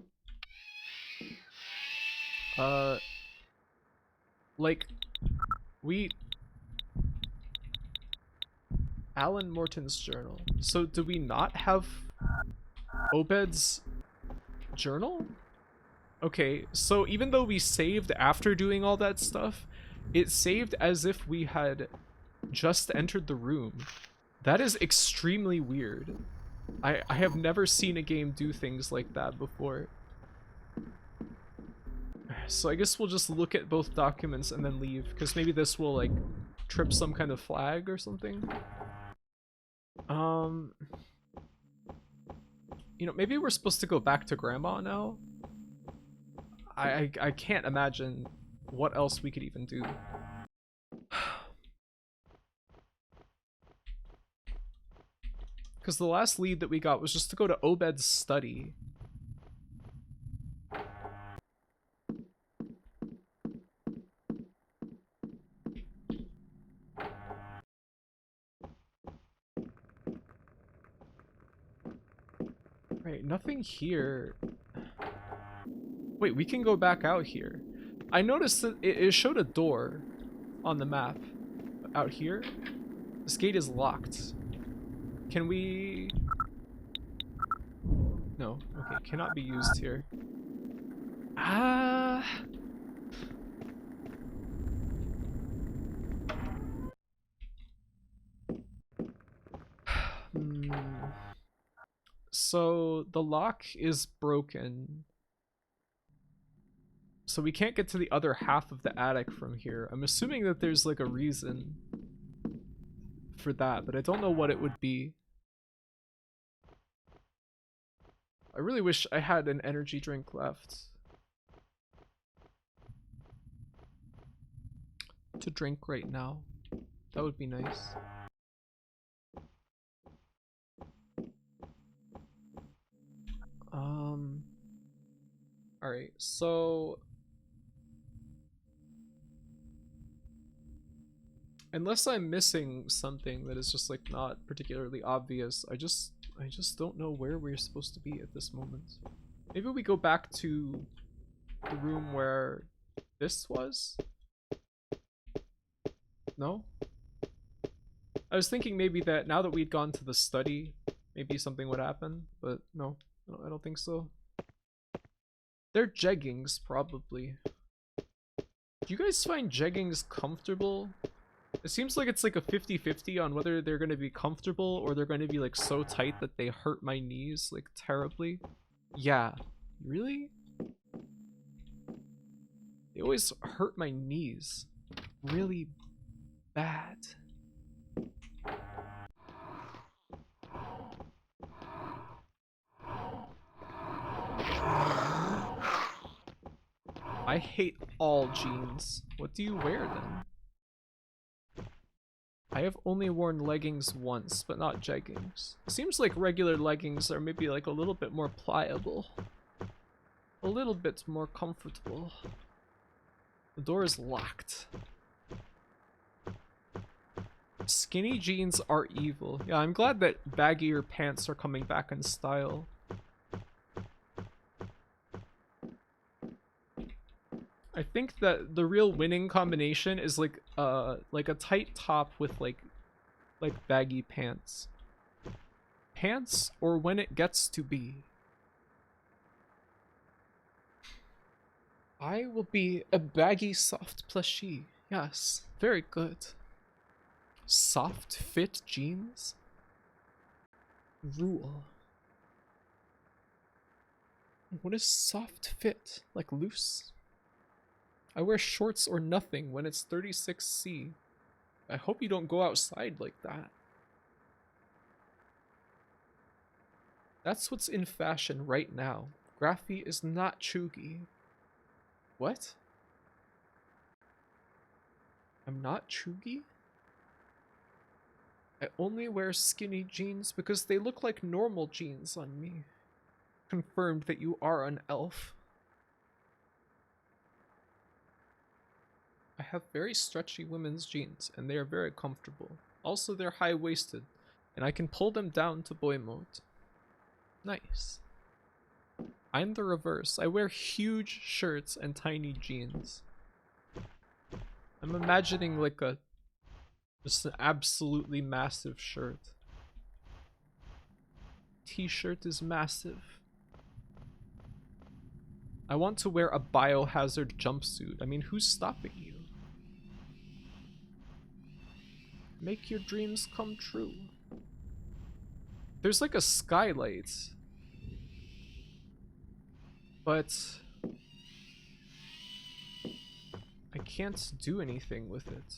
Like, Alan Morton's journal. So do we not have Obed's journal? Okay, so even though we saved after doing all that stuff, it saved as if we had just entered the room. That is extremely weird. I have never seen a game do things like that before. So I guess we'll just look at both documents and then leave, because maybe this will like trip some kind of flag or something. You know, maybe we're supposed to go back to Grandma now. I can't imagine what else we could even do. Because the last lead that we got was just to go to Obed's study. Right, nothing here. Wait, we can go back out here. I noticed that it showed a door on the map out here. This gate is locked. Can we... No, okay, cannot be used here. So the lock is broken. So we can't get to the other half of the attic from here. I'm assuming that there's like a reason for that, but I don't know what it would be. I really wish I had an energy drink left to drink right now. That would be nice. Alright, so unless I'm missing something that is just like not particularly obvious, I just don't know where we're supposed to be at this moment. Maybe we go back to the room where this was? No? I was thinking maybe that now that we'd gone to the study, maybe something would happen, but no, I don't think so. They're jeggings, probably. Do you guys find jeggings comfortable? It seems like it's like a 50-50 on whether they're going to be comfortable or they're going to be like so tight that they hurt my knees like terribly. Yeah. Really? They always hurt my knees really bad. I hate all jeans. What do you wear then? I have only worn leggings once, but not jeggings. It seems like regular leggings are maybe like a little bit more pliable. A little bit more comfortable. The door is locked. Skinny jeans are evil. Yeah, I'm glad that baggier pants are coming back in style. I think that the real winning combination is like a tight top with like baggy pants. Pants or when it gets to be. I will be a baggy soft plushie. Yes, very good. Soft fit jeans? Rule. What is soft fit? Like loose? I wear shorts or nothing when it's 36°C. I hope you don't go outside like that. That's what's in fashion right now. Graphy is not chuggy. What? I'm not chuggy? I only wear skinny jeans because they look like normal jeans on me. Confirmed that you are an elf. I have very stretchy women's jeans, and they are very comfortable. Also, they're high-waisted, and I can pull them down to boy mode. Nice. I'm the reverse. I wear huge shirts and tiny jeans. I'm imagining like just an absolutely massive shirt. T-shirt is massive. I want to wear a biohazard jumpsuit. I mean, who's stopping you? Make your dreams come true. There's like a skylight. But I can't do anything with it.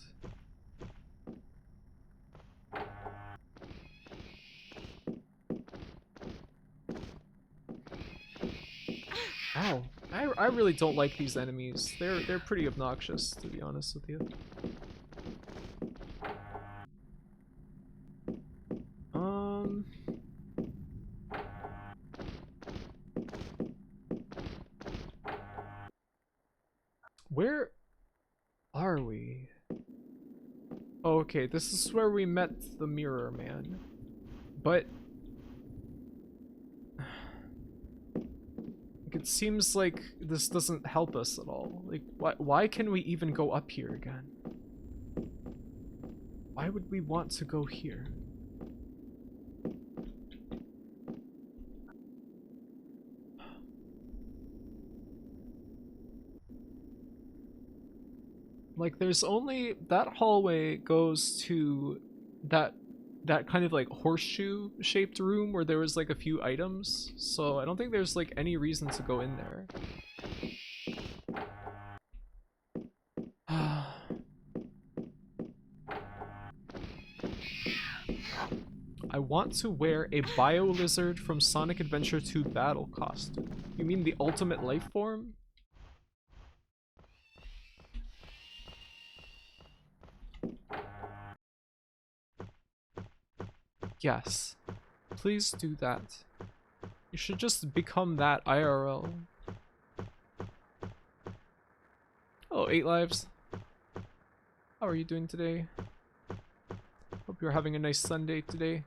Ow. I really don't like these enemies. They're pretty obnoxious, to be honest with you. Where are we? Oh, okay, this is where we met the Mirror Man. But it seems like this doesn't help us at all. Like, why can we even go up here again? Why would we want to go here? Like, there's only that hallway goes to that kind of like horseshoe shaped room where there was like a few items, so I don't think there's like any reason to go in there. I want to wear a Bio Lizard from Sonic Adventure 2 battle costume. You mean the ultimate life form? Yes, please do that. You should just become that IRL. Oh, 8 lives. How are you doing today? Hope you're having a nice Sunday today.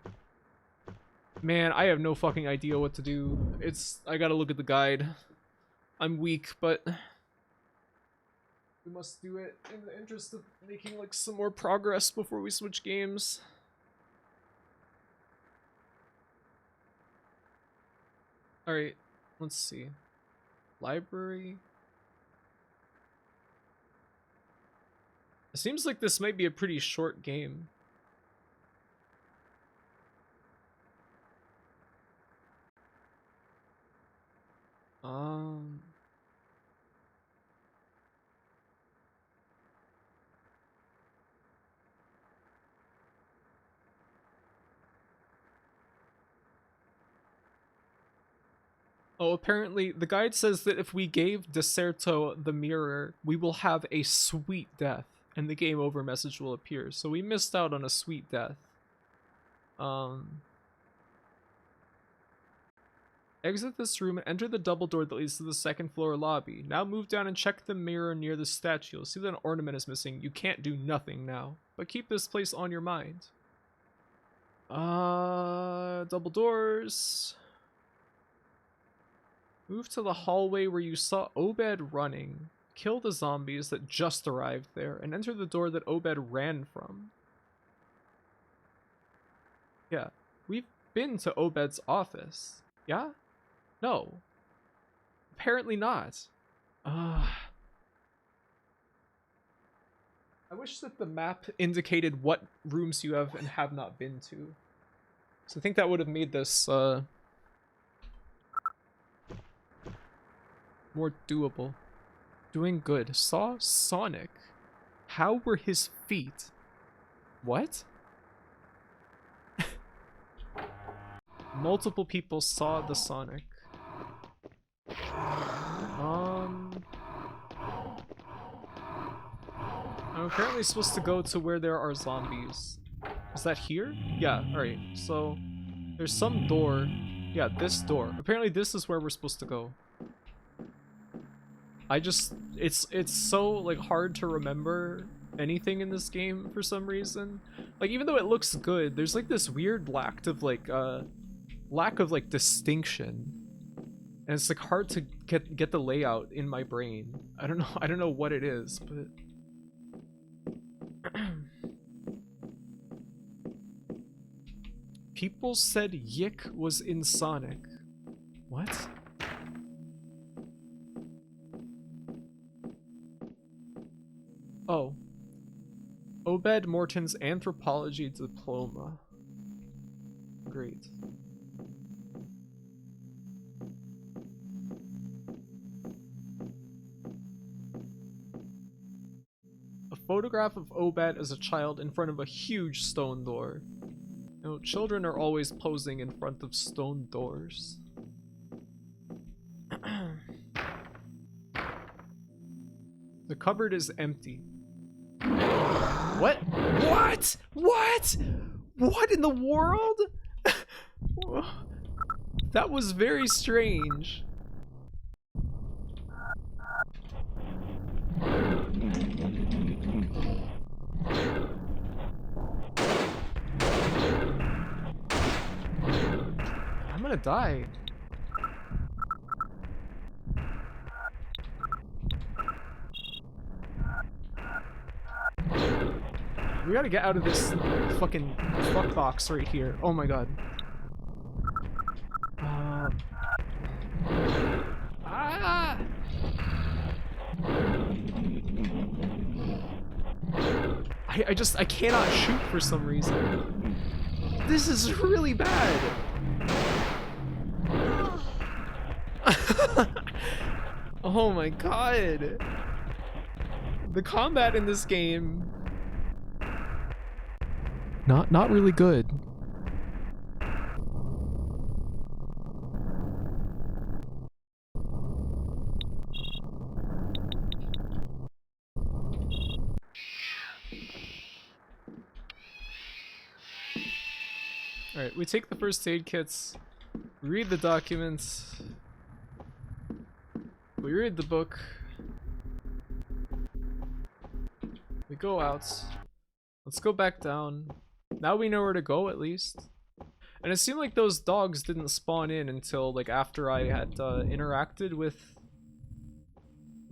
Man, I have no fucking idea what to do. I gotta look at the guide. I'm weak, but we must do it in the interest of making like some more progress before we switch games. Alright, let's see. Library. It seems like this might be a pretty short game. Oh, apparently the guide says that if we gave Deserto the mirror, we will have a sweet death, and the game over message will appear. So we missed out on a sweet death. Exit this room and enter the double door that leads to the second floor lobby. Now move down and check the mirror near the statue. You'll see that an ornament is missing. You can't do nothing now, but keep this place on your mind. Double doors. Move to the hallway where you saw Obed running. Kill the zombies that just arrived there and enter the door that Obed ran from. Yeah, we've been to Obed's office. Yeah? No. Apparently not. I wish that the map indicated what rooms you have and have not been to. So I think that would have made this, more doable. Doing good. Saw Sonic. How were his feet? What? Multiple people saw the Sonic. I'm apparently supposed to go to where there are zombies. Is that here? Yeah, alright. So, there's some door. Yeah, this door. Apparently this is where we're supposed to go. It's so like hard to remember anything in this game for some reason. Like even though it looks good, there's like this weird lack of distinction. And it's like hard to get the layout in my brain. I don't know what it is, but people said Yick was in Sonic. What? Oh. Obed Morton's anthropology diploma. Great. A photograph of Obed as a child in front of a huge stone door. You know, children are always posing in front of stone doors. The cupboard is empty. What? What? What? What in the world? That was very strange. I'm gonna die. We gotta get out of this fucking fuck box right here. Oh my god. I cannot shoot for some reason. This is really bad. Oh my god. The combat in this game, not really good. Alright, we take the first aid kits, read the documents, we read the book, we go out, let's go back down. Now we know where to go at least. And it seemed like those dogs didn't spawn in until like after I had interacted with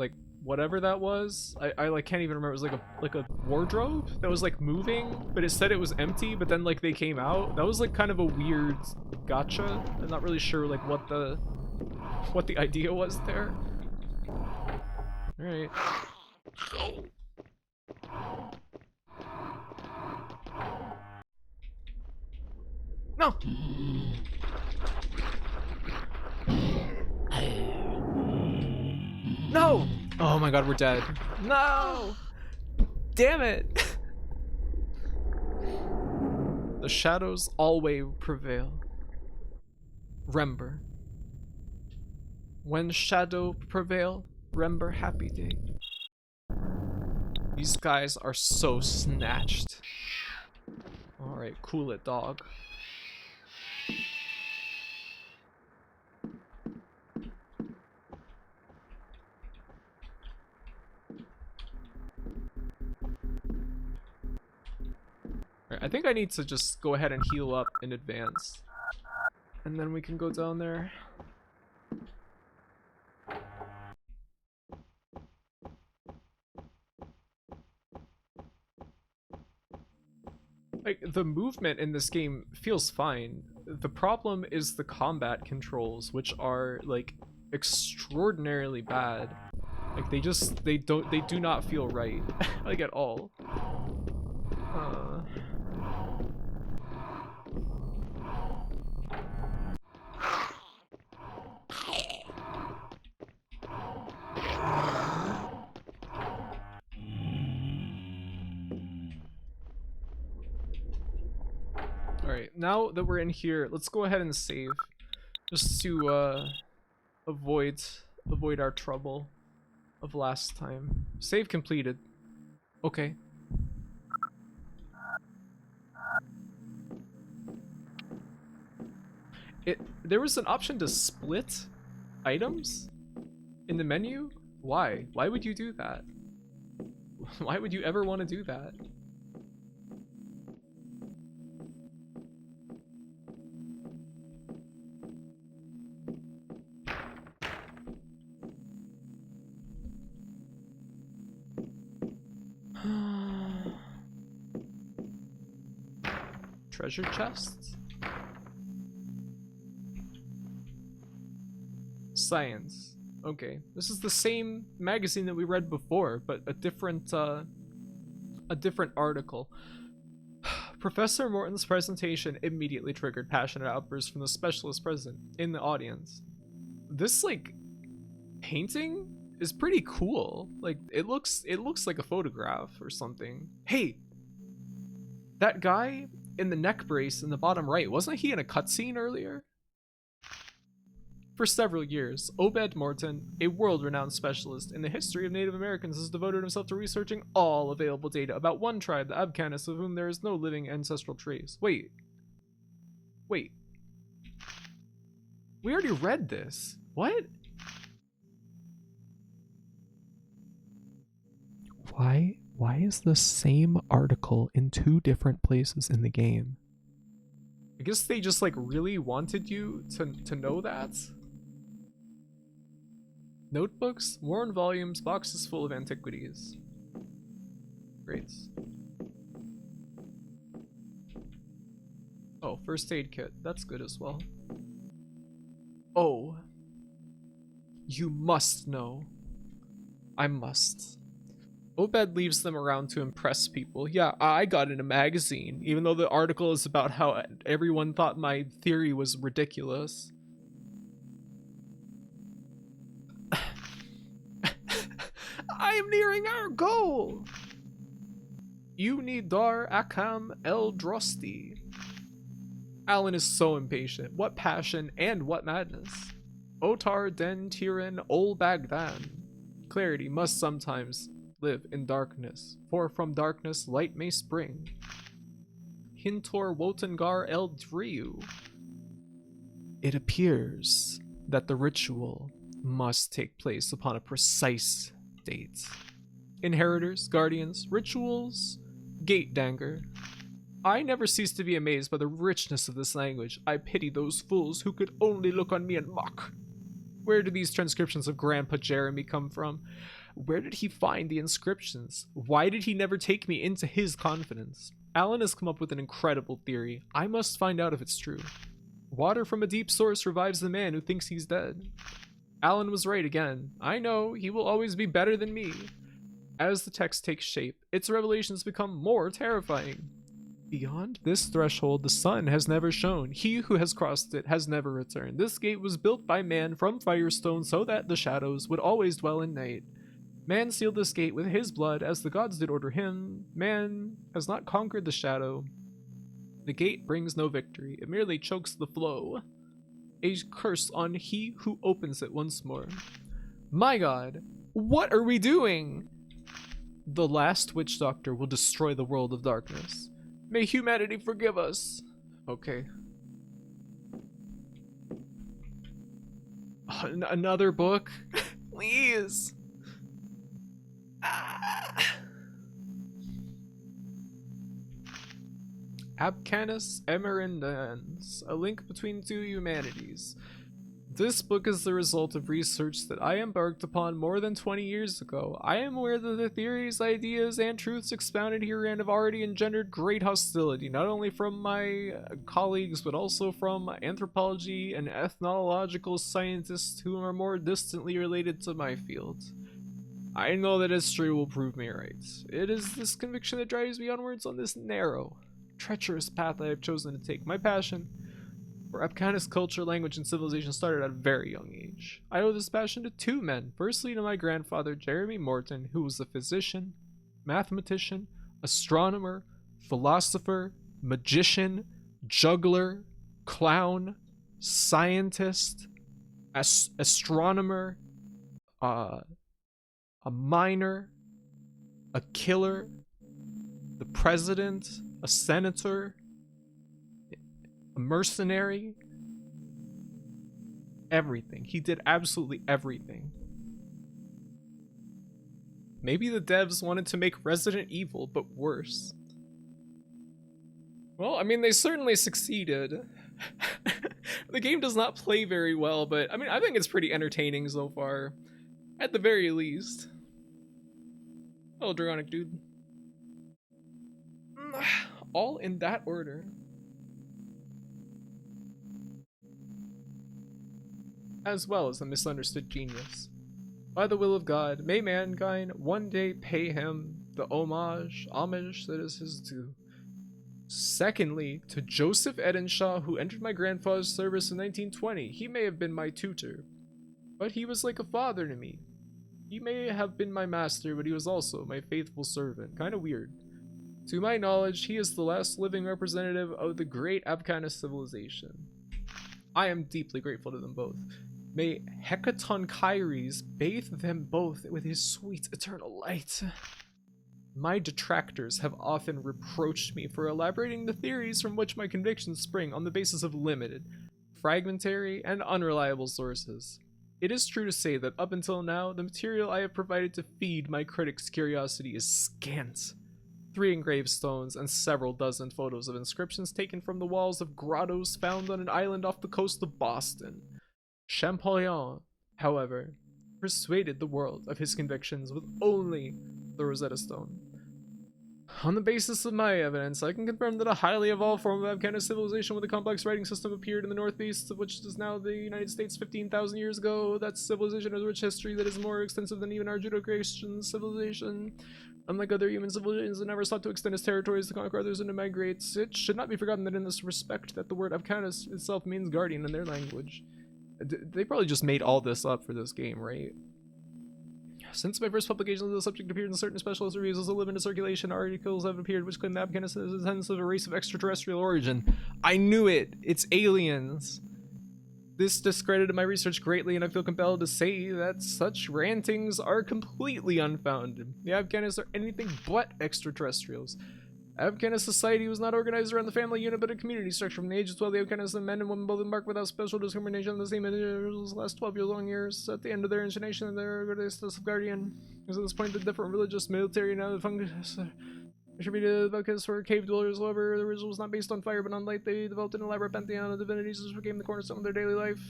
like whatever that was. I like can't even remember. It was like a wardrobe that was like moving, but it said it was empty, but then like they came out. That was like kind of a weird gotcha. I'm not really sure like what the idea was there. All right. No. No! Oh my god, we're dead. No! Damn it! The shadows always prevail. Remember. When shadow prevail, remember happy day. These guys are so snatched. Alright, cool it, dog. I think I need to just go ahead and heal up in advance. And then we can go down there. Like, the movement in this game feels fine. The problem is the combat controls, which are, like, extraordinarily bad. Like, they do not feel right. Like, at all. Alright, now that we're in here, let's go ahead and save. Just to avoid our trouble of last time. Save completed. Okay. There was an option to split items in the menu? Why? Why would you do that? Why would you ever want to do that? Treasure chests? Science. Okay, this is the same magazine that we read before, but a different article. Professor Morton's presentation immediately triggered passionate outbursts from the specialist present in the audience. This, like, painting is pretty cool. Like, it looks like a photograph or something. Hey! That guy in the neck brace in the bottom right, wasn't he in a cutscene earlier? For several years, Obed Morton, a world-renowned specialist in the history of Native Americans, has devoted himself to researching all available data about one tribe, the Abcanis, of whom there is no living ancestral trace. Wait. We already read this. What? Why is the same article in two different places in the game? I guess they just, like, really wanted you to know that? Notebooks, worn volumes, boxes full of antiquities. Great. Oh, first aid kit. That's good as well. Oh. You must know. I must. Obed leaves them around to impress people. Yeah, I got in a magazine, even though the article is about how everyone thought my theory was ridiculous. I am nearing our goal! Unidar Akam El Drosti. Alan is so impatient. What passion and what madness. Otar Den Tiran Ol Bagdan. Clarity must sometimes live in darkness, for from darkness light may spring. Hintor Wotangar El Driu. It appears that the ritual must take place upon a precise date. Inheritors, guardians, rituals, gate danger. I never cease to be amazed by the richness of this language. I pity those fools who could only look on me and mock. Where did these transcriptions of Grandpa Jeremy come from? Where did he find the inscriptions? Why did he never take me into his confidence? Alan has come up with an incredible theory. I must find out if it's true. Water from a deep source revives the man who thinks he's dead. Alan was right again. I know, he will always be better than me. As the text takes shape, its revelations become more terrifying. Beyond this threshold, the sun has never shone. He who has crossed it has never returned. This gate was built by man from firestone so that the shadows would always dwell in night. Man sealed this gate with his blood as the gods did order him. Man has not conquered the shadow. The gate brings no victory. It merely chokes the flow. A curse on he who opens it once more. My god, what are we doing? The last witch doctor will destroy the world of darkness. May humanity forgive us. Okay. Another book? Please. Abcanus Emerendans, a link between two humanities. This book is the result of research that I embarked upon more than 20 years ago. I am aware that the theories, ideas, and truths expounded herein have already engendered great hostility, not only from my colleagues, but also from anthropology and ethnological scientists who are more distantly related to my field. I know that history will prove me right. It is this conviction that drives me onwards on this narrow, treacherous path I have chosen to take. My passion for Abcanus culture, language, and civilization started at a very young age. I owe this passion to two men. Firstly, to my grandfather, Jeremy Morton, who was a physician, mathematician, astronomer, philosopher, magician, juggler, clown, scientist, astronomer, a miner, a killer, the president, a senator, a mercenary, everything. He did absolutely everything. Maybe the devs wanted to make Resident Evil, but worse. Well, I mean, they certainly succeeded. The game does not play very well, but I mean, I think it's pretty entertaining so far. At the very least. Oh, Dragonic dude. All in that order. As well as a misunderstood genius. By the will of God, may mankind one day pay him the homage that is his due. Secondly, to Joseph Edenshaw, who entered my grandfather's service in 1920. He may have been my tutor, but he was like a father to me. He may have been my master, but he was also my faithful servant. Kind of weird. To my knowledge, he is the last living representative of the great Abcanus civilization. I am deeply grateful to them both. May Hecaton Kyries bathe them both with his sweet eternal light. My detractors have often reproached me for elaborating the theories from which my convictions spring on the basis of limited, fragmentary, and unreliable sources. It is true to say that up until now, the material I have provided to feed my critics' curiosity is scant. 3 engraved stones and several dozen photos of inscriptions taken from the walls of grottos found on an island off the coast of Boston. Champollion, however, persuaded the world of his convictions with only the Rosetta Stone. On the basis of my evidence, I can confirm that a highly evolved form of Abcanus civilization with a complex writing system appeared in the northeast, of which is now the United States 15,000 years ago. That civilization has a rich history that is more extensive than even our Judeo-Christian civilization. Unlike other human civilizations, it never sought to extend its territories to conquer others and to migrate. It should not be forgotten that in this respect, that the word Abcanus itself means guardian in their language. They probably just made all this up for this game, right? Since my first publication of the subject appeared in certain specialist reviews, also live into circulation, articles have appeared which claim that Abcanus is a descendant of a race of extraterrestrial origin. I knew it! It's aliens! This discredited my research greatly, and I feel compelled to say that such rantings are completely unfounded. The Abcanus are anything but extraterrestrials. Abcanus society was not organized around the family unit, but a community structure. From the age of 12, the Abcanus and men and women both embarked without special discrimination on the same individuals last 12 long years. At the end of their initiation, their status of guardian. At this point, the different religious, military, and other functions attributed to the Abcanus were cave dwellers. However, the ritual was not based on fire, but on light. They developed an elaborate pantheon of divinities which became the cornerstone of their daily life.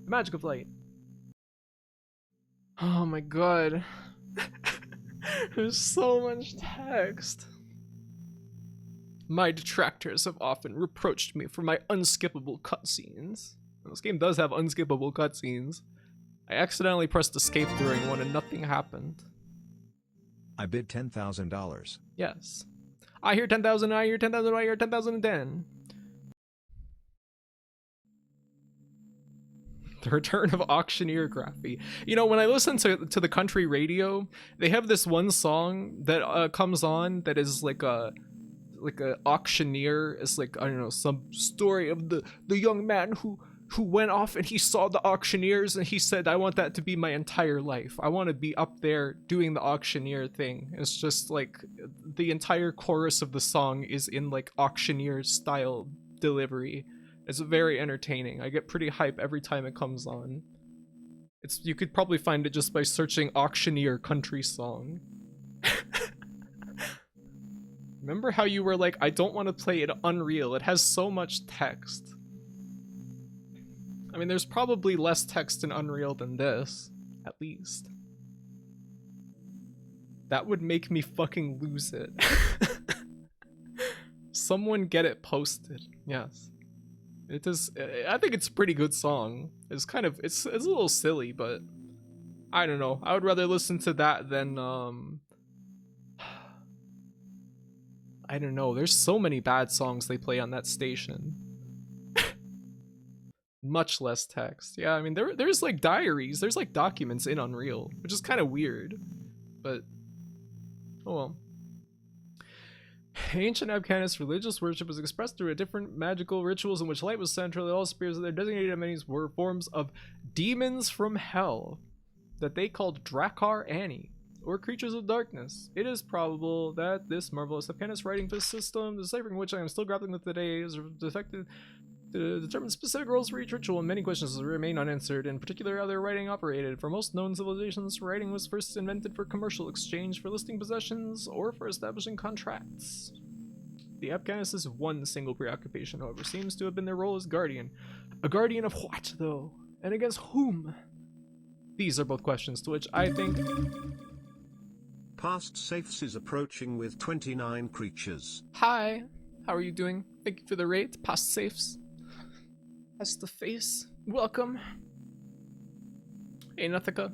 The magic of light. Oh my god. There's so much text. My detractors have often reproached me for my unskippable cutscenes. This game does have unskippable cutscenes. I accidentally pressed escape during one and nothing happened. I bid $10,000. Yes. I hear 10,000, I hear 10,000, I hear 10,010. The return of auctioneer graphy. You know, when I listen to the country radio, they have this one song that comes on that is like a auctioneer. It's like, I don't know, some story of the young man who went off and he saw the auctioneers and he said, I want that to be my entire life. I want to be up there doing the auctioneer thing. It's just like the entire chorus of the song is in like auctioneer style delivery. It's very entertaining. I get pretty hype every time it comes on. You could probably find it just by searching auctioneer country song. Remember how you were like, I don't want to play it Unreal. It has so much text. I mean, there's probably less text in Unreal than this, at least. That would make me fucking lose it. Someone get it posted. Yes. It is. I think it's a pretty good song. It's kind of, it's a little silly, but I don't know. I would rather listen to that than I don't know. There's so many bad songs they play on that station. Much less text. Yeah, I mean there's like diaries, there's like documents in Unreal, which is kind of weird, but oh well. Ancient Abkhanis religious worship was expressed through a different magical rituals in which light was central. All spirits of their designated entities were forms of demons from hell that they called Drakkar Ani, or creatures of darkness. It is probable that this marvelous Abkhanis writing system, the ciphering which I am still grappling with today, is defected to determine specific roles for each ritual, and many questions remain unanswered, in particular how their writing operated. For most known civilizations, writing was first invented for commercial exchange, for listing possessions, or for establishing contracts. The Abkhanis' one single preoccupation, however, seems to have been their role as guardian. A guardian of what, though? And against whom? These are both questions to which I think... Past safes is approaching with 29 creatures. Hi, how are you doing? Thank you for the raid, Past Safes. That's the face. Welcome. Hey, Nathika.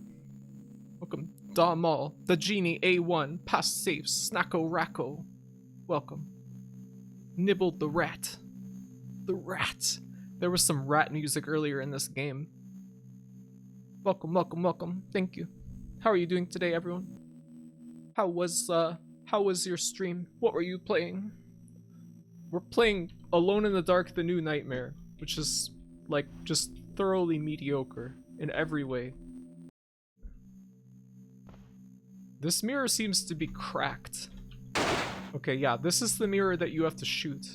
Welcome. Damal, the Genie, A1, Past Safes, Snacko Racko. Welcome. Nibbled the rat. The rat. There was some rat music earlier in this game. Welcome, welcome, welcome. Thank you. How are you doing today, everyone? How was your stream? What were you playing? We're playing Alone in the Dark: The New Nightmare, which is like just thoroughly mediocre in every way. This mirror seems to be cracked. Okay, yeah, this is the mirror that you have to shoot.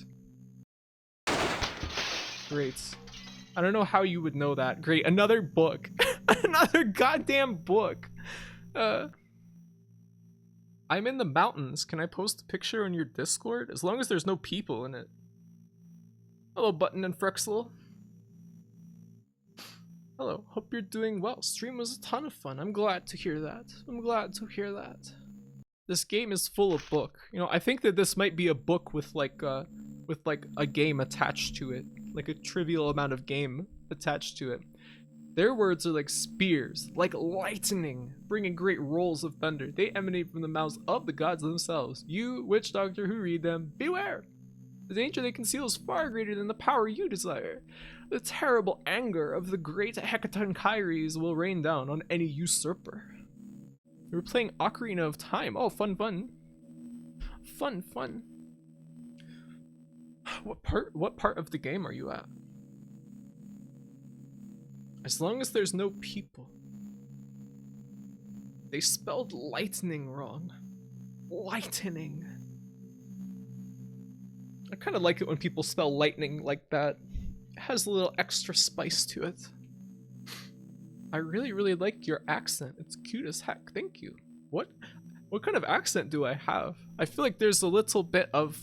Great. I don't know how you would know that. Great, another book. Another goddamn book. I'm in the mountains. Can I post a picture on your Discord? As long as there's no people in it. Hello, Button and Frexel. Hello, hope you're doing well. Stream was a ton of fun. I'm glad to hear that. I'm glad to hear that. This game is full of book. You know, I think that this might be a book with like a game attached to it. Like a trivial amount of game attached to it. Their words are like spears, like lightning, bringing great rolls of thunder. They emanate from the mouths of the gods themselves. You, witch doctor who read them, beware! The danger they conceal is far greater than the power you desire. The terrible anger of the great Hecaton Kyries will rain down on any usurper. We're playing Ocarina of Time. Oh, fun, fun. Fun, fun. What part of the game are you at? As long as there's no people. They spelled lightning wrong. Lightning. I kind of like it when people spell lightning like that. It has a little extra spice to it. I really, really like your accent. It's cute as heck. Thank you. What kind of accent do I have? I feel like there's a little bit of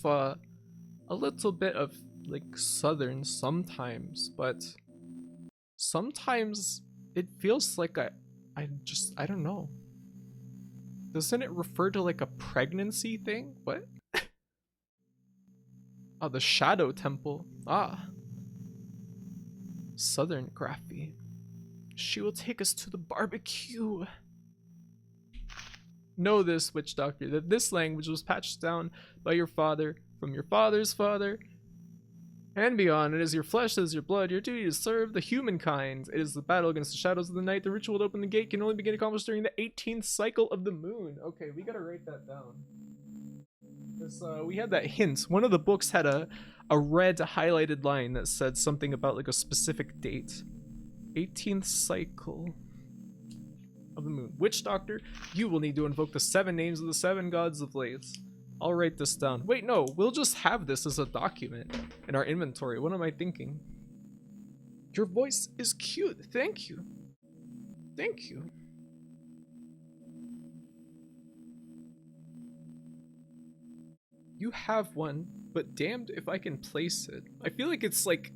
like Southern sometimes, but sometimes it feels like I don't know. Doesn't it refer to like a pregnancy thing? What? Oh, the Shadow Temple. Ah. Southern Graphy. She will take us to the barbecue. Know this, witch doctor, that this language was patched down by your father, from your father's father, and beyond. It is your flesh, it is your blood, your duty to serve the humankind. It is the battle against the shadows of the night. The ritual to open the gate can only be accomplished during the 18th cycle of the moon. Okay, we gotta write that down. We had that hint. One of the books had a red highlighted line that said something about like a specific date. 18th cycle of the moon. Witch doctor, you will need to invoke the 7 names of the 7 gods of Lathe. I'll write this down. Wait, no, we'll just have this as a document in our inventory. What am I thinking? Your voice is cute. Thank you. Thank you. You have one, but damned if I can place it. I feel like it's like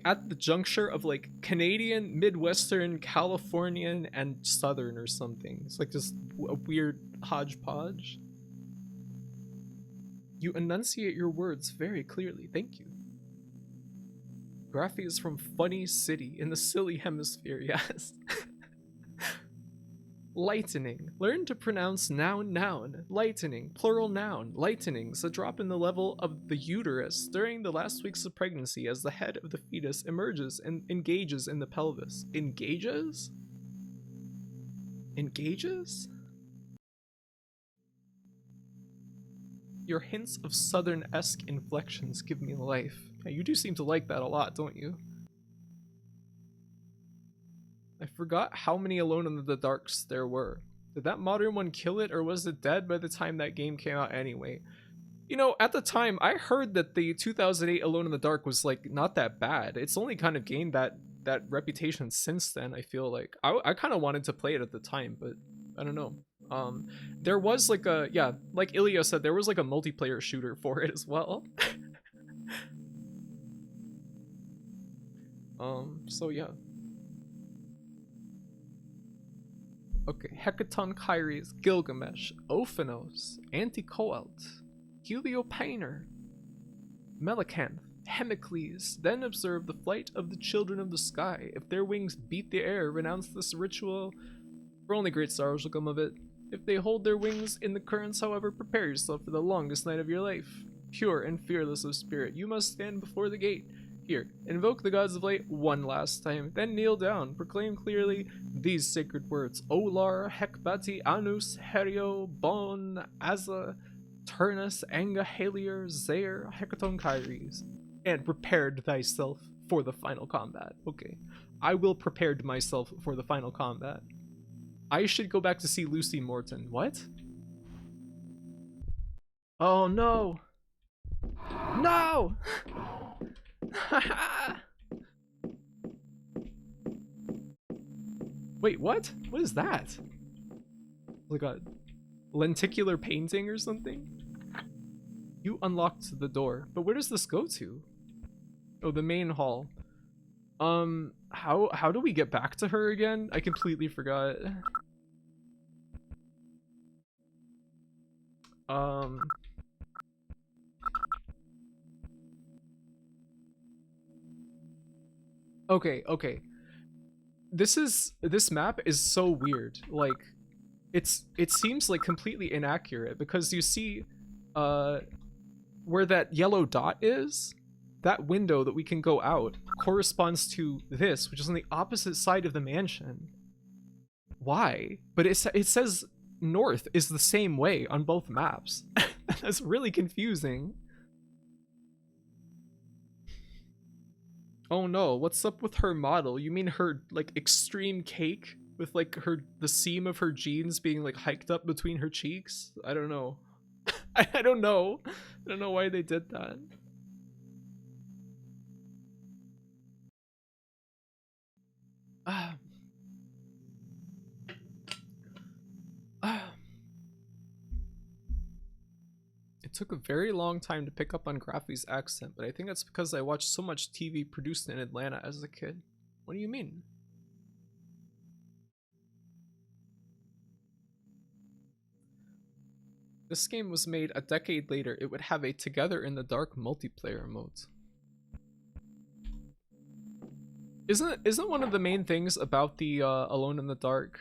at the juncture of like Canadian, Midwestern, Californian, and Southern or something. It's like just a weird hodgepodge. You enunciate your words very clearly. Thank you. Graphy is from Funny City in the silly hemisphere, yes. Lightening. Learn to pronounce noun, noun. Lightening. Plural noun. Lightnings. A drop in the level of the uterus during the last weeks of pregnancy as the head of the fetus emerges and engages in the pelvis. Engages? Engages? Your hints of southern-esque inflections give me life. Yeah, you do seem to like that a lot, don't you? I forgot how many Alone in the Darks there were. Did that modern one kill it, or was it dead by the time that game came out anyway? You know, at the time, I heard that the 2008 Alone in the Dark was, like, not that bad. It's only kind of gained that reputation since then, I feel like. I kind of wanted to play it at the time, but I don't know. There was, like, yeah, like Ilya said, there was, like, a multiplayer shooter for it as well. So yeah. Okay, Hecaton Kyries, Gilgamesh, Ophanos, Anticoelt, Heliopaener, Melicanth, Hemicles, then observe the flight of the children of the sky. If their wings beat the air, renounce this ritual, for only great sorrows will come of it. If they hold their wings in the currents, however, prepare yourself for the longest night of your life. Pure and fearless of spirit, you must stand before the gate. Here, invoke the gods of light one last time, then kneel down, proclaim clearly these sacred words. Olar, Hecbati, Anus, Herio, Bon, Azza, Turnus, Anga, Halier, Zair, Hecaton Kyries, and prepared thyself for the final combat. Okay, I will prepared myself for the final combat. I should go back to see Lucy Morton. What? Oh no! No! Wait, what? What is that? Like a lenticular painting or something? You unlocked the door, but where does this go to? Oh, the main hall. How do we get back to her again? I completely forgot. Okay. This map is so weird. Like, it seems like completely inaccurate because you see, where that yellow dot is, that window that we can go out corresponds to this, which is on the opposite side of the mansion. Why? But it says north is the same way on both maps. That's really confusing. Oh no, what's up with her model? You mean her, like, extreme cake with, like, the seam of her jeans being, like, hiked up between her cheeks? I don't know. I don't know. I don't know why they did that. It took a very long time to pick up on Graphy's accent, but I think that's because I watched so much TV produced in Atlanta as a kid. What do you mean? This game was made a decade later. It would have a Together in the Dark multiplayer mode. Isn't one of the main things about the Alone in the Dark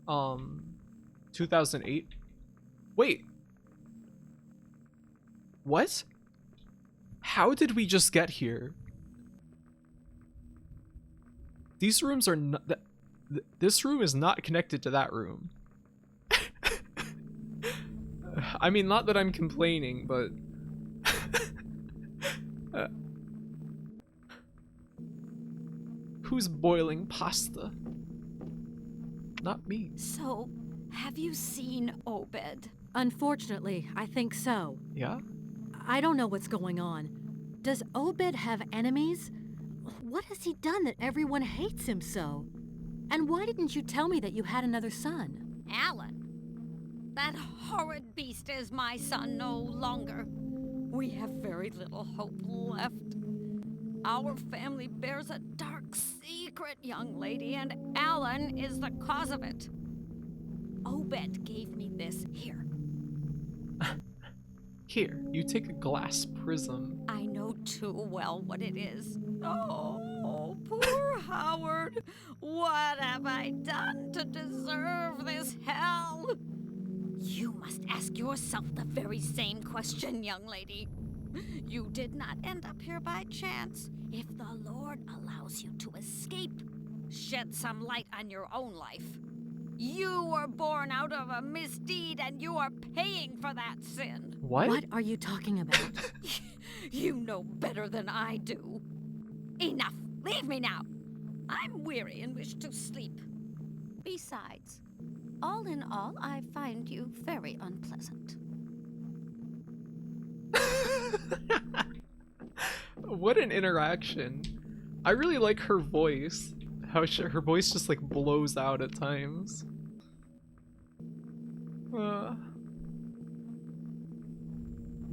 2008? Wait. What? How did we just get here? These rooms are not... This room is not connected to that room. I mean, not that I'm complaining, but... Who's boiling pasta? Not me. So, have you seen Obed? Unfortunately, I think so. Yeah? I don't know what's going on. Does Obed have enemies? What has he done that everyone hates him so? And why didn't you tell me that you had another son? Alan. That horrid beast is my son no longer. We have very little hope left. Our family bears a dark secret, young lady, and Alan is the cause of it. Obed gave me this here. Here, you take a glass prism. I know too well what it is. Oh, poor Howard. What have I done to deserve this hell? You must ask yourself the very same question, young lady. You did not end up here by chance. If the Lord allows you to escape, shed some light on your own life. You were born out of a misdeed, and you are paying for that sin. What? What are you talking about? You know better than I do. Enough. Leave me now. I'm weary and wish to sleep. Besides, all in all, I find you very unpleasant. What an interaction. I really like her voice. How her voice just like blows out at times. The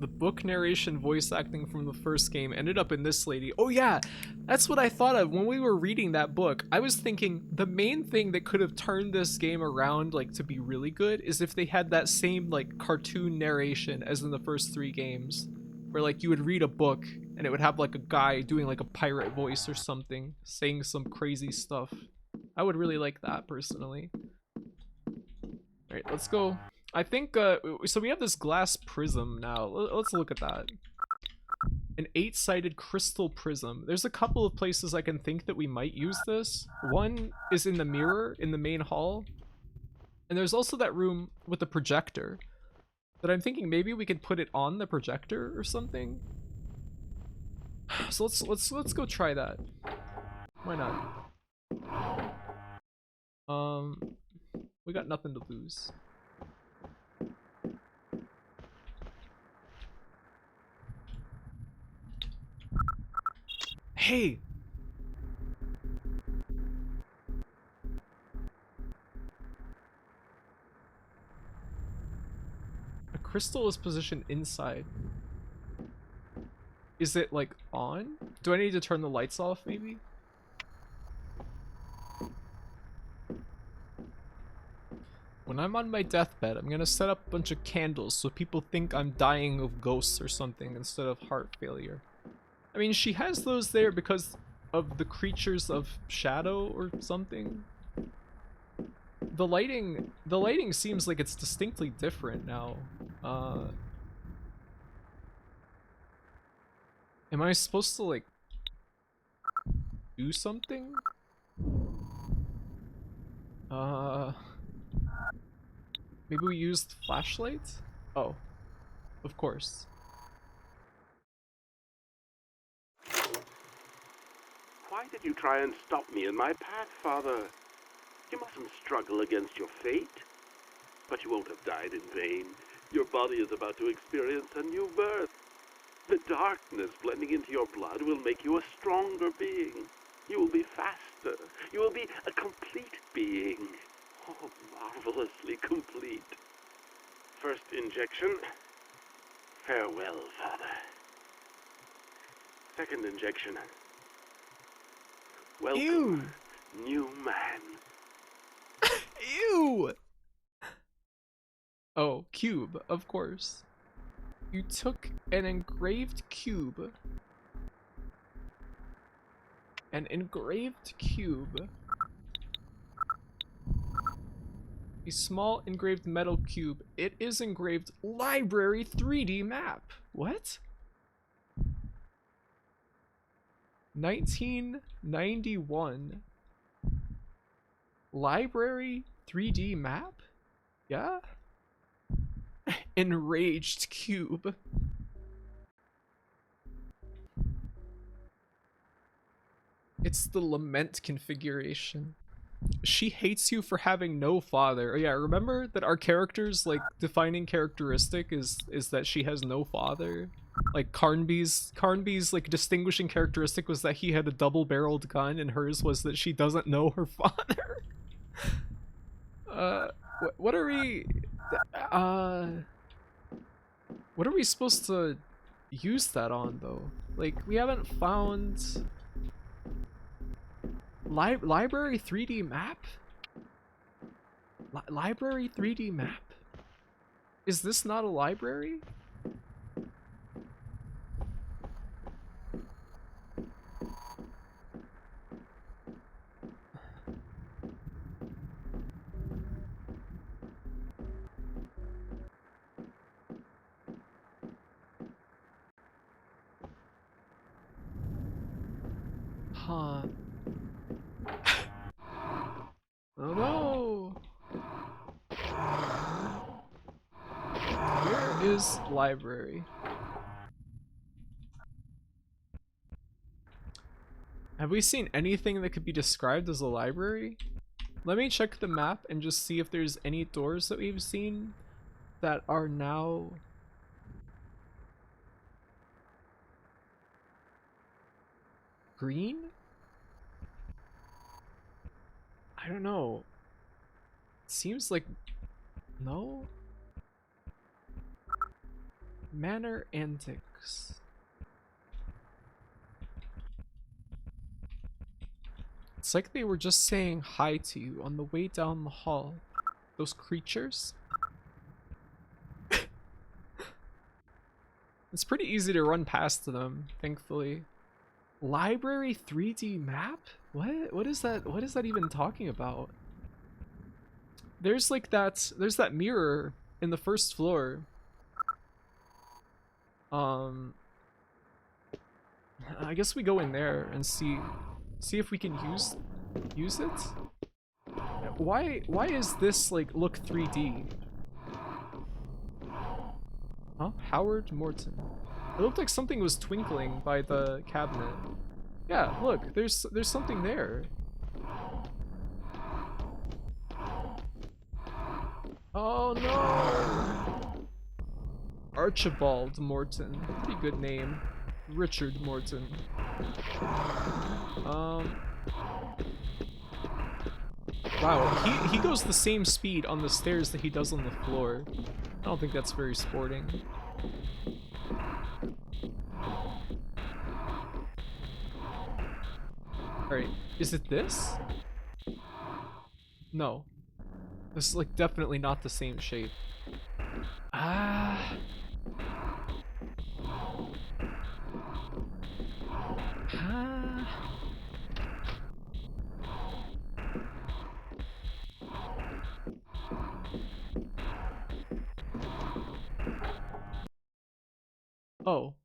book narration voice acting from the first game ended up in this lady. Oh yeah, that's what I thought of when we were reading that book. I was thinking the main thing that could have turned this game around like to be really good is if they had that same like cartoon narration as in the first 3 games, where like you would read a book and it would have like a guy doing like a pirate voice or something, saying some crazy stuff. I would really like that personally. Alright, let's go. I think, so we have this glass prism now. Let's look at that. An 8-sided crystal prism. There's a couple of places I can think that we might use this. One is in the mirror in the main hall. And there's also that room with the projector that I'm thinking maybe we could put it on the projector or something. So let's go try that. Why not? We got nothing to lose. Hey! A crystal is positioned inside. Is it like on? Do I need to turn the lights off maybe? When I'm on my deathbed, I'm gonna set up a bunch of candles so people think I'm dying of ghosts or something instead of heart failure. I mean, she has those there because of the creatures of shadow or something. The lighting seems like it's distinctly different now. Am I supposed to like do something? Maybe we used flashlights? Oh, of course. Why did you try and stop me in my path, Father? You mustn't struggle against your fate. But you won't have died in vain. Your body is about to experience a new birth. The darkness blending into your blood will make you a stronger being. You will be faster. You will be a complete being. Oh, marvelously complete. First injection. Farewell, Father. Second injection. Welcome, Ew. new man. Ew! cube, of course. You took an engraved cube. An engraved cube. A small engraved metal cube. It is engraved library 3D map. What? 1991. Library 3D map? Yeah? Enraged cube. It's the lament configuration. She hates you for having no father. Oh yeah, remember that our character's like defining characteristic is that she has no father? Like Carnby's like distinguishing characteristic was that he had a double-barreled gun, and hers was that she doesn't know her father. What are we supposed to use that on though? Like we haven't found library 3D map? Library 3D map? Is this not a library? Huh. Oh no! Where is library? Have we seen anything that could be described as a library? Let me check the map and just see if there's any doors that we've seen that are now green? I don't know. It seems like no. Manor antics. It's like they were just saying hi to you on the way down the hall. Those creatures. It's pretty easy to run past them, thankfully. Library 3D map? What is that? What is that even talking about? There's like there's that mirror in the first floor. I guess we go in there and see if we can use it. Why is this like look 3D? Huh? Howard Morton. It looked like something was twinkling by the cabinet. Yeah, look, there's something there. Oh no! Archibald Morton. Pretty good name. Richard Morton. Wow, he goes the same speed on the stairs that he does on the floor. I don't think that's very sporting. Alright, is it this? No. This is like definitely not the same shape. Ah. Oh.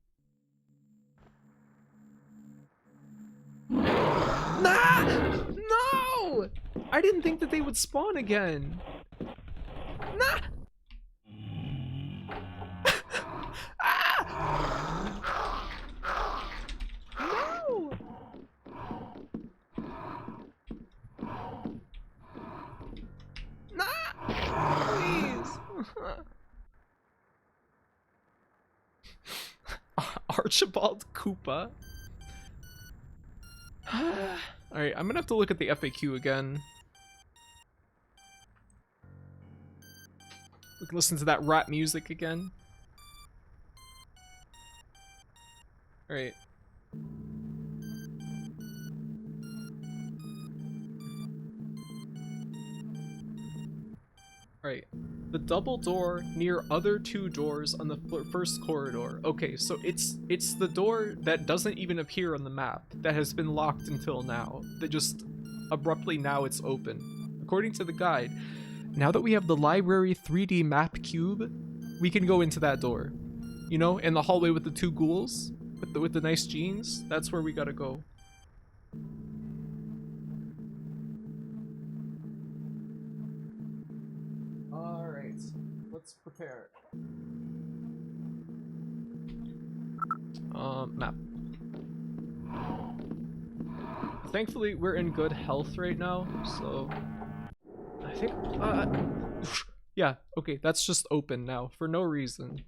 Nah! No! I didn't think that they would spawn again. Nah! Ah! No! Nah! Please! Archibald Koopa. Alright, I'm gonna have to look at the FAQ again. We can listen to that rap music again. Alright. Alright. The double door near other two doors on the first corridor. Okay, so it's the door that doesn't even appear on the map, that has been locked until now. That just abruptly now it's open. According to the guide, now that we have the library 3D map cube, we can go into that door. You know, in the hallway with the two ghouls, with the nice jeans, that's where we gotta go. Alright, let's prepare. Map. Thankfully, we're in good health right now, so I think, yeah, okay, that's just open now for no reason.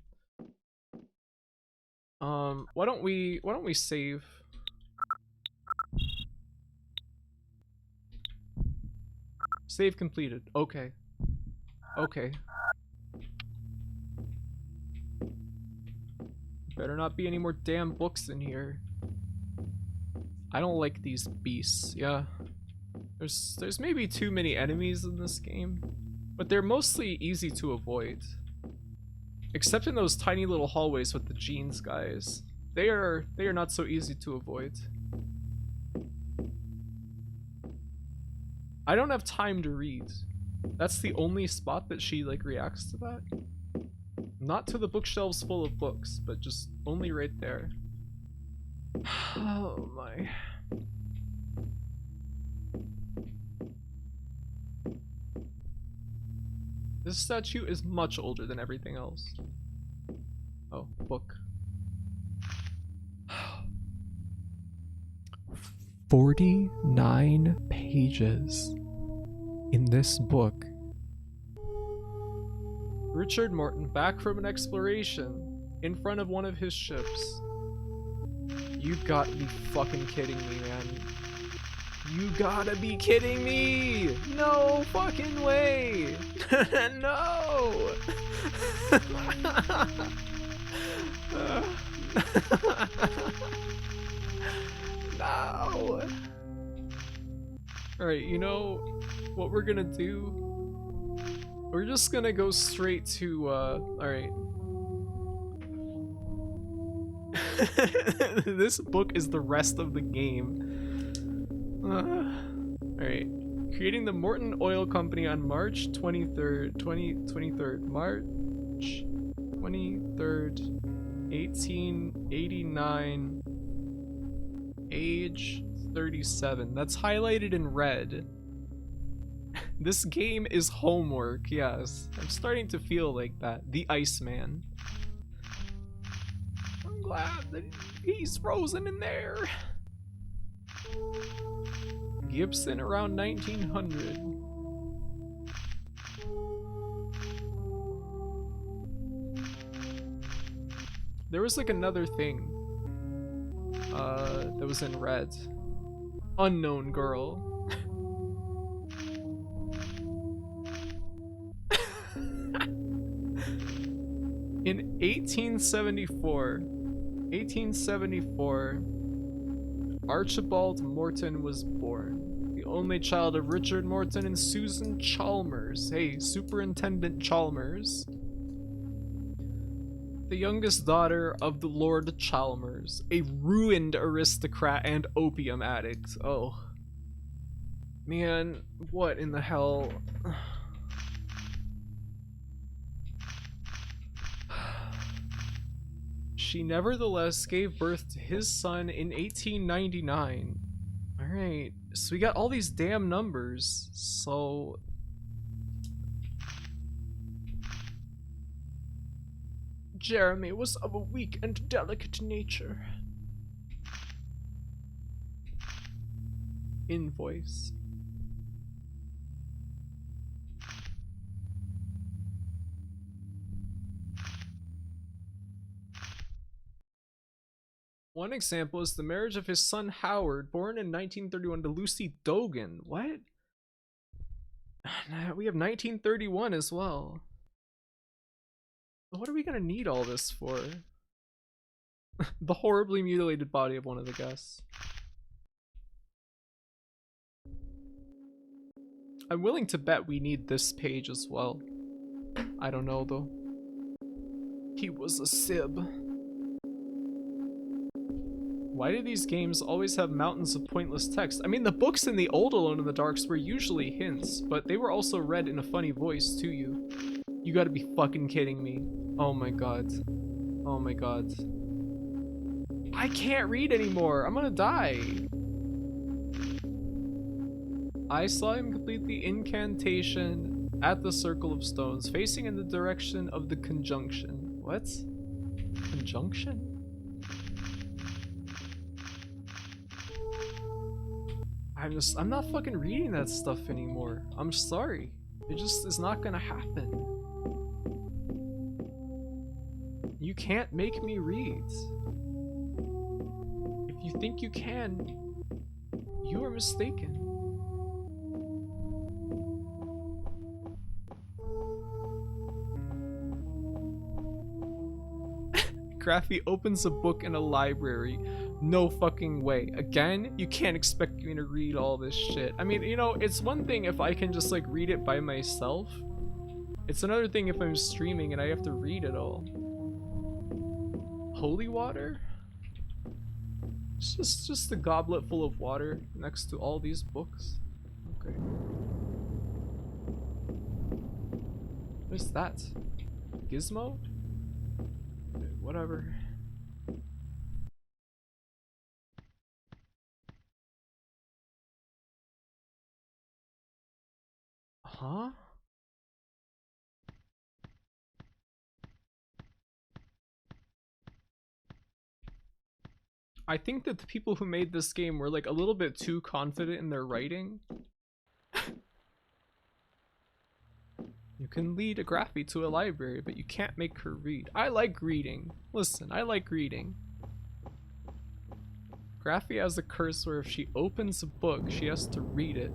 Why don't we save? Save completed. Okay. Okay. Better not be any more damn books in here. I don't like these beasts, yeah. There's maybe too many enemies in this game, but they're mostly easy to avoid. Except in those tiny little hallways with the jeans guys. They are not so easy to avoid. I don't have time to read. That's the only spot that she like reacts to that. Not to the bookshelves full of books, but just only right there. Oh my. This statue is much older than everything else. Oh, book. 49 pages in this book. Richard Morton back from an exploration in front of one of his ships. You gotta be fucking kidding me, man. You gotta be kidding me! No fucking way! No! No! Alright, you know what we're gonna do? We're just gonna go straight to, alright. This book is the rest of the game. Alright. Creating the Morton Oil Company on March 23rd, 2023rd. March 23rd, 1889. Age 37. That's highlighted in red. This game is homework, yes. I'm starting to feel like that. The Iceman. I'm glad that he's frozen in there. Gibson around 1900. There was like another thing that was in red. Unknown girl. In 1874, Archibald Morton was born, the only child of Richard Morton and Susan Chalmers. Hey, Superintendent Chalmers. The youngest daughter of the Lord Chalmers, a ruined aristocrat and opium addict. Oh. Man, what in the hell? She nevertheless gave birth to his son in 1899. Alright, so we got all these damn numbers, so... Jeremy was of a weak and delicate nature. Invoice. One example is the marriage of his son Howard, born in 1931 to Lucy Dogan. What? We have 1931 as well. What are we gonna need all this for? The horribly mutilated body of one of the guests. I'm willing to bet we need this page as well. I don't know though. He was a Sib. Why do these games always have mountains of pointless text? I mean, the books in the old Alone in the Darks were usually hints, but they were also read in a funny voice to you. You gotta be fucking kidding me. Oh my god. Oh my god. I can't read anymore. I'm gonna die. I saw him complete the incantation at the Circle of Stones, facing in the direction of the conjunction. What? Conjunction? I'm not fucking reading that stuff anymore. I'm sorry. It just is not gonna happen. You can't make me read. If you think you can, you are mistaken. Graphy opens a book in a library. No fucking way. Again, you can't expect me to read all this shit. I mean, you know, it's one thing if I can just like read it by myself. It's another thing if I'm streaming and I have to read it all. Holy water? It's just a goblet full of water next to all these books. Okay. What's that? Gizmo? Whatever. Huh? I think that the people who made this game were like a little bit too confident in their writing. You can lead a Graphy to a library, but you can't make her read. I like reading. Listen, I like reading. Graphy has a curse where if she opens a book, she has to read it.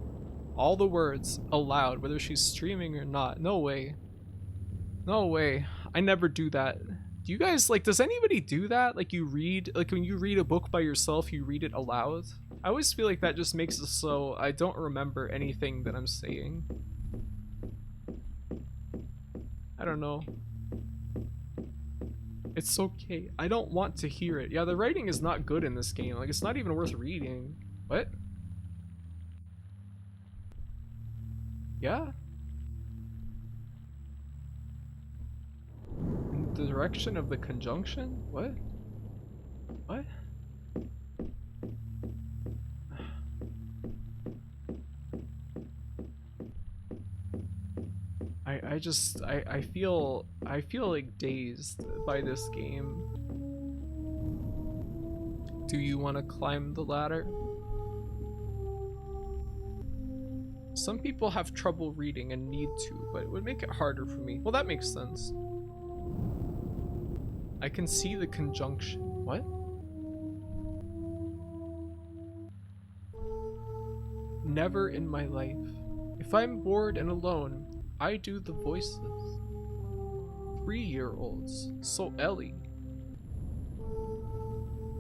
All the words aloud, whether she's streaming or not. No way. No way. I never do that. Do you guys, like, does anybody do that? Like, you read, like, when you read a book by yourself, you read it aloud? I always feel like that just makes it so I don't remember anything that I'm saying. I don't know. It's okay. I don't want to hear it. Yeah, the writing is not good in this game. Like, it's not even worth reading. What? Yeah? In the direction of the conjunction? What? What? I feel like dazed by this game. Do you want to climb the ladder? Some people have trouble reading and need to, but it would make it harder for me. Well, that makes sense. I can see the conjunction. What? Never in my life. If I'm bored and alone, I do the voices. 3-year-olds. So Ellie.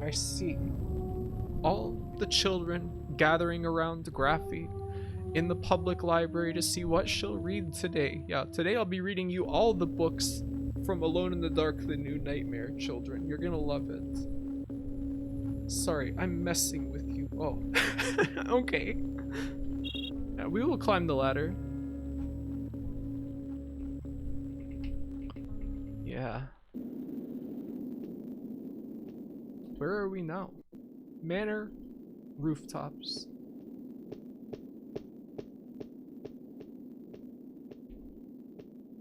I see. All the children gathering around Graphy in the public library to see what she'll read today. Yeah, today I'll be reading you all the books from Alone in the Dark, The New Nightmare, children. You're gonna love it. Sorry, I'm messing with you. Oh. Okay. Yeah, we will climb the ladder. Yeah. Where are we now? Manor rooftops.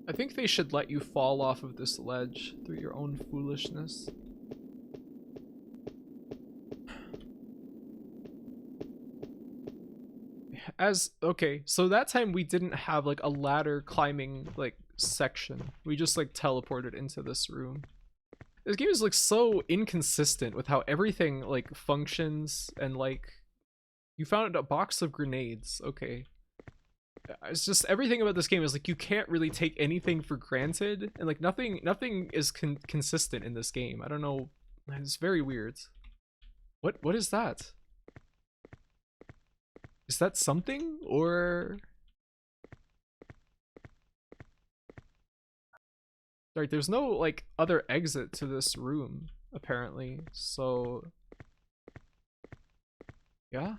I think they should let you fall off of this ledge through your own foolishness. Okay, so that time we didn't have like a ladder climbing like section. We just like teleported into this room. This game is like so inconsistent with how everything like functions, and like you found a box of grenades. Okay. It's just everything about this game is like you can't really take anything for granted, and like nothing is consistent in this game. I don't know. It's very weird. What is that? Is that something, or Like, there's no, like, other exit to this room, apparently, so... Yeah?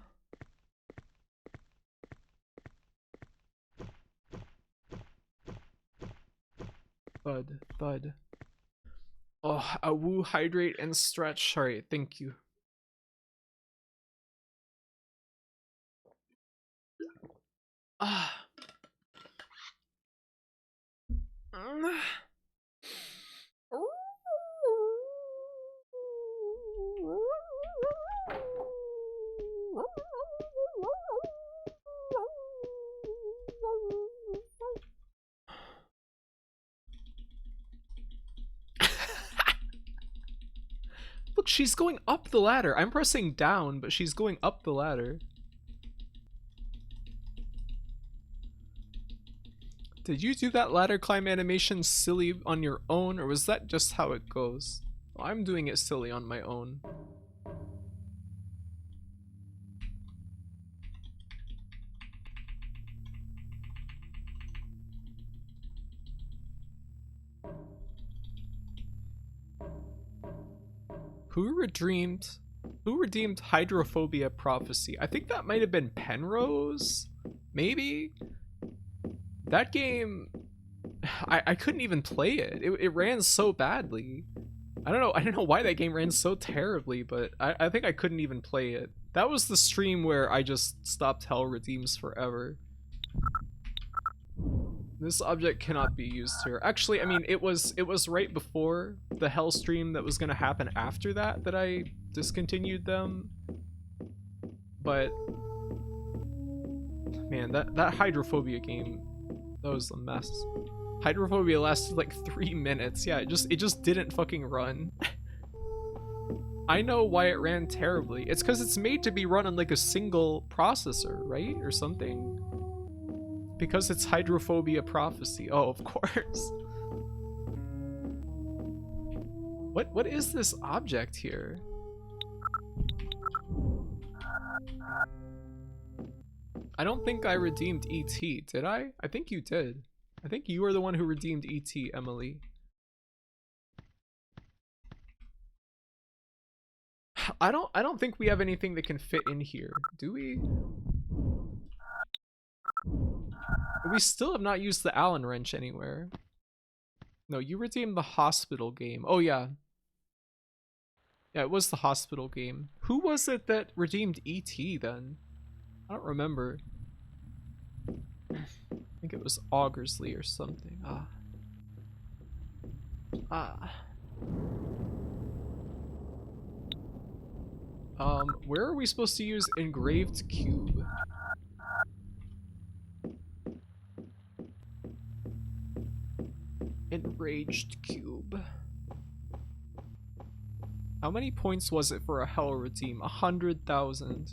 Thud, thud. Oh, a woo, hydrate, and stretch. Alright, thank you. Ah. Look, she's going up the ladder. I'm pressing down, but she's going up the ladder. Did you do that ladder climb animation silly on your own, or was that just how it goes? Well, I'm doing it silly on my own. Who redeemed Hydrophobia Prophecy? I think that might have been Penrose? Maybe? That game, I couldn't even play it. It ran so badly. I don't know why that game ran so terribly, but I think I couldn't even play it. That was the stream where I just stopped Hell Redeems forever. This object cannot be used here. Actually, I mean, it was right before the Hell stream that was gonna happen after that that I discontinued them. But man, that Hydrophobia game, that was a mess. Hydrophobia lasted like 3 minutes. Yeah, it just didn't fucking run. I know why it ran terribly. It's because it's made to be run on like a single processor, right? Or something. Because it's Hydrophobia Prophecy. Oh, of course. What is this object here? I don't think I redeemed E.T., did I? I think you did. I think you were the one who redeemed E.T., Emily. I don't think we have anything that can fit in here, do we? We still have not used the Allen wrench anywhere. No, you redeemed the hospital game. Oh yeah. Yeah, it was the hospital game. Who was it that redeemed E.T. then? I don't remember. I think it was Augersley or something. Where are we supposed to use engraved cube? Enraged cube. How many points was it for a Hell Redeem? 100,000.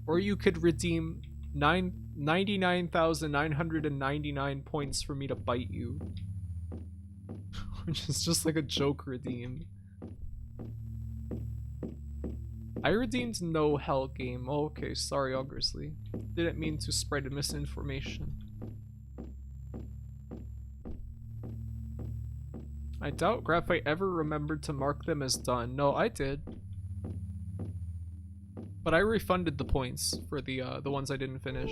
Or you could redeem 99,999 points for me to bite you. Which is just like a joke redeem. I redeemed no Hell game. Oh, okay, sorry, Augersley. Didn't mean to spread misinformation. I doubt Graphite ever remembered to mark them as done. No, I did. But I refunded the points for the ones I didn't finish.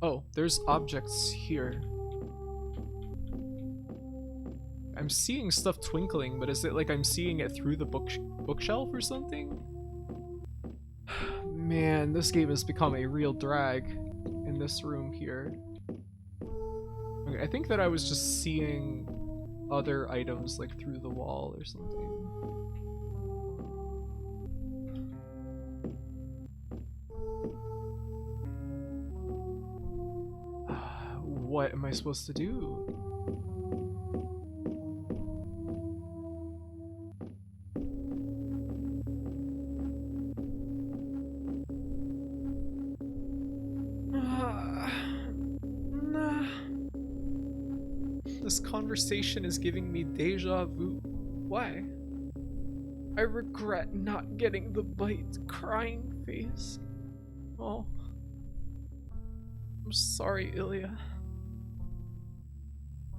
Oh, there's objects here. I'm seeing stuff twinkling, but is it like I'm seeing it through the bookshelf or something? Man, this game has become a real drag in this room here. Okay, I think that I was just seeing other items like through the wall or something. What am I supposed to do? This conversation is giving me deja vu. Why? I regret not getting the bite. Crying face. Oh. I'm sorry, Ilya.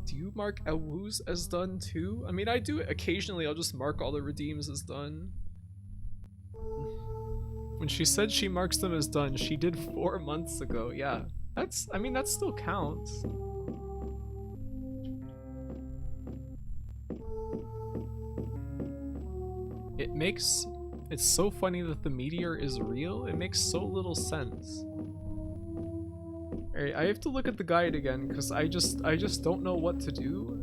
Do you mark Elwuz as done too? I mean, I do it occasionally. I'll just mark all the redeems as done. When she said she marks them as done, she did 4 months ago. Yeah, that's, I mean, that still counts. It's so funny that the meteor is real. It makes so little sense. Alright, I have to look at the guide again because I just don't know what to do.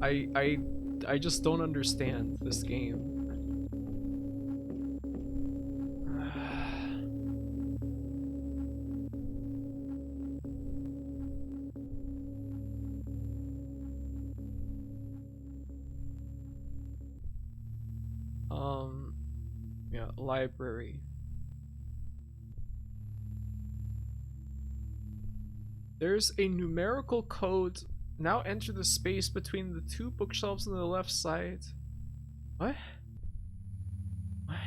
I just don't understand this game. Yeah, library. There's a numerical code. Now enter the space between the 2 bookshelves on the left side. What? What?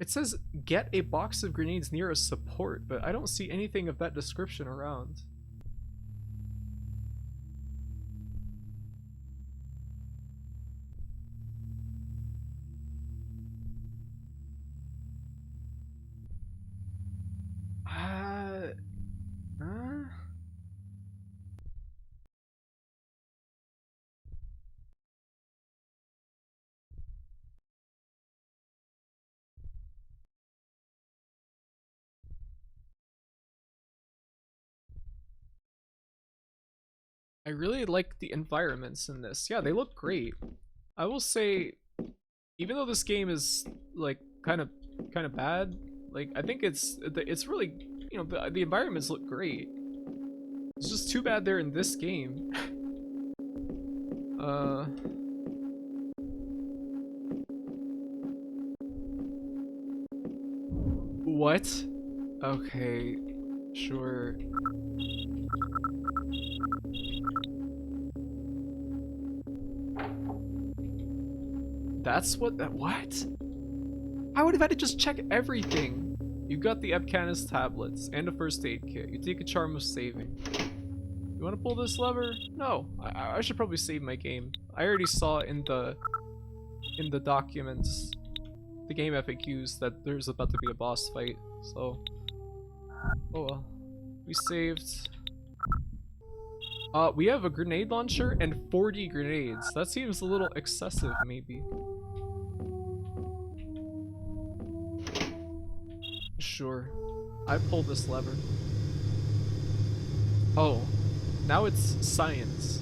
It says get a box of grenades near a support, but I don't see anything of that description around. I really like the environments in this. Yeah, they look great. I will say, even though this game is like kind of bad, like I think it's really, you know, the environments look great. It's just too bad they're in this game. What? Okay, sure. That's what what? I would have had to just check everything. You got the Epcanis tablets and a first aid kit. You take a charm of saving. You want to pull this lever? No. I should probably save my game. I already saw in the documents, the game FAQs, that there's about to be a boss fight. So, oh well. We saved. We have a grenade launcher and 40 grenades. That seems a little excessive, maybe. Sure. I pull this lever. Oh. Now it's science.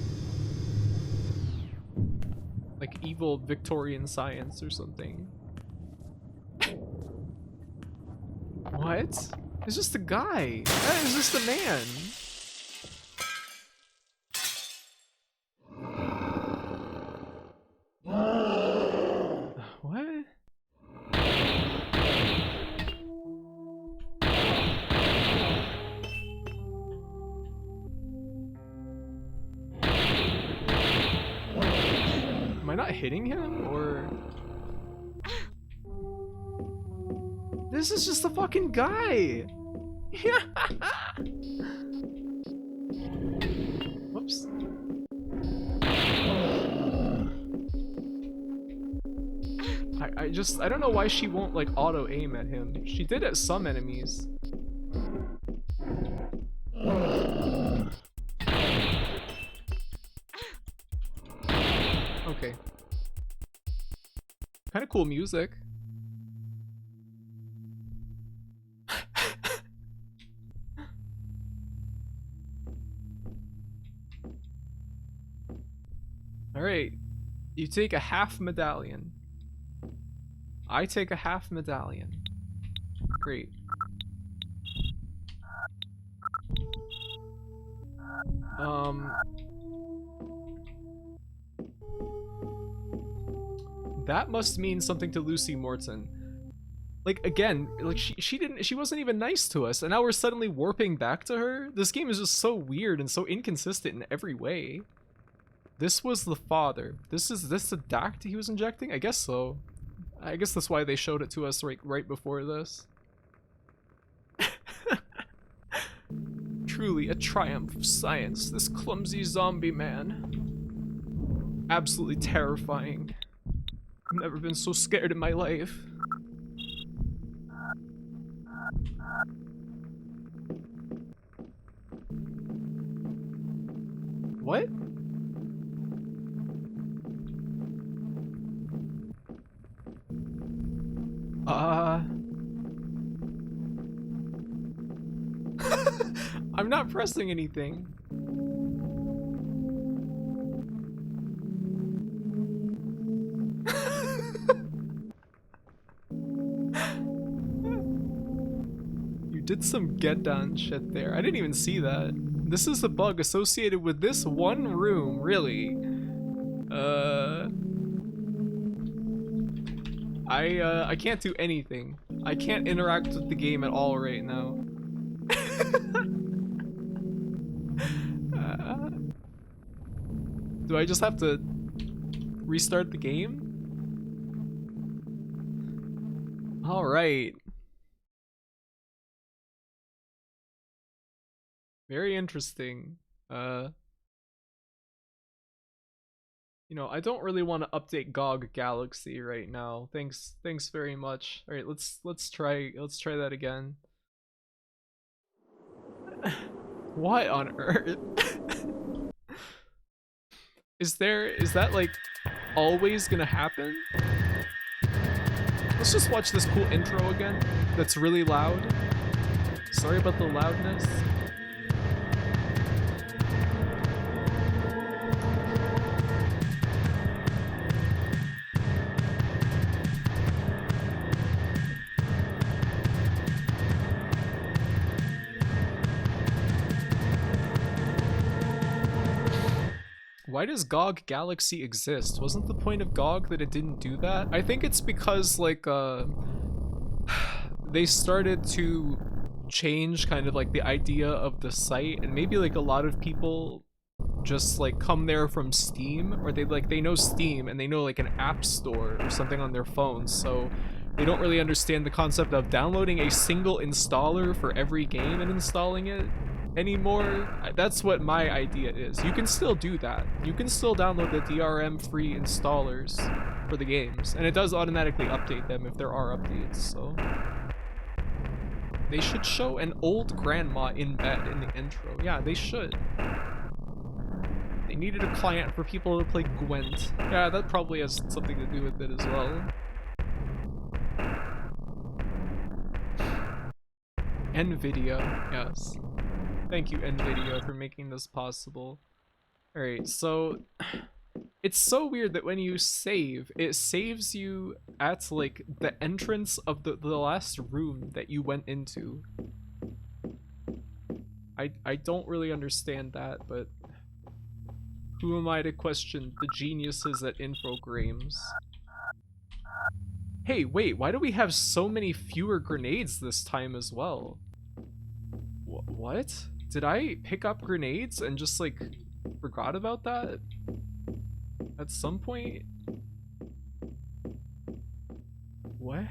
Like evil Victorian science or something. What? It's just a guy. It's just a man. What? Am I not hitting him, or... This is just a fucking guy! Whoops. I don't know why she won't like auto aim at him. She did at some enemies. Okay. Kind of cool music. Alright. You take a half medallion. I take a half medallion. Great. That must mean something to Lucy Morton. Like, again, like she wasn't even nice to us, and now we're suddenly warping back to her? This game is just so weird and so inconsistent in every way. This was the father. This the Dact he was injecting? I guess so. I guess that's why they showed it to us right before this. truly a triumph of science, this clumsy zombie man. Absolutely terrifying. I've never been so scared in my life. What? I'm not pressing anything. You did some get down shit there. I didn't even see that. This is a bug associated with this one room, really. I can't do anything. I can't interact with the game at all right now. Do I just have to restart the game? All right. Very interesting. You know, I don't really want to update GOG Galaxy right now. Thanks very much. All right, let's try that again. What on earth? Is that like always gonna happen? Let's just watch this cool intro again. That's really loud. Sorry about the loudness. Why does GOG Galaxy exist? Wasn't the point of GOG that it didn't do that? I think it's because, like, they started to change kind of like the idea of the site, and maybe like a lot of people just like come there from Steam, or they know Steam and they know like an app store or something on their phones, so they don't really understand the concept of downloading a single installer for every game and installing it anymore. That's what my idea is. You can still do that. You can still download the DRM free installers for the games, and it does automatically update them if there are updates, so they should show an old grandma in bed in the intro. Yeah, they should. They needed a client for people to play Gwent. Yeah, that probably has something to do with it as well. NVIDIA, yes. Thank you, NVIDIA, for making this possible. Alright, so it's so weird that when you save, it saves you at like the entrance of the last room that you went into. I don't really understand that, but who am I to question the geniuses at Infogrames? Hey, wait, why do we have so many fewer grenades this time as well? What? Did I pick up grenades and just like forgot about that at some point? What?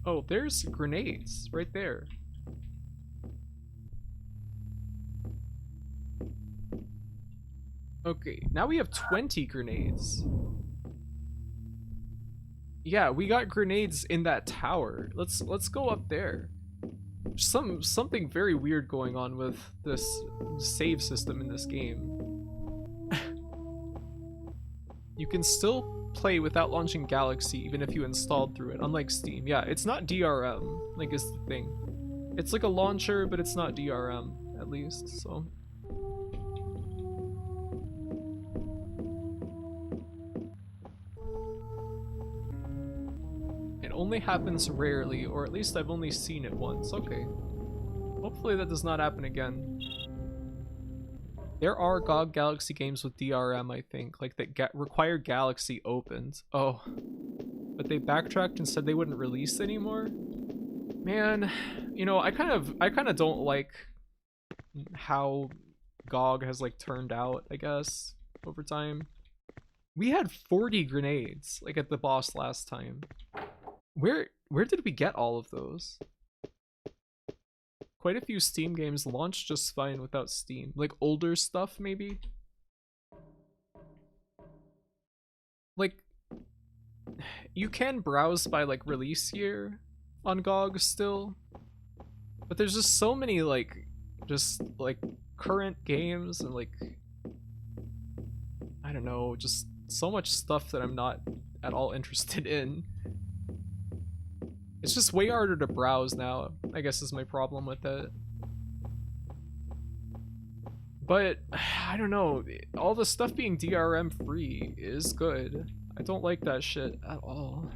Oh, there's grenades right there. Okay, now we have 20 grenades. Yeah, we got grenades in that tower. Let's go up there. Something very weird going on with this save system in this game. You can still play without launching Galaxy even if you installed through it, unlike Steam. Yeah, it's not DRM, like is the thing. It's like a launcher, but it's not DRM, at least, so. It only happens rarely, or at least I've only seen it once. Okay. Hopefully that does not happen again. There are GOG Galaxy games with DRM, I think, like that require Galaxy opened. Oh, but they backtracked and said they wouldn't release anymore. Man, you know, I kind of don't like how GOG has like turned out, I guess, over time. We had 40 grenades, like at the boss last time. Where did we get all of those? Quite a few Steam games launch just fine without Steam. Like older stuff, maybe? Like, you can browse by like release year on GOG still, but there's just so many like, just like current games and like, I don't know, just so much stuff that I'm not at all interested in. It's just way harder to browse now, I guess is my problem with it. But, I don't know, all the stuff being DRM free is good. I don't like that shit at all.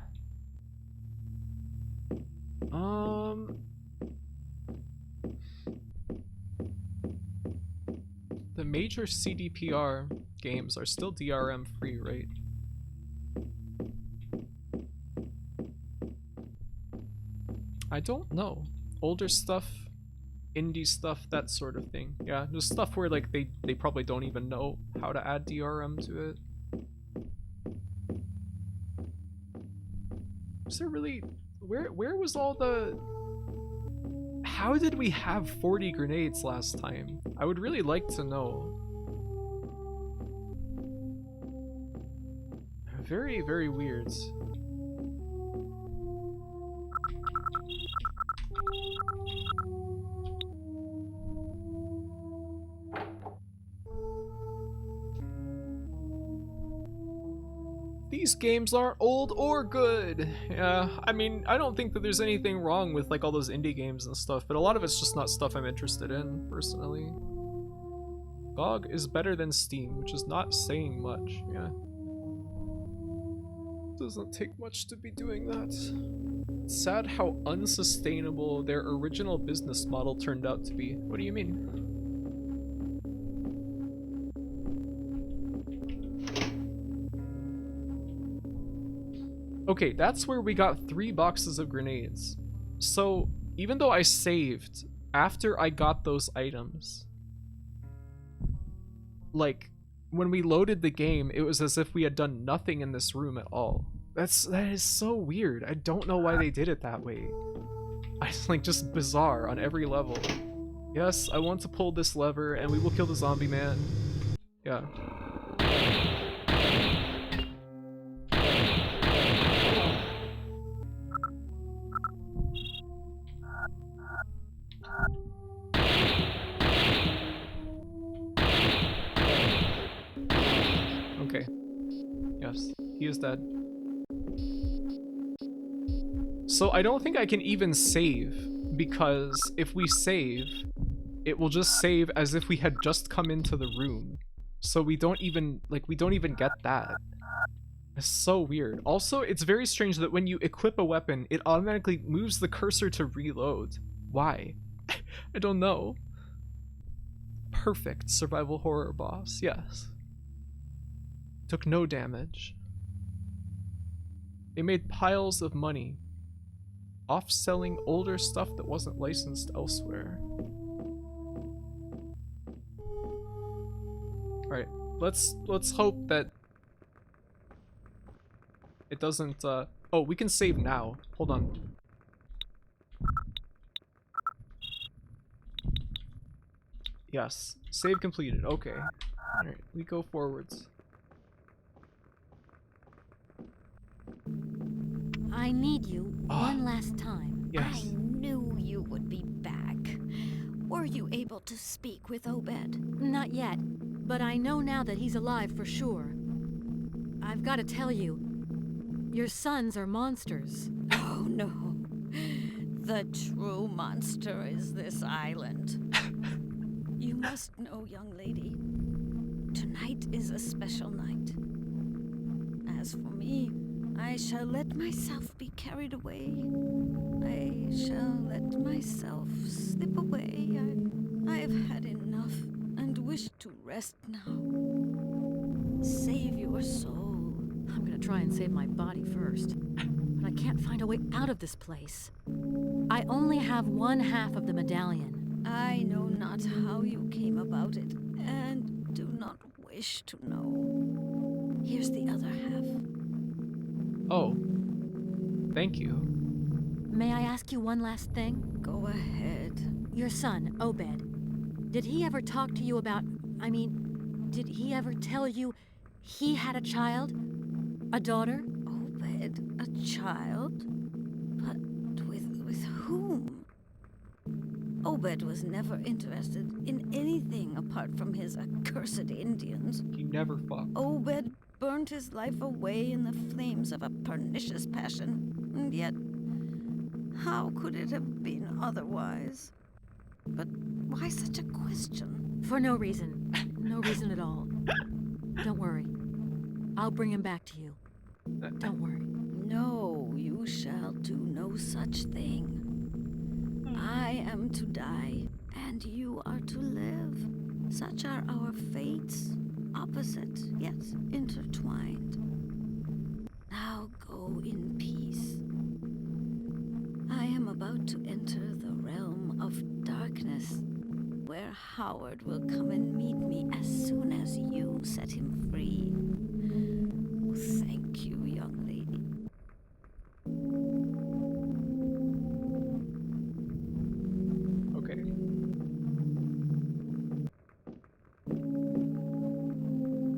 The major CDPR games are still DRM free, right? I don't know. Older stuff, indie stuff, that sort of thing. Yeah, there's stuff where like they probably don't even know how to add DRM to it. Is there really... Where was all the... How did we have 40 grenades last time? I would really like to know. Very, very weird. These games aren't old or good. Yeah, I mean, I don't think that there's anything wrong with like all those indie games and stuff, but a lot of it's just not stuff I'm interested in, personally. GOG is better than Steam, which is not saying much, yeah. Doesn't take much to be doing that. It's sad how unsustainable their original business model turned out to be. What do you mean? Okay, that's where we got 3 boxes of grenades. So, even though I saved after I got those items, like, when we loaded the game, it was as if we had done nothing in this room at all. That is so weird. I don't know why they did it that way. It's like just bizarre on every level. Yes, I want to pull this lever and we will kill the zombie man. Yeah. Okay. Yes, he is dead. So I don't think I can even save, because if we save, it will just save as if we had just come into the room. So we don't even get that. It's so weird. Also, it's very strange that when you equip a weapon, it automatically moves the cursor to reload. Why? I don't know. Perfect survival horror boss, yes. Took no damage. They made piles of money off selling older stuff that wasn't licensed elsewhere. Alright, let's hope that it doesn't oh, we can save now. Hold on. Yes, save completed. Okay. Alright, we go forwards. I need you one last time. I knew you would be back. Were you able to speak with Obed? Not yet, but I know now that he's alive for sure. I've got to tell you, your sons are monsters. Oh no. The true monster is this island. You must know, young lady, tonight is a special night. As for me, I shall let myself be carried away. I shall let myself slip away. I've had enough and wish to rest now. Save your soul. I'm gonna try and save my body first. But I can't find a way out of this place. I only have one half of the medallion. I know not how you came about it, and do not wish to know. Here's Here's the other half. Oh. Thank you. May I ask you one last thing? Go ahead. Your son, Obed. Did he ever talk to you about... I mean, did he ever tell you he had a child? A daughter? Obed, a child? But with whom? Obed was never interested in anything apart from his accursed Indians. He never fucked. Obed burned his life away in the flames of a pernicious passion, and yet, how could it have been otherwise? But why such a question? For no reason. No reason at all. Don't worry. I'll bring him back to you. Don't worry. No, you shall do no such thing. I am to die, and you are to live. Such are our fates, opposite yet intertwined. Now go in peace. I am about to enter the realm of darkness, where Howard will come and meet me as soon as you set him free. Thank you, young lady. Okay.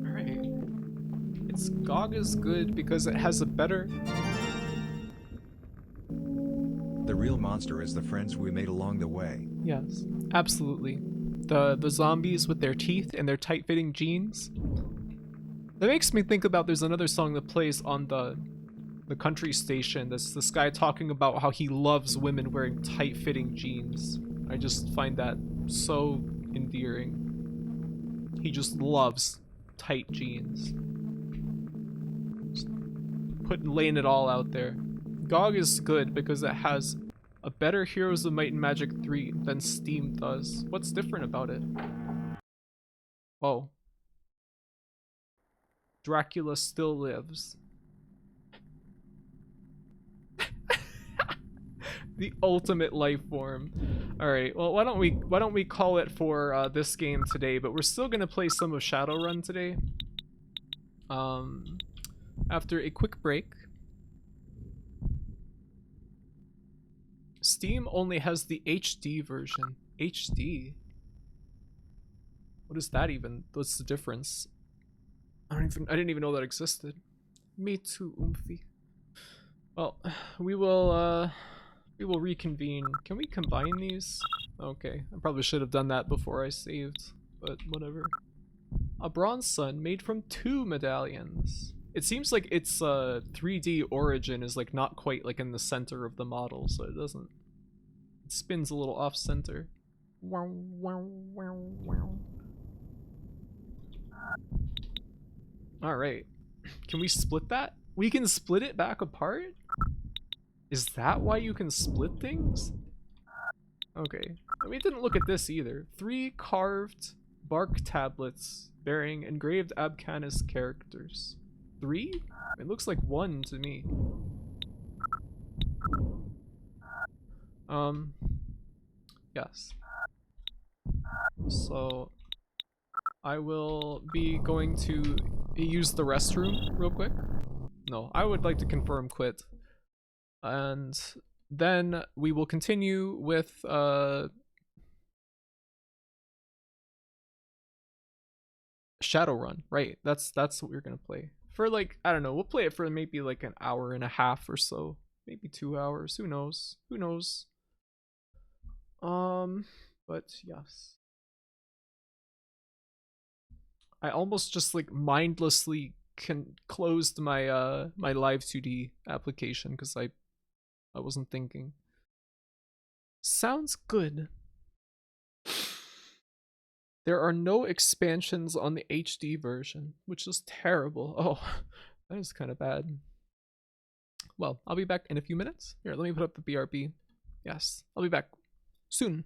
Alright. It's GOG is good because it has a better... The real monster is the friends we made along the way. Yes, absolutely. The zombies with their teeth and their tight-fitting jeans. That makes me think about there's another song that plays on the country station. That's this guy talking about how he loves women wearing tight-fitting jeans. I just find that so endearing. He just loves tight jeans. Just laying it all out there. GOG is good because it has a better Heroes of Might and Magic 3 than Steam does. What's different about it? Oh. Dracula still lives. The ultimate life form. Alright, well why don't we call it for this game today, but we're still gonna play some of Shadowrun today. After a quick break. Steam only has the HD version. HD? What is that even? What's the difference? I didn't even know that existed. Me too, Oomphy. Well, we will reconvene. Can we combine these? Okay, I probably should have done that before I saved, but whatever. A bronze sun made from 2 medallions. It seems like its 3D origin is like not quite like in the center of the model, so it doesn't. It spins a little off center. Wow, wow, wow, wow. All right, can we split that? We can split it back apart? Is that why you can split things? Okay, I mean, it didn't look at this either. 3 carved bark tablets bearing engraved Abcanis characters. 3? It looks like 1 to me. Yes. So, I will be going to use the restroom real quick. No, I would like to confirm quit. And then we will continue with, Shadowrun, right? That's what we're gonna play. For like, I don't know, we'll play it for maybe like an hour and a half or so. Maybe 2 hours, who knows? Who knows? But yes. I almost just like mindlessly closed my my Live2D application because I wasn't thinking. Sounds good. There are no expansions on the HD version, which is terrible. Oh, that is kind of bad. Well, I'll be back in a few minutes. Here, let me put up the BRB. Yes, I'll be back soon.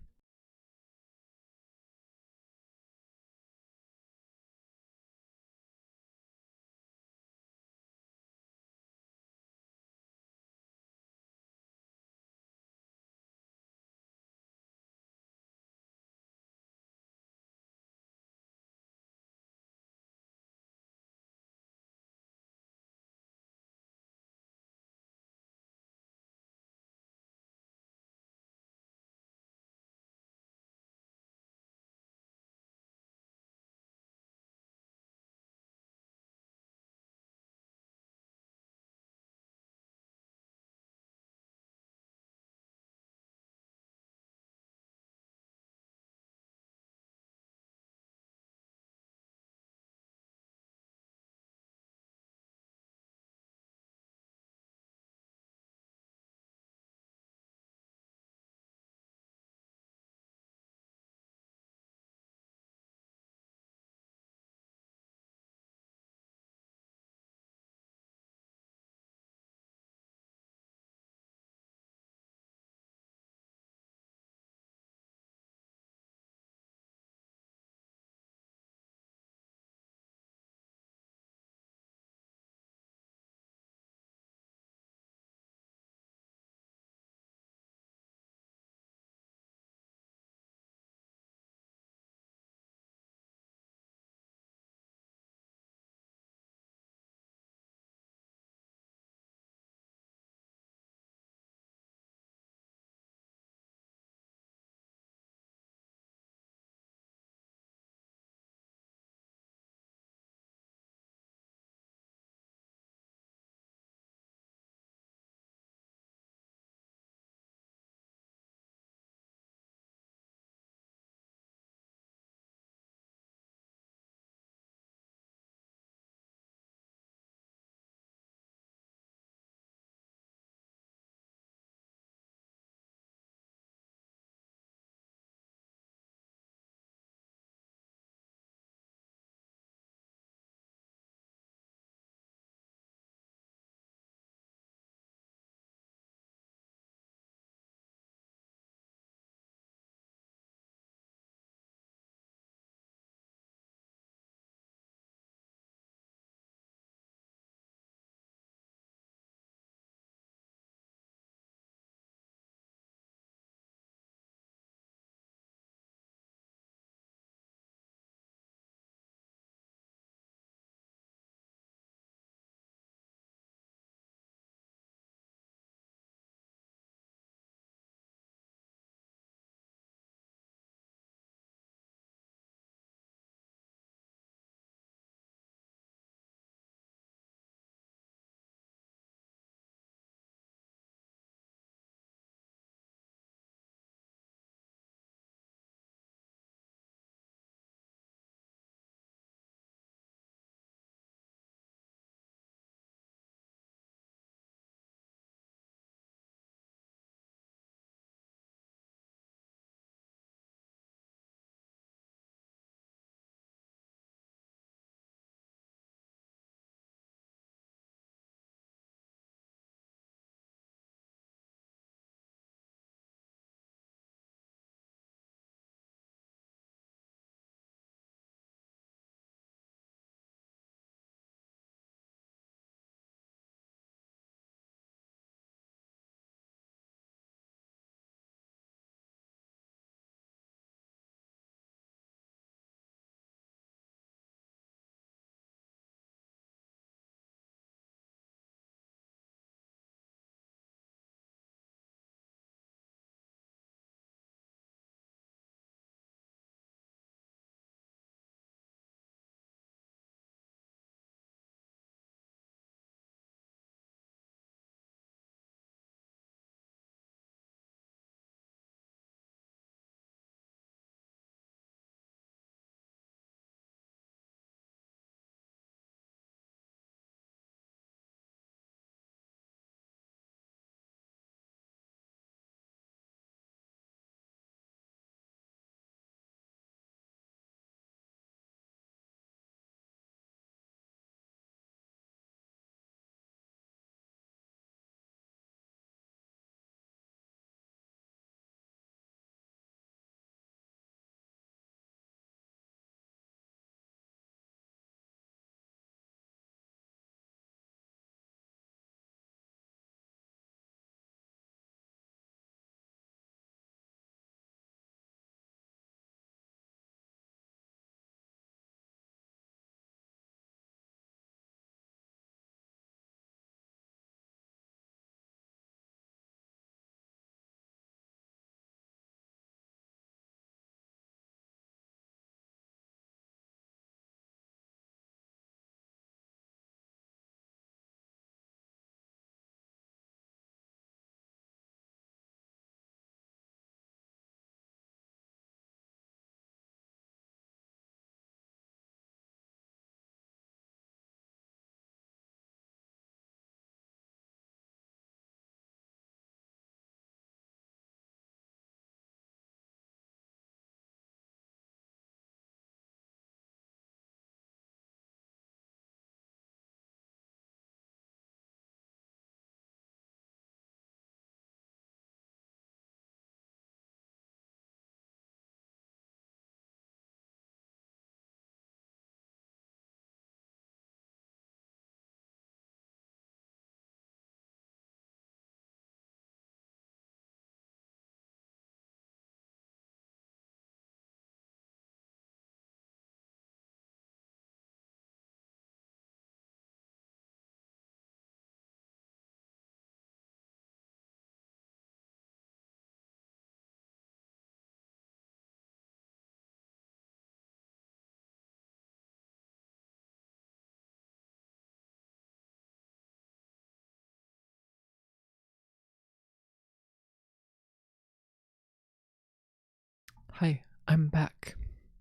Hi, I'm back.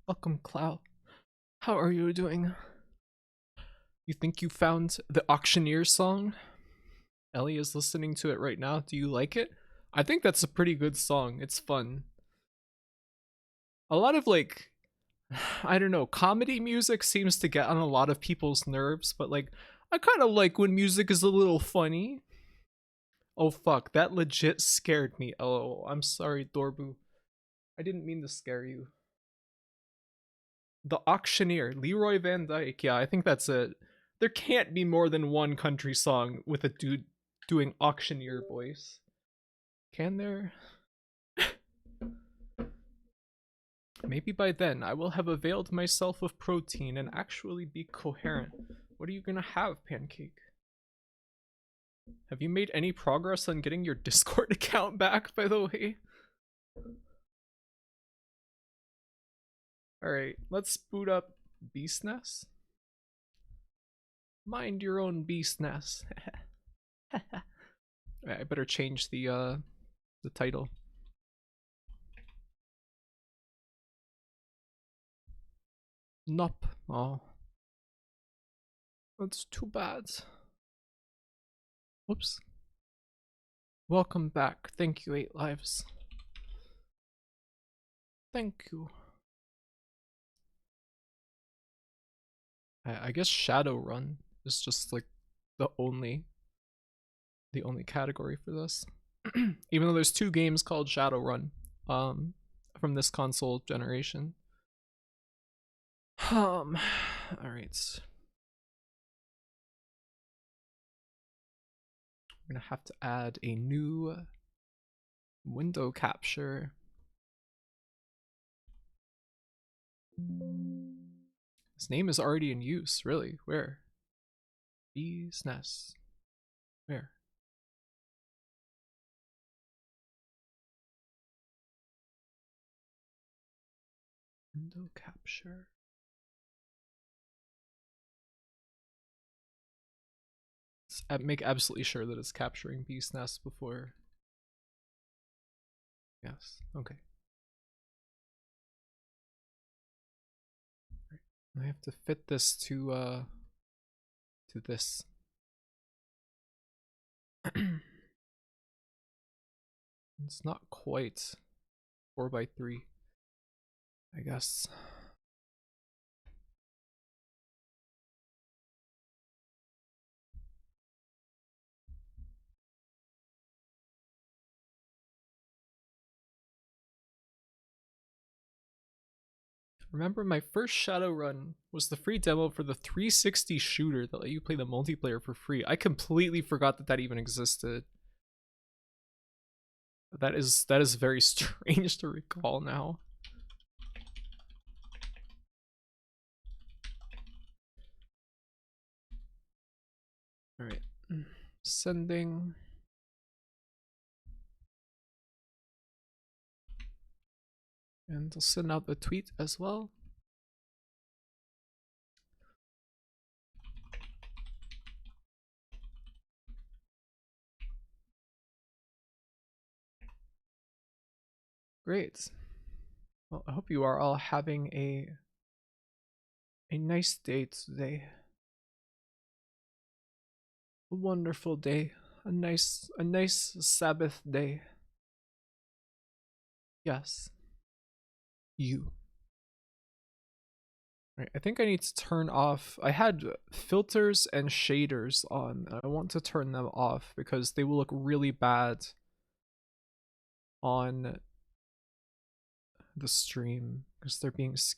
Welcome, Clow. How are you doing? You think you found the Auctioneer song? Ellie is listening to it right now. Do you like it? I think that's a pretty good song. It's fun. A lot of like, I don't know, comedy music seems to get on a lot of people's nerves, but like, I kind of like when music is a little funny. Oh fuck, that legit scared me. Oh, I'm sorry, Dorbu. I didn't mean to scare you. The Auctioneer, Leroy Van Dyke. Yeah, I think that's it. There can't be more than one country song with a dude doing auctioneer voice. Can there? Maybe by then I will have availed myself of protein and actually be coherent. What are you gonna have, Pancake? Have you made any progress on getting your Discord account back, by the way? Alright, let's boot up Beast Nest. Mind your own Beast Nest. I better change the title. Nope. Oh. That's too bad. Whoops. Welcome back. Thank you, 8 lives. Thank you. I guess Shadowrun is just like the only category for this. Even though there's 2 games called Shadowrun from this console generation. All right. We're gonna have to add a new window capture. His name is already in use, really. Where? Bees Nest. Where? Window capture. Make absolutely sure that it's capturing Beast Nest before. Yes, okay. Right. I have to fit this to this. It's not quite 4x3, I guess. Remember, my first Shadowrun was the free demo for the 360 shooter that let you play the multiplayer for free. I completely forgot that that even existed. That is very strange to recall now. All right, sending. And I'll send out the tweet as well. Great. Well, I hope you are all having a nice day today. A wonderful day. A nice Sabbath day. Yes. You. Right, I think I need to turn off. I had filters and shaders on. I want to turn them off because they will look really bad on the stream because they're being